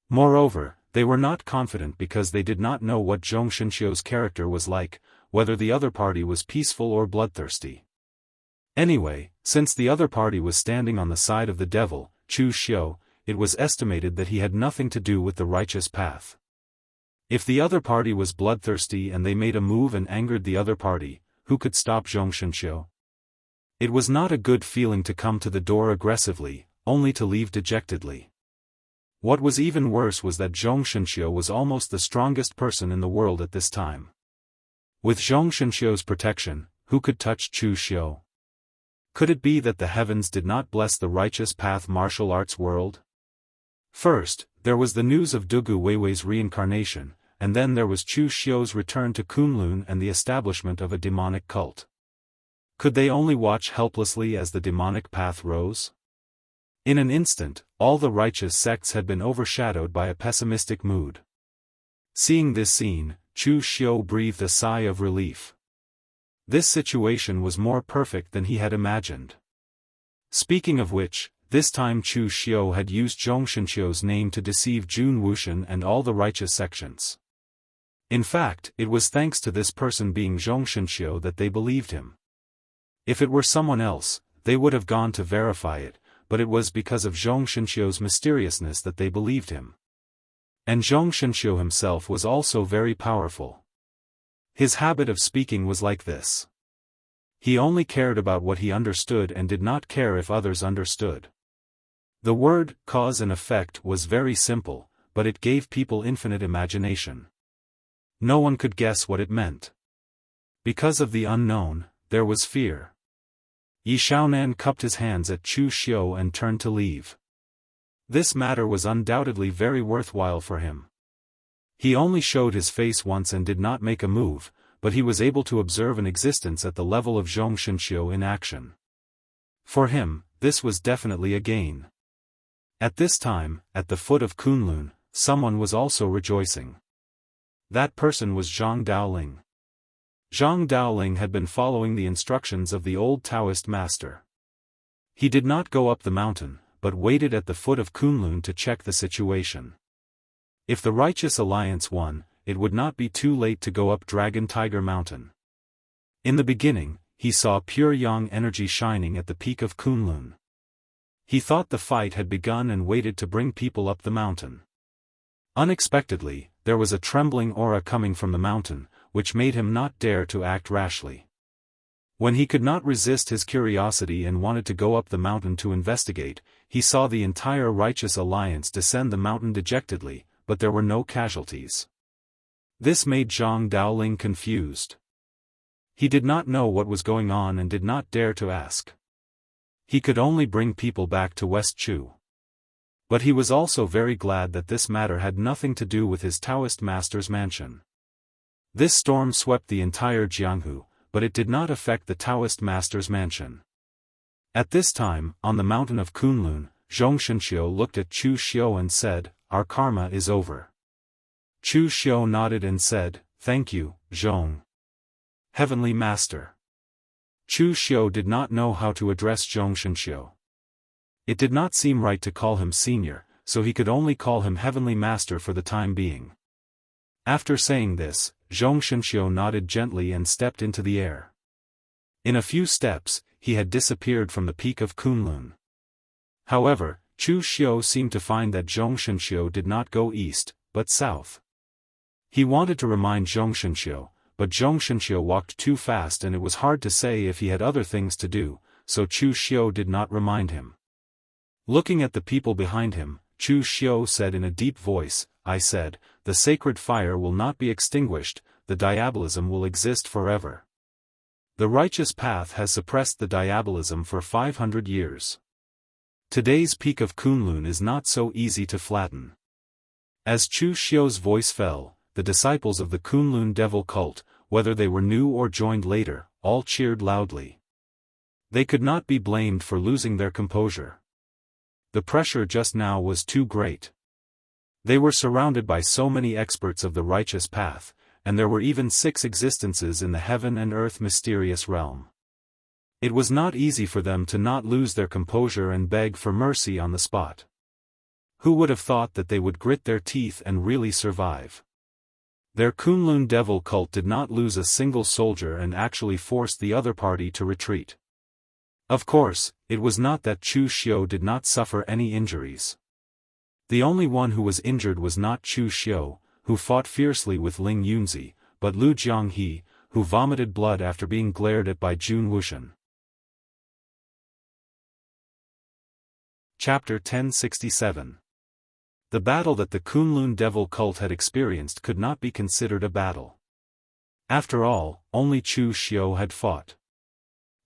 Moreover, they were not confident because they did not know what Zhong Shenxiu's character was like, whether the other party was peaceful or bloodthirsty. Anyway, since the other party was standing on the side of the devil, Chu Xiu, it was estimated that he had nothing to do with the righteous path. If the other party was bloodthirsty and they made a move and angered the other party, who could stop Zhong Shenxiu? It was not a good feeling to come to the door aggressively, only to leave dejectedly. What was even worse was that Zhong Shenxiu was almost the strongest person in the world at this time. With Zhong Shenxiu's protection, who could touch Chu Xiu? Could it be that the heavens did not bless the righteous path martial arts world? First, there was the news of Dugu Weiwei's reincarnation, and then there was Chu Xiu's return to Kunlun and the establishment of a demonic cult. Could they only watch helplessly as the demonic path rose? In an instant, all the righteous sects had been overshadowed by a pessimistic mood. Seeing this scene, Chu Xiu breathed a sigh of relief. This situation was more perfect than he had imagined. Speaking of which, this time Chu Xiu had used Zhong Shenxiu's name to deceive Jun Wuxian and all the righteous sections. In fact, it was thanks to this person being Zhong Shenxiu that they believed him. If it were someone else, they would have gone to verify it, but it was because of Zhong Shenxiu's mysteriousness that they believed him. And Zhong Shenxiu himself was also very powerful. His habit of speaking was like this. He only cared about what he understood and did not care if others understood. The word, cause and effect, was very simple, but it gave people infinite imagination. No one could guess what it meant. Because of the unknown, there was fear. Yi Xiaonan cupped his hands at Chu Xiu and turned to leave. This matter was undoubtedly very worthwhile for him. He only showed his face once and did not make a move, but he was able to observe an existence at the level of Zhong Shenxiu in action. For him, this was definitely a gain. At this time, at the foot of Kunlun, someone was also rejoicing. That person was Zhang Daoling. Zhang Daoling had been following the instructions of the old Daoist master. He did not go up the mountain, but waited at the foot of Kunlun to check the situation. If the Righteous Alliance won, it would not be too late to go up Dragon Tiger Mountain. In the beginning, he saw pure yang energy shining at the peak of Kunlun. He thought the fight had begun and waited to bring people up the mountain. Unexpectedly, there was a trembling aura coming from the mountain, which made him not dare to act rashly. When he could not resist his curiosity and wanted to go up the mountain to investigate, he saw the entire Righteous Alliance descend the mountain dejectedly, but there were no casualties. This made Zhang Daoling confused. He did not know what was going on and did not dare to ask. He could only bring people back to West Chu. But he was also very glad that this matter had nothing to do with his Taoist master's mansion. This storm swept the entire Jianghu, but it did not affect the Taoist master's mansion. At this time, on the mountain of Kunlun, Zhong Shenxiu looked at Chu Xiu and said, "Our karma is over." Chu Xiu nodded and said, "Thank you, Zhong. Heavenly Master." Chu Xiu did not know how to address Zhong Shenxiu. It did not seem right to call him senior, so he could only call him Heavenly Master for the time being. After saying this, Zhong Shenxiu nodded gently and stepped into the air. In a few steps, he had disappeared from the peak of Kunlun. However, Chu Xiu seemed to find that Zhong Shenxiu did not go east, but south. He wanted to remind Zhong Shenxiu, but Zhong Shenxiu walked too fast and it was hard to say if he had other things to do, so Chu Xiu did not remind him. Looking at the people behind him, Chu Xiu said in a deep voice, "I said, the sacred fire will not be extinguished, the diabolism will exist forever. The righteous path has suppressed the diabolism for 500 years. Today's peak of Kunlun is not so easy to flatten." As Chu Xiu's voice fell, the disciples of the Kunlun devil cult, whether they were new or joined later, all cheered loudly. They could not be blamed for losing their composure. The pressure just now was too great. They were surrounded by so many experts of the righteous path, and there were even 6 existences in the heaven and earth mysterious realm. It was not easy for them to not lose their composure and beg for mercy on the spot. Who would have thought that they would grit their teeth and really survive? Their Kunlun devil cult did not lose a single soldier and actually forced the other party to retreat. Of course, it was not that Chu Xiu did not suffer any injuries. The only one who was injured was not Chu Xiu, who fought fiercely with Ling Yunzi, but Lu Jianghu, who vomited blood after being glared at by Jun Wuxian. Chapter 1067. The battle that the Kunlun devil cult had experienced could not be considered a battle. After all, only Chu Xiu had fought.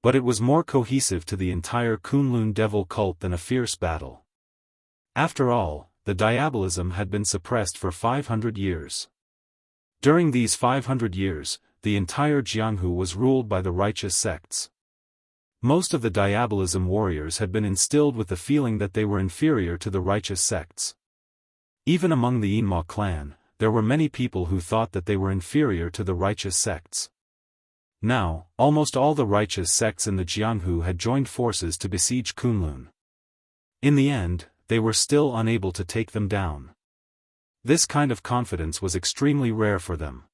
But it was more cohesive to the entire Kunlun devil cult than a fierce battle. After all, the diabolism had been suppressed for 500 years. During these 500 years, the entire Jianghu was ruled by the righteous sects. Most of the diabolism warriors had been instilled with the feeling that they were inferior to the righteous sects. Even among the Yinma clan, there were many people who thought that they were inferior to the righteous sects. Now, almost all the righteous sects in the Jianghu had joined forces to besiege Kunlun. In the end, they were still unable to take them down. This kind of confidence was extremely rare for them.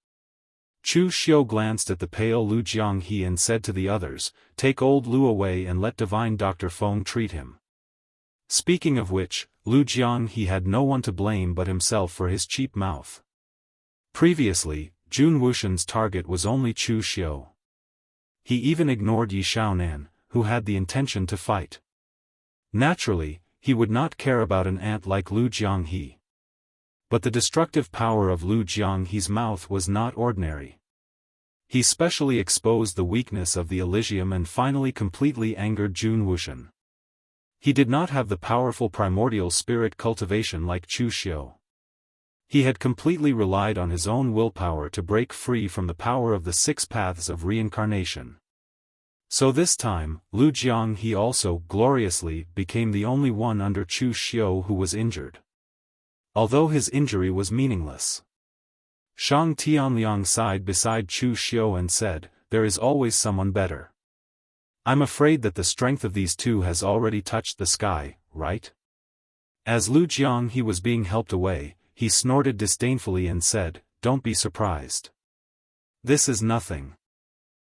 Chu Xiu glanced at the pale Lu Jianghu and said to the others, "Take old Lu away and let divine Dr. Feng treat him." Speaking of which, Lu Jianghu had no one to blame but himself for his cheap mouth. Previously, Jun Wuxian's target was only Chu Xiu. He even ignored Yi Shaonan, who had the intention to fight. Naturally, he would not care about an ant like Lu Jianghu. But the destructive power of Lu Jianghu's mouth was not ordinary. He specially exposed the weakness of the Elysium and finally completely angered Jun Wuxian. He did not have the powerful primordial spirit cultivation like Chu Xiu. He had completely relied on his own willpower to break free from the power of the 6 paths of reincarnation. So this time, Lu Jianghu also gloriously became the only one under Chu Xiu who was injured. Although his injury was meaningless. Shang Tianliang sighed beside Chu Xiu and said, "There is always someone better. I'm afraid that the strength of these two has already touched the sky, right?" As Lu Jianghu was being helped away, he snorted disdainfully and said, "Don't be surprised. This is nothing.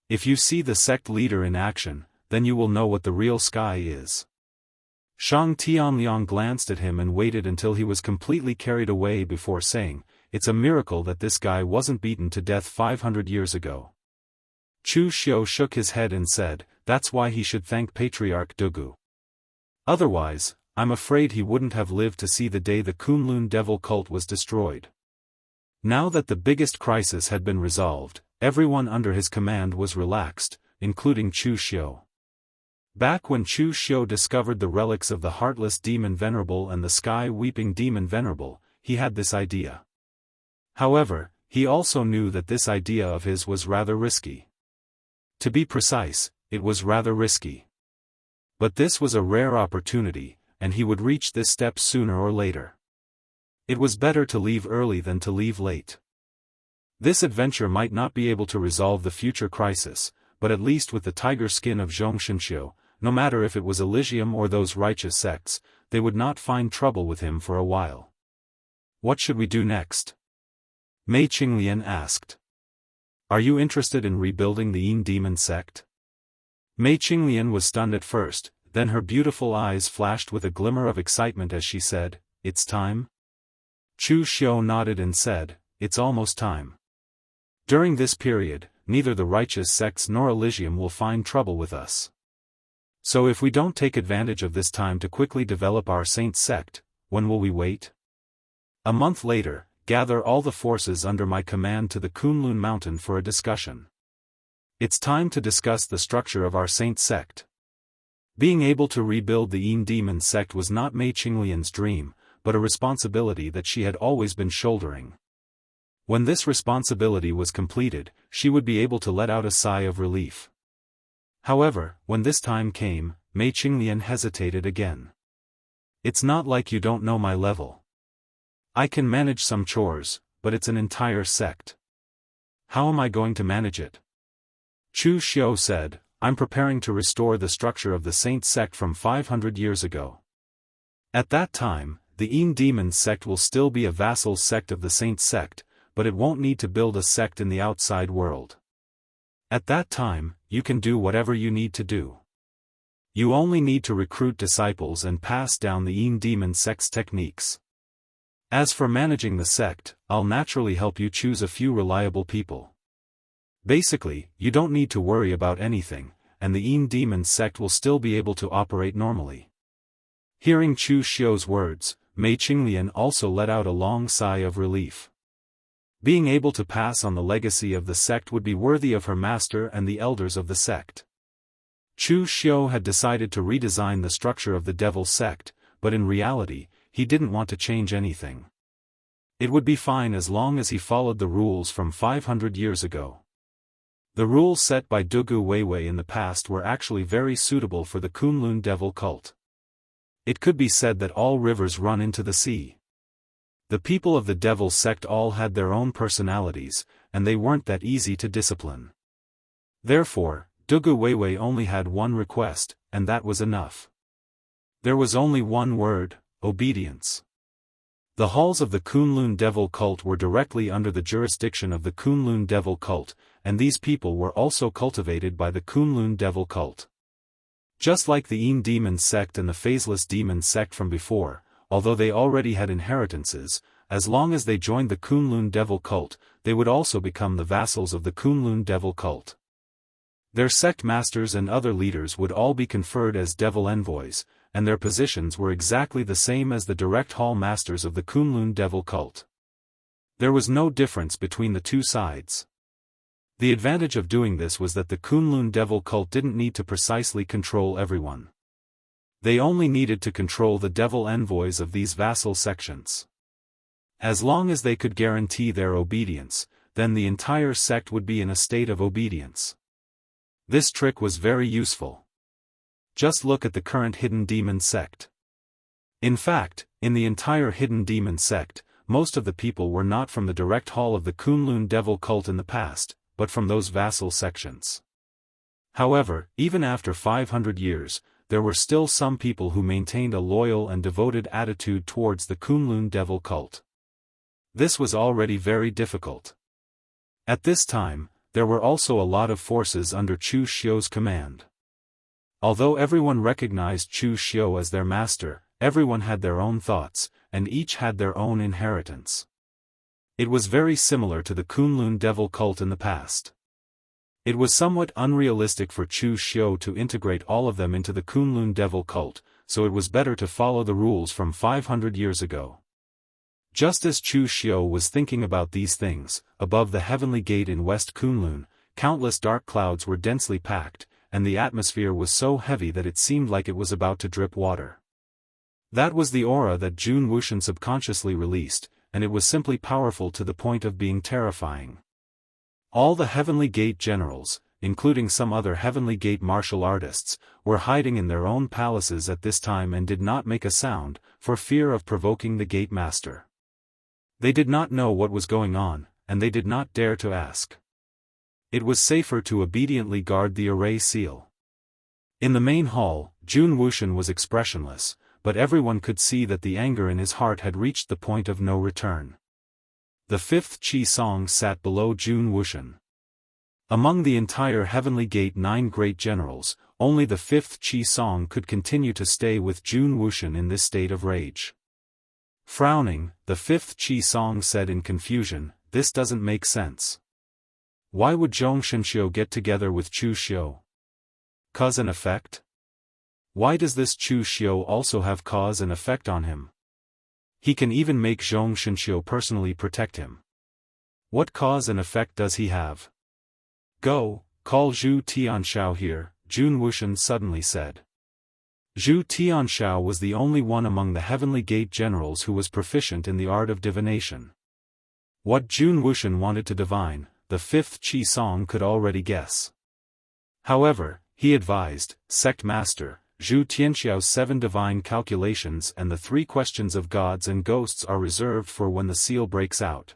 If you see the sect leader in action, then you will know what the real sky is." Shang Tianliang glanced at him and waited until he was completely carried away before saying, "It's a miracle that this guy wasn't beaten to death 500 years ago." Chu Xiu shook his head and said, "That's why he should thank Patriarch Dugu. Otherwise, I'm afraid he wouldn't have lived to see the day the Kunlun devil cult was destroyed." Now that the biggest crisis had been resolved, everyone under his command was relaxed, including Chu Xiu. Back when Chu Xiu discovered the relics of the Heartless Demon Venerable and the Sky-Weeping Demon Venerable, he had this idea. However, he also knew that this idea of his was rather risky. To be precise, it was rather risky. But this was a rare opportunity, and he would reach this step sooner or later. It was better to leave early than to leave late. This adventure might not be able to resolve the future crisis, but at least with the tiger skin of Zhongxinxiu, no matter if it was Elysium or those righteous sects, they would not find trouble with him for a while. What should we do next? Mei Qinglian asked. Are you interested in rebuilding the Yin Demon sect? Mei Qinglian was stunned at first, then her beautiful eyes flashed with a glimmer of excitement as she said, "It's time?" Chu Xiu nodded and said, "It's almost time. During this period, neither the righteous sects nor Elysium will find trouble with us. So if we don't take advantage of this time to quickly develop our saint sect, when will we wait? A month later, gather all the forces under my command to the Kunlun mountain for a discussion. It's time to discuss the structure of our saint sect." Being able to rebuild the Yin Demon sect was not Mei Qinglian's dream, but a responsibility that she had always been shouldering. When this responsibility was completed, she would be able to let out a sigh of relief. However, when this time came, Mei Qinglian hesitated again. "It's not like you don't know my level. I can manage some chores, but it's an entire sect. How am I going to manage it?" Chu Xiu said, "I'm preparing to restore the structure of the saint sect from 500 years ago. At that time, the Yin Demon sect will still be a vassal sect of the saint sect, but it won't need to build a sect in the outside world. At that time, you can do whatever you need to do. You only need to recruit disciples and pass down the Yin Demon sect's techniques. As for managing the sect, I'll naturally help you choose a few reliable people. Basically, you don't need to worry about anything, and the Yin Demon sect will still be able to operate normally." Hearing Chu Xiu's words, Mei Qinglian also let out a long sigh of relief. Being able to pass on the legacy of the sect would be worthy of her master and the elders of the sect. Chu Xiu had decided to redesign the structure of the devil sect, but in reality, he didn't want to change anything. It would be fine as long as he followed the rules from 500 years ago. The rules set by Dugu Weiwei in the past were actually very suitable for the Kunlun devil cult. It could be said that all rivers run into the sea. The people of the devil sect all had their own personalities, and they weren't that easy to discipline. Therefore, Dugu Weiwei only had one request, and that was enough. There was only one word: obedience. The halls of the Kunlun devil cult were directly under the jurisdiction of the Kunlun devil cult, and these people were also cultivated by the Kunlun devil cult. Just like the Yin Demon sect and the Phaseless Demon sect from before, although they already had inheritances, as long as they joined the Kunlun devil cult, they would also become the vassals of the Kunlun devil cult. Their sect masters and other leaders would all be conferred as devil envoys, and their positions were exactly the same as the direct hall masters of the Kunlun devil cult. There was no difference between the two sides. The advantage of doing this was that the Kunlun devil cult didn't need to precisely control everyone. They only needed to control the devil envoys of these vassal sections. As long as they could guarantee their obedience, then the entire sect would be in a state of obedience. This trick was very useful. Just look at the current Hidden Demon sect. In fact, in the entire Hidden Demon sect, most of the people were not from the direct hall of the Kunlun devil cult in the past, but from those vassal sections. However, even after 500 years, there were still some people who maintained a loyal and devoted attitude towards the Kunlun devil cult. This was already very difficult. At this time, there were also a lot of forces under Chu Xiu's command. Although everyone recognized Chu Xiu as their master, everyone had their own thoughts, and each had their own inheritance. It was very similar to the Kunlun devil cult in the past. It was somewhat unrealistic for Chu Xiu to integrate all of them into the Kunlun devil cult, so it was better to follow the rules from 500 years ago. Just as Chu Xiu was thinking about these things, above the heavenly gate in West Kunlun, countless dark clouds were densely packed, and the atmosphere was so heavy that it seemed like it was about to drip water. That was the aura that Jun Wuxian subconsciously released, and it was simply powerful to the point of being terrifying. All the Heavenly Gate generals, including some other Heavenly Gate martial artists, were hiding in their own palaces at this time and did not make a sound, for fear of provoking the Gate Master. They did not know what was going on, and they did not dare to ask. It was safer to obediently guard the array seal. In the main hall, Jun Wuxian was expressionless, but everyone could see that the anger in his heart had reached the point of no return. The fifth Qi Song sat below Jun Wuxian. Among the entire Heavenly Gate 9 great generals, only the fifth Qi Song could continue to stay with Jun Wuxian in this state of rage. Frowning, the fifth Qi Song said in confusion, "This doesn't make sense. Why would Zhong Shenxiu get together with Chu Xiu? Cause and effect? Why does this Chu Xiu also have cause and effect on him? He can even make Zhong Shenxiu personally protect him. What cause and effect does he have? Go, call Zhu Tianxiao here," Jun Wuxian suddenly said. Zhu Tianxiao was the only one among the Heavenly Gate generals who was proficient in the art of divination. What Jun Wuxian wanted to divine, the fifth Qi Song could already guess. However, he advised, "Sect Master, Zhu Tianxiao's 7 divine calculations and the 3 questions of gods and ghosts are reserved for when the seal breaks out.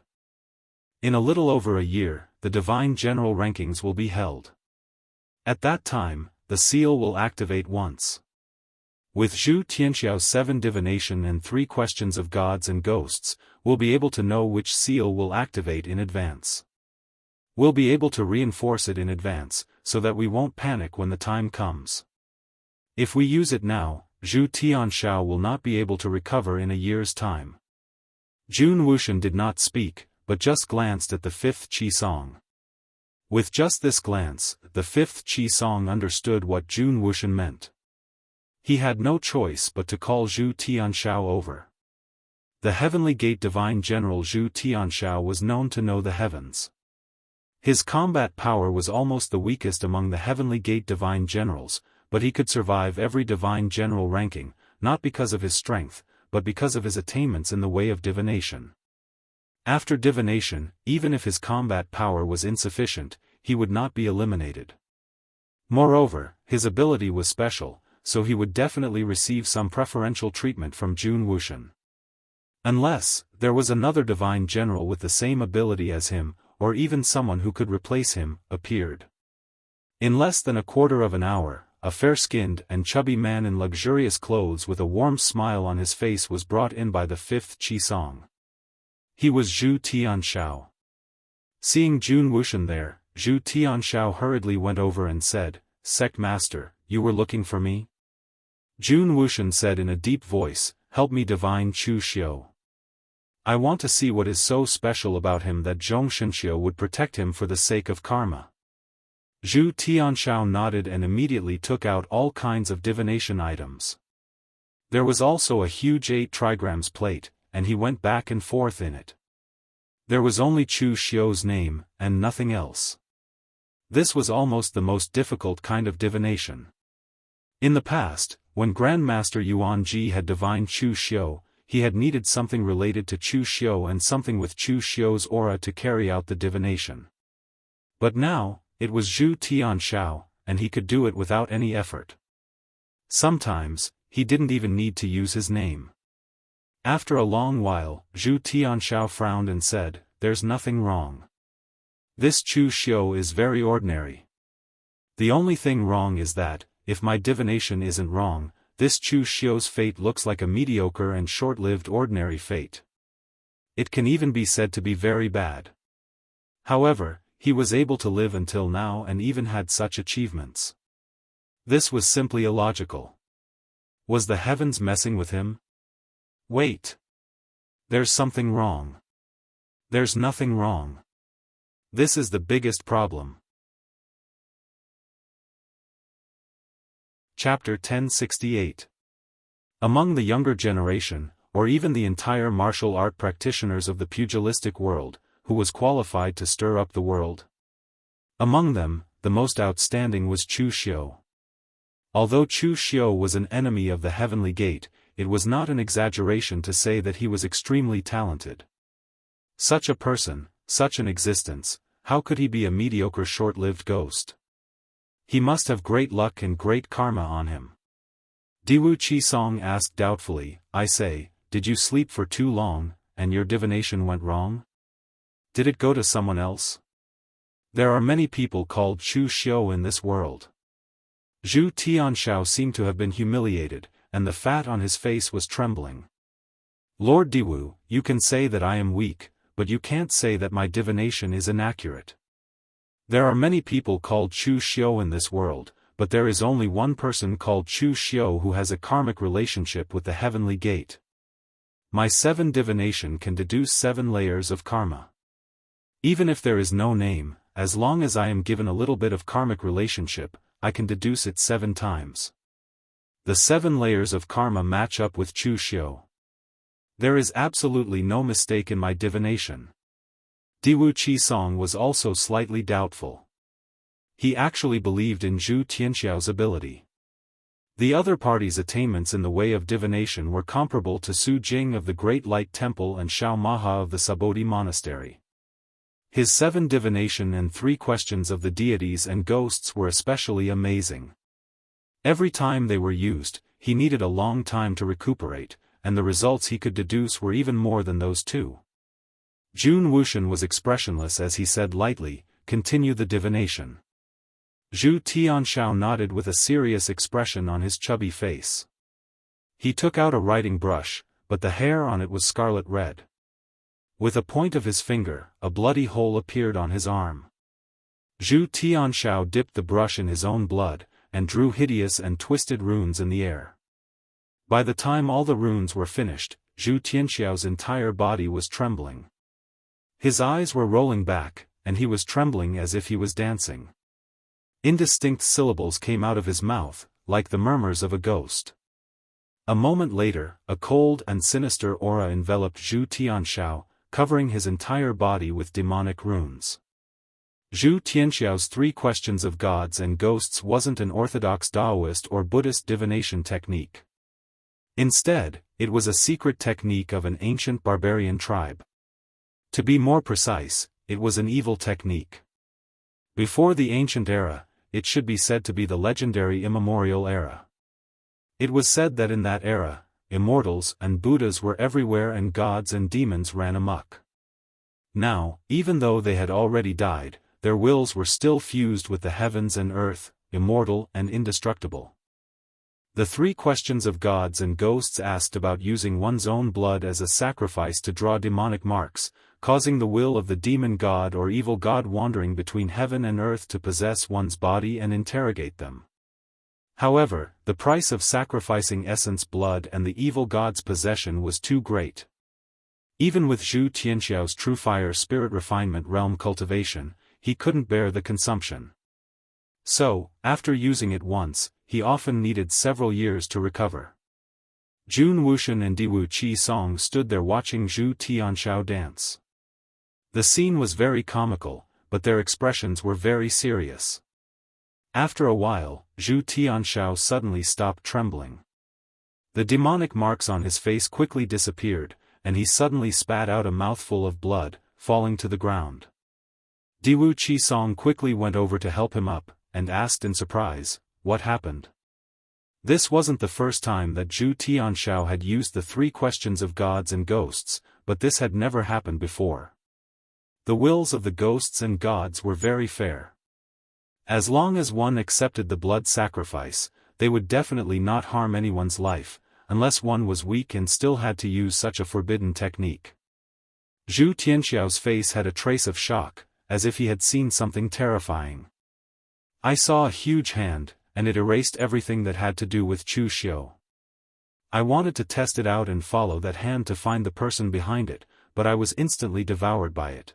In a little over a year, the divine general rankings will be held. At that time, the seal will activate once. With Zhu Tianxiao's 7 divination and 3 questions of gods and ghosts, we'll be able to know which seal will activate in advance. We'll be able to reinforce it in advance, so that we won't panic when the time comes. If we use it now, Zhu Tianxiao will not be able to recover in a year's time." Jun Wuxian did not speak, but just glanced at the fifth Qi Song. With just this glance, the fifth Qi Song understood what Jun Wuxian meant. He had no choice but to call Zhu Tianxiao over. The Heavenly Gate Divine General Zhu Tianxiao was known to know the heavens. His combat power was almost the weakest among the Heavenly Gate Divine Generals, but he could survive every Divine General ranking, not because of his strength, but because of his attainments in the way of divination. After divination, even if his combat power was insufficient, he would not be eliminated. Moreover, his ability was special, so he would definitely receive some preferential treatment from Jun Wuxian. Unless, there was another divine general with the same ability as him, or even someone who could replace him, appeared. In less than a quarter of an hour, a fair-skinned and chubby man in luxurious clothes with a warm smile on his face was brought in by the fifth Qi Song. He was Zhu Tianxiao. Seeing Jun Wuxian there, Zhu Tianxiao hurriedly went over and said, "Sect Master, you were looking for me?" Jun Wuxian said in a deep voice, "Help me divine Chu Xiu. I want to see what is so special about him that Zhong Shenxiu would protect him for the sake of karma." Zhu Tianxiao nodded and immediately took out all kinds of divination items. There was also a huge 8 trigrams plate, and he went back and forth in it. There was only Chu Xiu's name, and nothing else. This was almost the most difficult kind of divination. In the past, when Grandmaster Yuan Ji had divined Chu Xiu, he had needed something related to Chu Xiu and something with Chu Xiu's aura to carry out the divination. But now, it was Zhu Tianxiao, and he could do it without any effort. Sometimes, he didn't even need to use his name. After a long while, Zhu Tianxiao frowned and said, "There's nothing wrong. This Chu Xiu is very ordinary. The only thing wrong is that, if my divination isn't wrong, this Chu Xiu's fate looks like a mediocre and short-lived ordinary fate. It can even be said to be very bad. However, he was able to live until now and even had such achievements. This was simply illogical. Was the heavens messing with him? Wait. There's something wrong. There's nothing wrong. This is the biggest problem." Chapter 1068. Among the younger generation, or even the entire martial art practitioners of the pugilistic world, who was qualified to stir up the world? Among them, the most outstanding was Chu Xiu. Although Chu Xiu was an enemy of the Heavenly Gate, it was not an exaggeration to say that he was extremely talented. Such a person, such an existence, how could he be a mediocre short-lived ghost? He must have great luck and great karma on him. Diwu Qi Song asked doubtfully, "I say, did you sleep for too long, and your divination went wrong? Did it go to someone else? There are many people called Chu Xiu in this world. Zhu Tianxiao seemed to have been humiliated, and the fat on his face was trembling. Lord Diwu, you can say that I am weak, but you can't say that my divination is inaccurate. There are many people called Chu Xiu in this world, but there is only one person called Chu Xiu who has a karmic relationship with the heavenly gate. My 7 divination can deduce 7 layers of karma. Even if there is no name, as long as I am given a little bit of karmic relationship, I can deduce it 7 times. The 7 layers of karma match up with Chu Xiu. There is absolutely no mistake in my divination. Diwu Qisong was also slightly doubtful. He actually believed in Zhu Tianxiao's ability. The other party's attainments in the way of divination were comparable to Su Jing of the Great Light Temple and Shao Maha of the Sabodhi Monastery. His 7 divination and 3 questions of the deities and ghosts were especially amazing. Every time they were used, he needed a long time to recuperate, and the results he could deduce were even more than those 2. Jun Wuxian was expressionless as he said lightly, "Continue the divination." Zhu Tianxiao nodded with a serious expression on his chubby face. He took out a writing brush, but the hair on it was scarlet red. With a point of his finger, a bloody hole appeared on his arm. Zhu Tianxiao dipped the brush in his own blood, and drew hideous and twisted runes in the air. By the time all the runes were finished, Zhu Tianxiao's entire body was trembling. His eyes were rolling back, and he was trembling as if he was dancing. Indistinct syllables came out of his mouth, like the murmurs of a ghost. A moment later, a cold and sinister aura enveloped Zhu Tianxiao, covering his entire body with demonic runes. Zhu Tianxiao's 3 questions of gods and ghosts wasn't an orthodox Daoist or Buddhist divination technique. Instead, it was a secret technique of an ancient barbarian tribe. To be more precise, it was an evil technique. Before the ancient era, it should be said to be the legendary immemorial era. It was said that in that era, immortals and Buddhas were everywhere and gods and demons ran amok. Now, even though they had already died, their wills were still fused with the heavens and earth, immortal and indestructible. The 3 questions of gods and ghosts asked about using one's own blood as a sacrifice to draw demonic marks, causing the will of the demon god or evil god wandering between heaven and earth to possess one's body and interrogate them. However, the price of sacrificing essence blood and the evil god's possession was too great. Even with Zhu Tianxiao's true fire spirit refinement realm cultivation, he couldn't bear the consumption. So, after using it once, he often needed several years to recover. Jun Wuxian and Diwu Qisong stood there watching Zhu Tianxiao dance. The scene was very comical, but their expressions were very serious. After a while, Zhu Tianxiao suddenly stopped trembling. The demonic marks on his face quickly disappeared, and he suddenly spat out a mouthful of blood, falling to the ground. Diwu Qisong quickly went over to help him up, and asked in surprise, "What happened?" This wasn't the first time that Zhu Tianxiao had used the 3 questions of gods and ghosts, but this had never happened before. The wills of the ghosts and gods were very fair. As long as one accepted the blood sacrifice, they would definitely not harm anyone's life, unless one was weak and still had to use such a forbidden technique. Zhu Tianxiao's face had a trace of shock, as if he had seen something terrifying. I saw a huge hand, and it erased everything that had to do with Chu Xiu. I wanted to test it out and follow that hand to find the person behind it, but I was instantly devoured by it.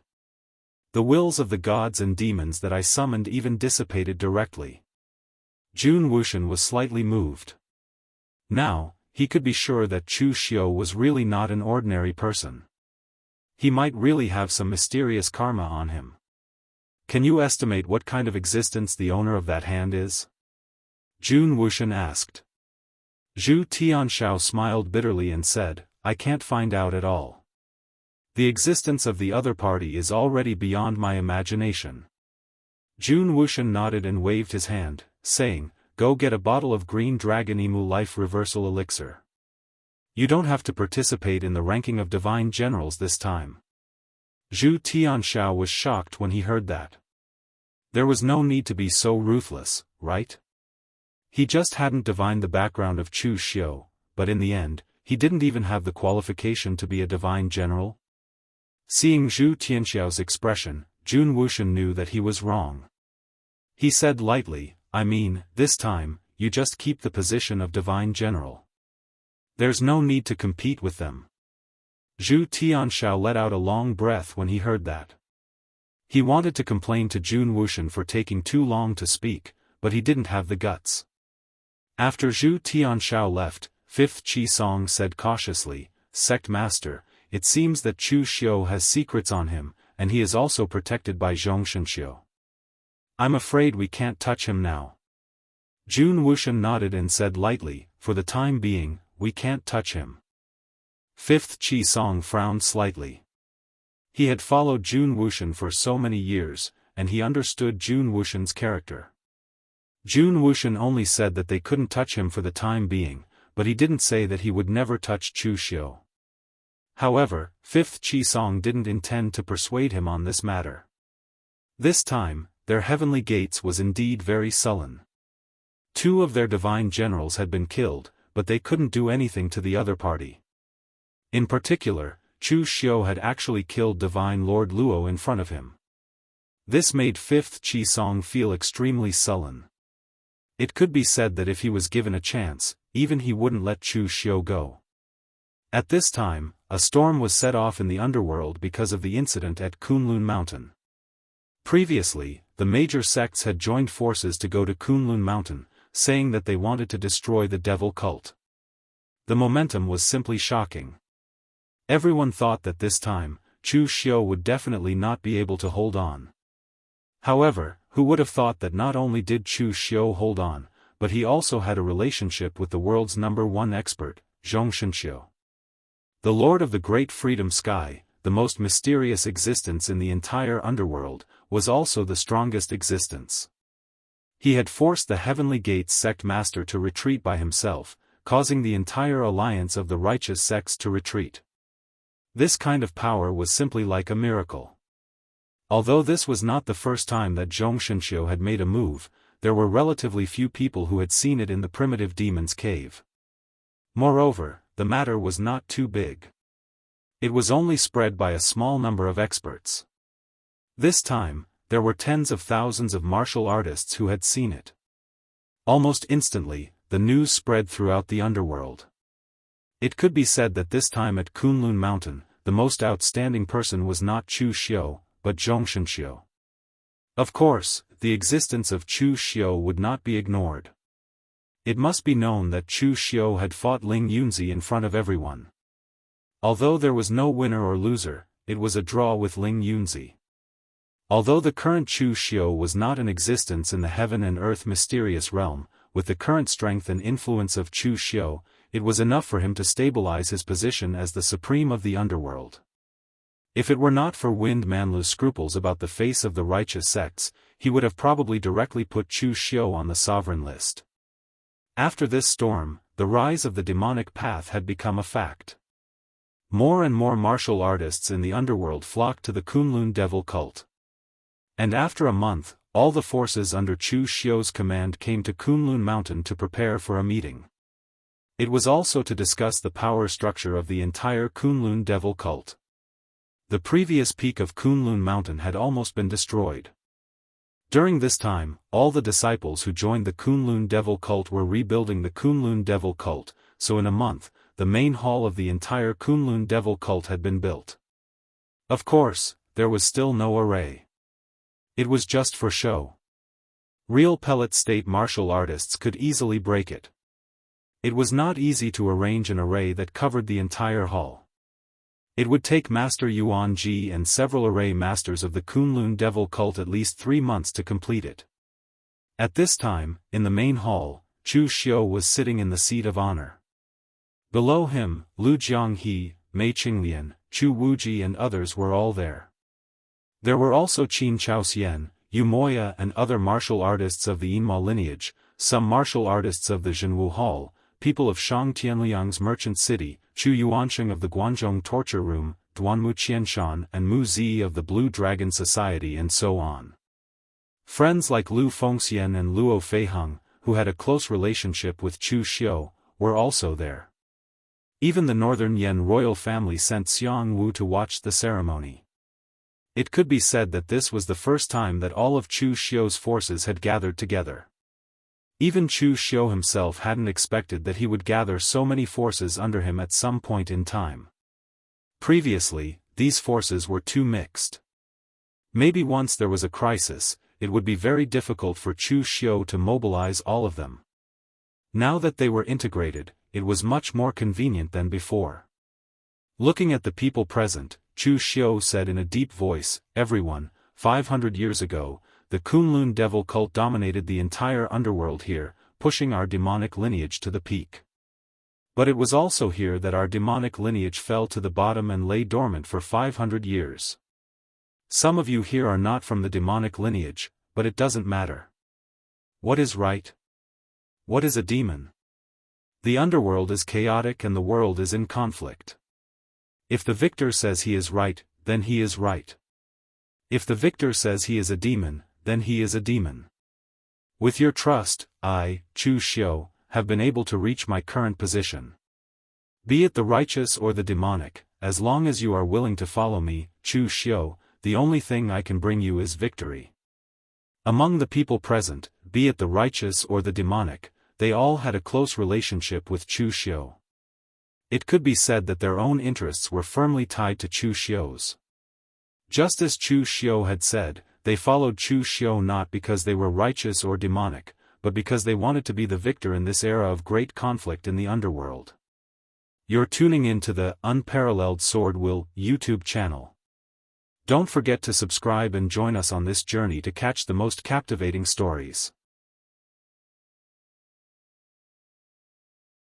The wills of the gods and demons that I summoned even dissipated directly. Jun Wuxian was slightly moved. Now, he could be sure that Chu Xiu was really not an ordinary person. He might really have some mysterious karma on him. Can you estimate what kind of existence the owner of that hand is? Jun Wuxian asked. Zhu Tianxiao smiled bitterly and said, I can't find out at all. The existence of the other party is already beyond my imagination. Jun Wuxian nodded and waved his hand, saying, Go get a bottle of green dragon emu life reversal elixir. You don't have to participate in the ranking of divine generals this time. Zhu Tianxiao was shocked when he heard that. There was no need to be so ruthless, right? He just hadn't divined the background of Chu Xiu, but in the end, he didn't even have the qualification to be a divine general. Seeing Zhu Tianxiao's expression, Jun Wuxian knew that he was wrong. He said lightly, I mean, this time, you just keep the position of divine general. There's no need to compete with them. Zhu Tianxiao let out a long breath when he heard that. He wanted to complain to Jun Wuxian for taking too long to speak, but he didn't have the guts. After Zhu Tianxiao left, 5th Qi Song said cautiously, Sect Master, it seems that Chu Xiu has secrets on him, and he is also protected by Zhongxinxiu. I'm afraid we can't touch him now. Jun Wuxian nodded and said lightly, for the time being, we can't touch him. 5th Qi Song frowned slightly. He had followed Jun Wuxian for so many years, and he understood Jun Wuxian's character. Jun Wuxian only said that they couldn't touch him for the time being, but he didn't say that he would never touch Chu Xiu. However, 5th Qi Song didn't intend to persuade him on this matter. This time, their heavenly gates was indeed very sullen. 2 of their divine generals had been killed, but they couldn't do anything to the other party. In particular, Chu Xiu had actually killed Divine Lord Luo in front of him. This made 5th Qi Song feel extremely sullen. It could be said that if he was given a chance, even he wouldn't let Chu Xiu go. At this time, a storm was set off in the underworld because of the incident at Kunlun Mountain. Previously, the major sects had joined forces to go to Kunlun Mountain, saying that they wanted to destroy the devil cult. The momentum was simply shocking. Everyone thought that this time, Chu Xiu would definitely not be able to hold on. However, who would have thought that not only did Chu Xiu hold on, but he also had a relationship with the world's #1 expert, Zhongxinxiu. The Lord of the Great Freedom Sky, the most mysterious existence in the entire underworld, was also the strongest existence. He had forced the Heavenly Gates sect master to retreat by himself, causing the entire alliance of the righteous sects to retreat. This kind of power was simply like a miracle. Although this was not the first time that Zhongxinxiu had made a move, there were relatively few people who had seen it in the primitive demon's cave. Moreover, the matter was not too big. It was only spread by a small number of experts. This time, there were tens of thousands of martial artists who had seen it. Almost instantly, the news spread throughout the underworld. It could be said that this time at Kunlun Mountain, the most outstanding person was not Chu Xiu, but Zhongxinxiu. Of course, the existence of Chu Xiu would not be ignored. It must be known that Chu Xiu had fought Ling Yunzi in front of everyone. Although there was no winner or loser, it was a draw with Ling Yunzi. Although the current Chu Xiu was not in existence in the heaven and earth mysterious realm, with the current strength and influence of Chu Xiu, it was enough for him to stabilize his position as the supreme of the underworld. If it were not for Wind Manlu's scruples about the face of the righteous sects, he would have probably directly put Chu Xiu on the sovereign list. After this storm, the rise of the demonic path had become a fact. More and more martial artists in the underworld flocked to the Kunlun devil cult. And after a month, all the forces under Chu Xiu's command came to Kunlun Mountain to prepare for a meeting. It was also to discuss the power structure of the entire Kunlun devil cult. The previous peak of Kunlun Mountain had almost been destroyed. During this time, all the disciples who joined the Kunlun devil cult were rebuilding the Kunlun devil cult, so in a month, the main hall of the entire Kunlun devil cult had been built. Of course, there was still no array. It was just for show. Real pellet state martial artists could easily break it. It was not easy to arrange an array that covered the entire hall. It would take Master Yuan Ji and several array masters of the Kunlun devil cult at least 3 months to complete it. At this time, in the main hall, Chu Xiu was sitting in the seat of honor. Below him, Lu Jianghe, Mei Qinglian, Chu Wuji and others were all there. There were also Qin Chaoxian, Yu Moya and other martial artists of the Yinma lineage, some martial artists of the Jianghu Hall, people of Shang Tianliang's merchant city, Chu Yuansheng of the Guanzhong torture room, Duanmu Qianshan and Mu Zi of the Blue Dragon Society, and so on. Friends like Lu Fengxian and Luo Feiheng, who had a close relationship with Chu Xiu, were also there. Even the Northern Yan royal family sent Xiang Wu to watch the ceremony. It could be said that this was the first time that all of Chu Xiu's forces had gathered together. Even Chu Xiu himself hadn't expected that he would gather so many forces under him at some point in time. Previously, these forces were too mixed. Maybe once there was a crisis, it would be very difficult for Chu Xiu to mobilize all of them. Now that they were integrated, it was much more convenient than before. Looking at the people present, Chu Xiu said in a deep voice, "Everyone, 500 years ago, the Kunlun devil cult dominated the entire underworld here, pushing our demonic lineage to the peak. But it was also here that our demonic lineage fell to the bottom and lay dormant for 500 years. Some of you here are not from the demonic lineage, but it doesn't matter. What is right? What is a demon? The underworld is chaotic and the world is in conflict. If the victor says he is right, then he is right. If the victor says he is a demon, then he is a demon. With your trust, I, Chu Xiu, have been able to reach my current position. Be it the righteous or the demonic, as long as you are willing to follow me, Chu Xiu, the only thing I can bring you is victory." Among the people present, be it the righteous or the demonic, they all had a close relationship with Chu Xiu. It could be said that their own interests were firmly tied to Chu Xiu's. Just as Chu Xiu had said, they followed Chu Xiu not because they were righteous or demonic, but because they wanted to be the victor in this era of great conflict in the underworld. You're tuning in to the Unparalleled SwordWill YouTube channel. Don't forget to subscribe and join us on this journey to catch the most captivating stories.